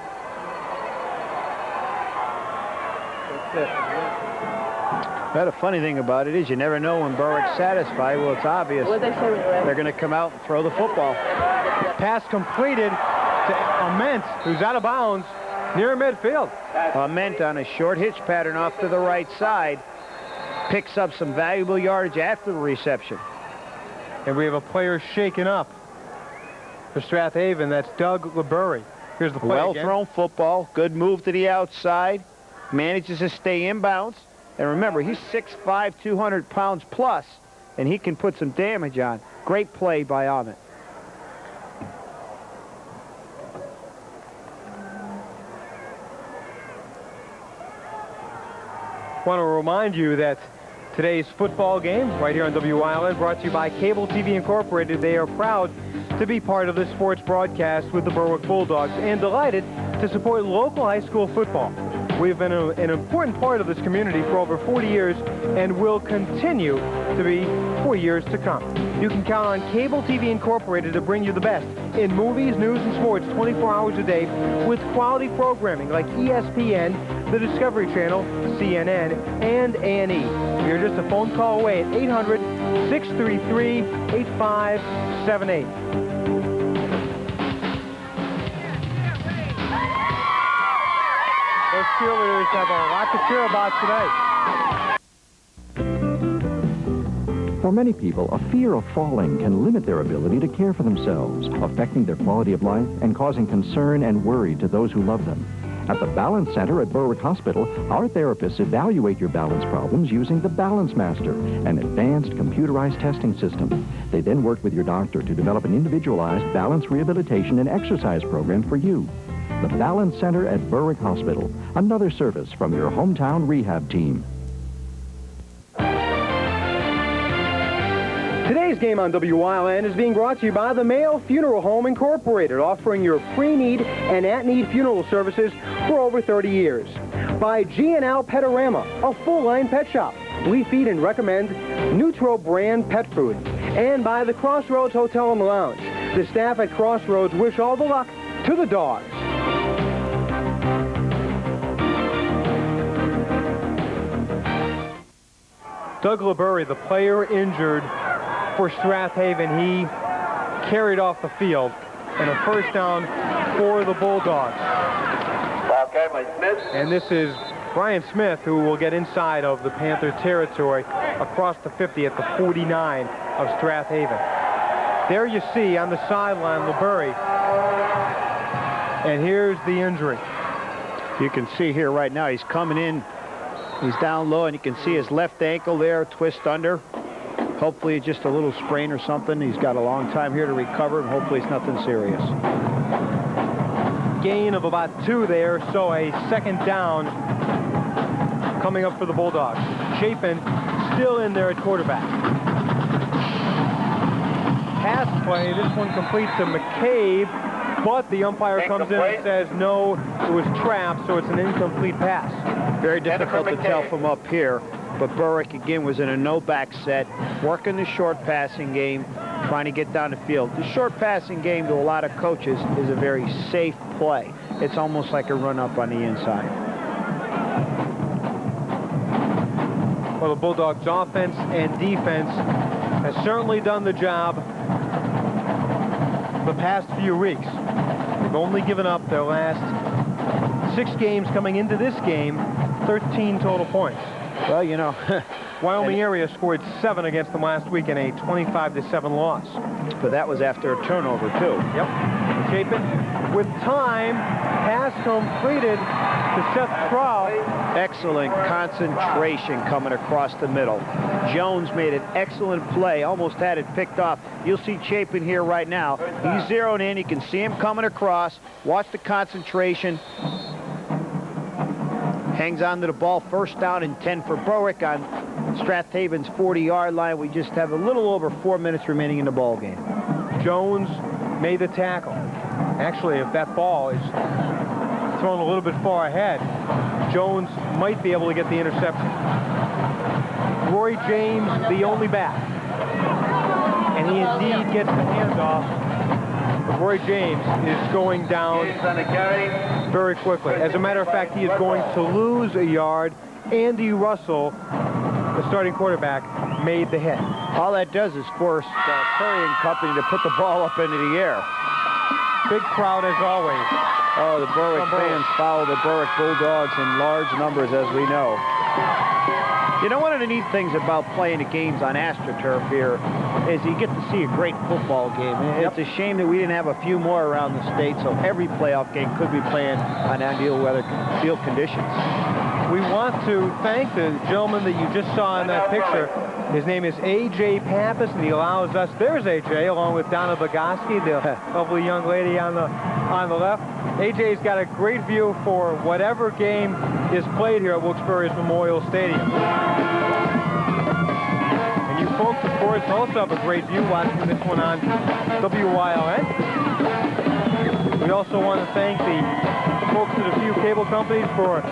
it. Well, the funny thing about it is you never know when Berwick's satisfied. Well, it's obvious. What'd they say when you left? They're going to come out and throw the football. Pass completed to Ament, who's out of bounds near midfield. Ament on a short hitch pattern off to the right side. Picks up some valuable yardage after the reception. And we have a player shaken up for Strath Haven. That's Doug LeBury. Here's the play Well again. thrown football. Good move to the outside. Manages to stay inbounds. And remember, he's 6'5", 200 pounds plus, and he can put some damage on. Great play by Ament. Want to remind you that today's football game right here on WILN brought to you by Cable TV Incorporated. They are proud to be part of this sports broadcast with the Berwick Bulldogs and delighted to support local high school football. We've been an important part of this community for over 40 years and will continue to be for years to come. You can count on Cable TV Incorporated to bring you the best in movies, news, and sports 24 hours a day with quality programming like ESPN, the Discovery Channel, CNN, and A&E. You're just a phone call away at 800-633-8578. Those cheerleaders have a lot to cheer about tonight. For many people, a fear of falling can limit their ability to care for themselves, affecting their quality of life and causing concern and worry to those who love them. At the Balance Center at Berwick Hospital, our therapists evaluate your balance problems using the Balance Master, an advanced computerized testing system. They then work with your doctor to develop an individualized balance rehabilitation and exercise program for you. The Balance Center at Berwick Hospital, another service from your hometown rehab team. Today's game on WILN is being brought to you by the Mayo Funeral Home Incorporated, offering your pre-need and at-need funeral services for over 30 years. By G&L Petorama, a full-line pet shop. We feed and recommend Neutro brand pet food. And by the Crossroads Hotel and Lounge. The staff at Crossroads wish all the luck to the dogs. Doug LeBury, the player injured for Strath Haven, he carried off the field, and a first down for the Bulldogs. And this is Brian Smith, who will get inside of the Panther territory across the 50 at the 49 of Strath Haven. There you see on the sideline LeBury, and here's the injury. You can see here right now he's coming in. He's down low, and you can see his left ankle there twist under. Hopefully just a little sprain or something. He's got a long time here to recover, and hopefully it's nothing serious. Gain of about 2 there, so a second down coming up for the Bulldogs. Chapin still in there at quarterback. Pass play, this one complete to McCabe, but the umpire comes in and says no, it was trapped, so it's an incomplete pass. Very difficult to tell from up here, but Berwick again was in a no-back set, working the short passing game, trying to get down the field. The short passing game to a lot of coaches is a very safe play. It's almost like a run-up on the inside. Well, the Bulldogs' offense and defense has certainly done the job the past few weeks. They've only given up their last 6 games coming into this game, 13 total points. Well, you know, Wyoming area scored 7 against them last week in a 25-7 loss. But that was after a turnover, too. Yep. Chapin with time. Pass completed to Seth Trow. Excellent concentration coming across the middle. Jones made an excellent play, almost had it picked off. You'll see Chapin here right now. He's zeroed in. You can see him coming across. Watch the concentration. Hangs on to the ball. First down and 10 for Berwick on Strath Haven's 40-yard line. We just have a little over 4 minutes remaining in the ball game. Jones made the tackle. Actually, if that ball is thrown a little bit far ahead, Jones might be able to get the interception. Roy James, the only back. And he indeed gets the handoff. But Roy James is going down very quickly. As a matter of fact, he is going to lose a yard Andy Russell, the starting quarterback, made the hit. All that does is force Curry and company to put the ball up into the air. Big crowd as always. Oh, the Berwick fans follow the Berwick Bulldogs in large numbers, as we know. You know, one of the neat things about playing the games on AstroTurf here is you get to see a great football game. It's a shame that we didn't have a few more around the state, so every playoff game could be playing on ideal weather field conditions. We want to thank the gentleman that you just saw in that picture. His name is A.J. Pappas, and he allows us, there's A.J., along with Donna Bogoski, the lovely young lady on the left. A.J.'s got a great view for whatever game is played here at Wilkes-Barre's Memorial Stadium. And you folks, of course, also have a great view watching this one on WYLN. We also want to thank the folks at a few cable companies for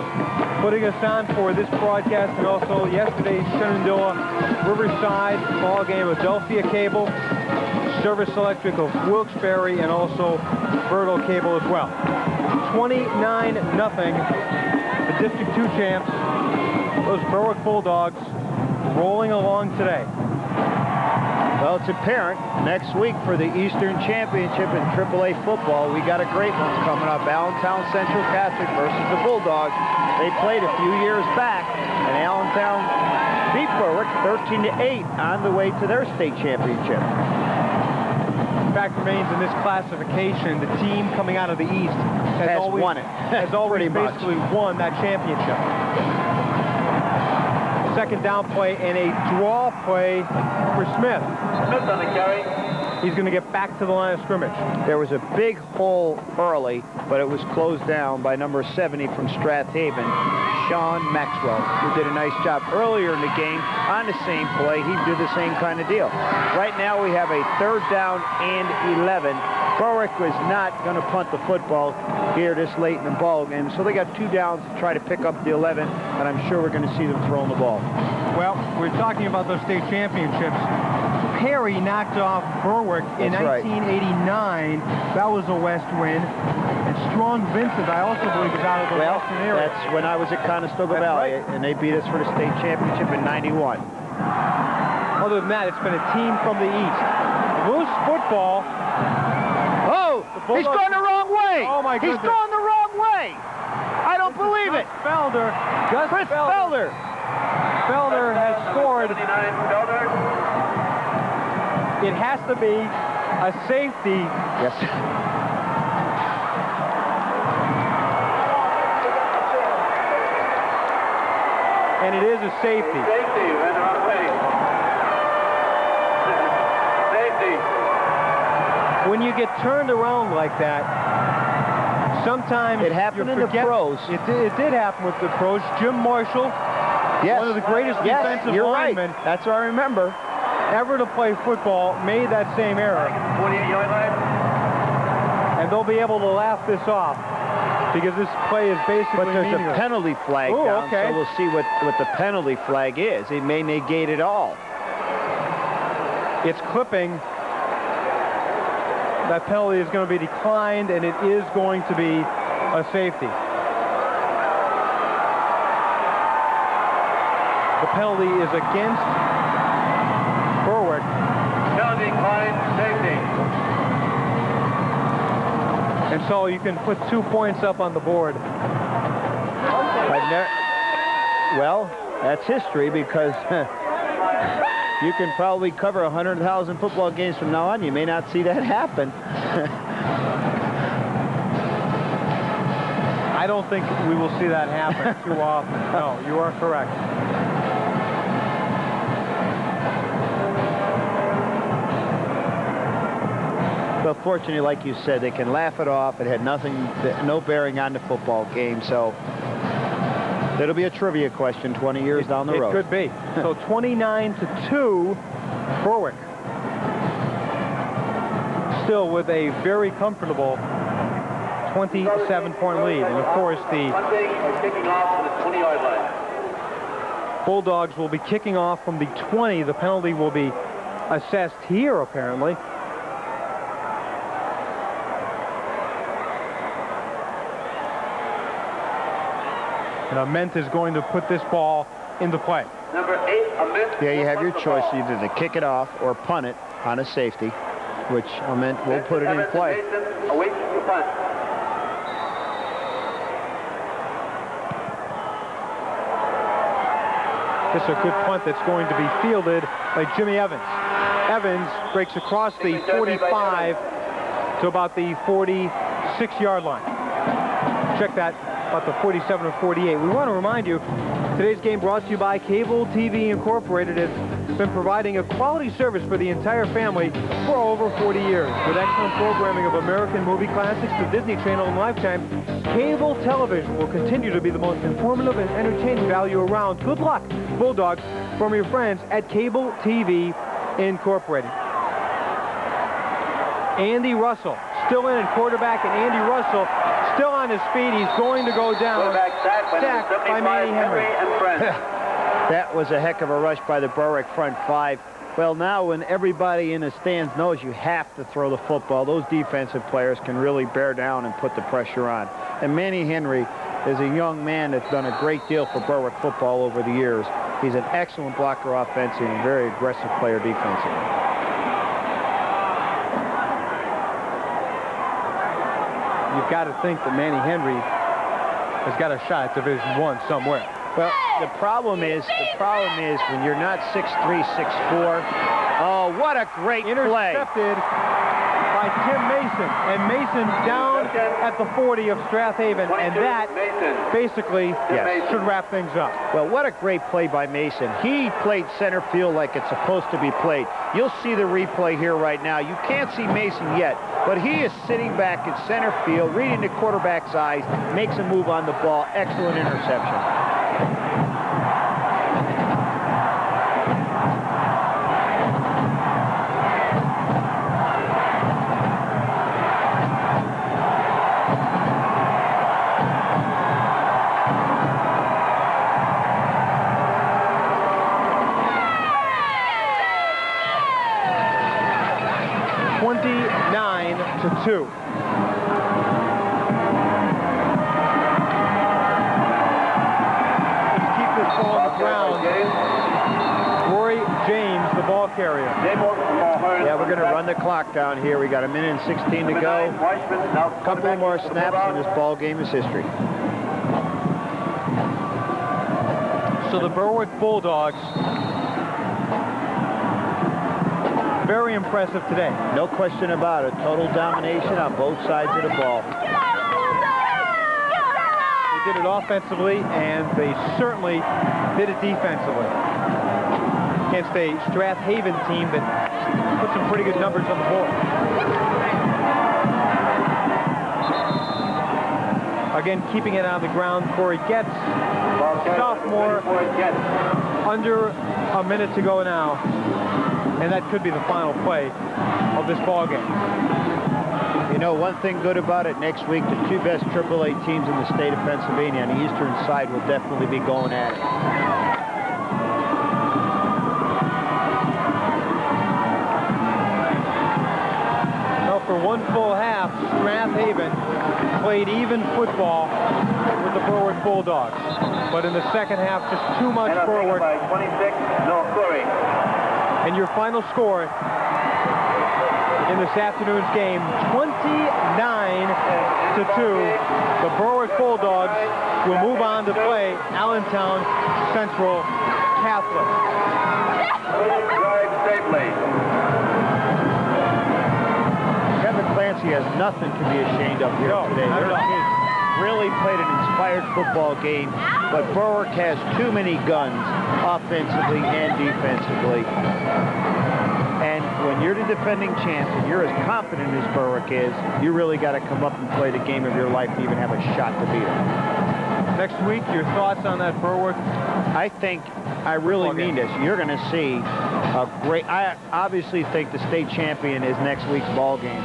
putting us on for this broadcast, and also yesterday's Shenandoah Riverside ball game, Adelphia Cable, Service Electric of Wilkes-Barre, and also Bertle Cable as well. 29-0, the District 2 champs, those Berwick Bulldogs, rolling along today. Well, it's apparent next week for the Eastern Championship in AAA football, we got a great one coming up. Allentown Central Catholic versus the Bulldogs. They played a few years back, and Allentown beat Berwick 13-8 on the way to their state championship. The fact remains, in this classification, the team coming out of the East has always won it. Has always basically won that championship. Second down play and a draw play for Smith. Smith on the carry. He's going to get back to the line of scrimmage. There was a big hole early, but it was closed down by number 70 from Strath Haven, Sean Maxwell, who did a nice job earlier in the game on the same play. He did the same kind of deal. Right now we have a 3rd down and 11. Berwick was not going to punt the football here this late in the ball game, so they got 2 downs to try to pick up the 11, and I'm sure we're going to see them throwing the ball. Well, we're talking about those state championships. Perry knocked off Berwick in 1989. That was a West win. And Strong Vincent, I also believe, is out of the Western area. That's when I was at Conestoga Valley, and they beat us for the state championship in 91. Other than that, it's been a team from the East. Loose football. Oh, he's going the wrong way. Oh, my goodness. He's going the wrong way. I don't believe it. Felder. Chris Felder. Felder has scored. It has to be a safety. Yes. And it is a safety. Safety, ran the wrong way. Safety. When you get turned around like that, sometimes it happened in the pros. It did happen with the pros. Jim Marshall, one of the greatest defensive linemen. Right. That's what I remember. Ever to play football, made that same error. 28-yard line. And they'll be able to laugh this off because this play is basically But there's meaningless. a penalty flag down, so we'll see what the penalty flag is. It may negate it all. It's clipping. That penalty is going to be declined, and it is going to be a safety. The penalty is against Berwick. Penalty declined, safety. And so you can put 2 points up on the board. Well, that's history because you can probably cover 100,000 football games from now on. You may not see that happen. I don't think we will see that happen too often. No, you are correct. But fortunately, like you said, they can laugh it off. It had no bearing on the football game, so it'll be a trivia question 20 years down the road. It could be. So 29-2, Berwick. Still with a very comfortable 27-point lead. And of course, the kicking off from the 20-yard line. Bulldogs will be kicking off from the 20. The penalty will be assessed here, apparently. And Ament is going to put this ball into play. Number 8, Ament. Yeah, you have your choice either to kick it off or punt it on a safety, which Ament will put it in play. Mason awaits the punt. This is a good punt that's going to be fielded by Jimmy Evans. Evans breaks across the 45 to about the 46-yard line. Check that, about the 47 or 48. We want to remind you, today's game brought to you by Cable TV Incorporated has been providing a quality service for the entire family for over 40 years. With excellent programming of American movie classics, the Disney Channel, and Lifetime, cable television will continue to be the most informative and entertaining value around. Good luck, Bulldogs, from your friends at Cable TV Incorporated. Andy Russell still in at quarterback, and Andy Russell still on his feet. He's going to go down. Sacked by Manny Henry. That was a heck of a rush by the Berwick front five. Well, now when everybody in the stands knows you have to throw the football, those defensive players can really bear down and put the pressure on. And Manny Henry is a young man that's done a great deal for Berwick football over the years. He's an excellent blocker offensively and a very aggressive player defensively. You've got to think that Manny Henry has got a shot at Division I somewhere. Well, the problem is when you're not 6'3", 6'4". Oh, what a great play! Intercepted by Tim Mason, and Mason down at the 40 of Strath Haven, and that basically should wrap things up. Well, what a great play by Mason. He played center field like it's supposed to be played. You'll see the replay here right now. You can't see Mason yet, but he is sitting back in center field, reading the quarterback's eyes, makes a move on the ball. Excellent interception. To 2. Let's keep this ball on the ground. Roy James, the ball carrier. Yeah, we're going to run the clock down here. We got 1 minute and 16 to go. A couple more snaps and this ball game is history. So the Berwick Bulldogs, very impressive today. No question about it. Total domination on both sides of the ball. They did it offensively, and they certainly did it defensively. Against a Strath Haven team that put some pretty good numbers on the board. Again, keeping it on the ground. Corey Getz, sophomore, under a minute to go now. And that could be the final play of this ball game. You know, one thing good about it, next week, the two best AAA teams in the state of Pennsylvania on the eastern side will definitely be going at it. Well, for one full half, Strath Haven played even football with the Berwick Bulldogs. But in the second half, just too much Berwick. 26, no Curry. And your final score in this afternoon's game, 29-2. The Berwick Bulldogs will move on to play Allentown Central Catholic. Kevin Clancy has nothing to be ashamed of here today. Their kids really played an inspired football game, but Berwick has too many guns offensively and defensively. And when you're the defending champ and you're as confident as Berwick is, you really got to come up and play the game of your life to even have a shot to beat them. Next week, your thoughts on that Berwick? I really mean this. You're going to see a great... I obviously think the state champion is next week's ball game.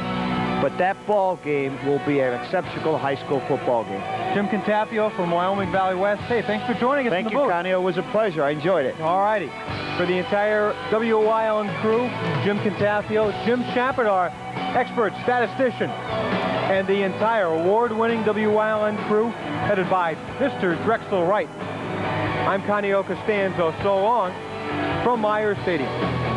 But that ball game will be an exceptional high school football game. Jim Contafio from Wyoming Valley West. Hey, thanks for joining us. Thank you, Connie. It was a pleasure. I enjoyed it. All righty. For the entire WYLN crew, Jim Contafio, Jim Chapadar, expert statistician, and the entire award-winning WYLN crew, headed by Mr. Drexel Wright. I'm Connie Costanzo. So long from Myers Stadium.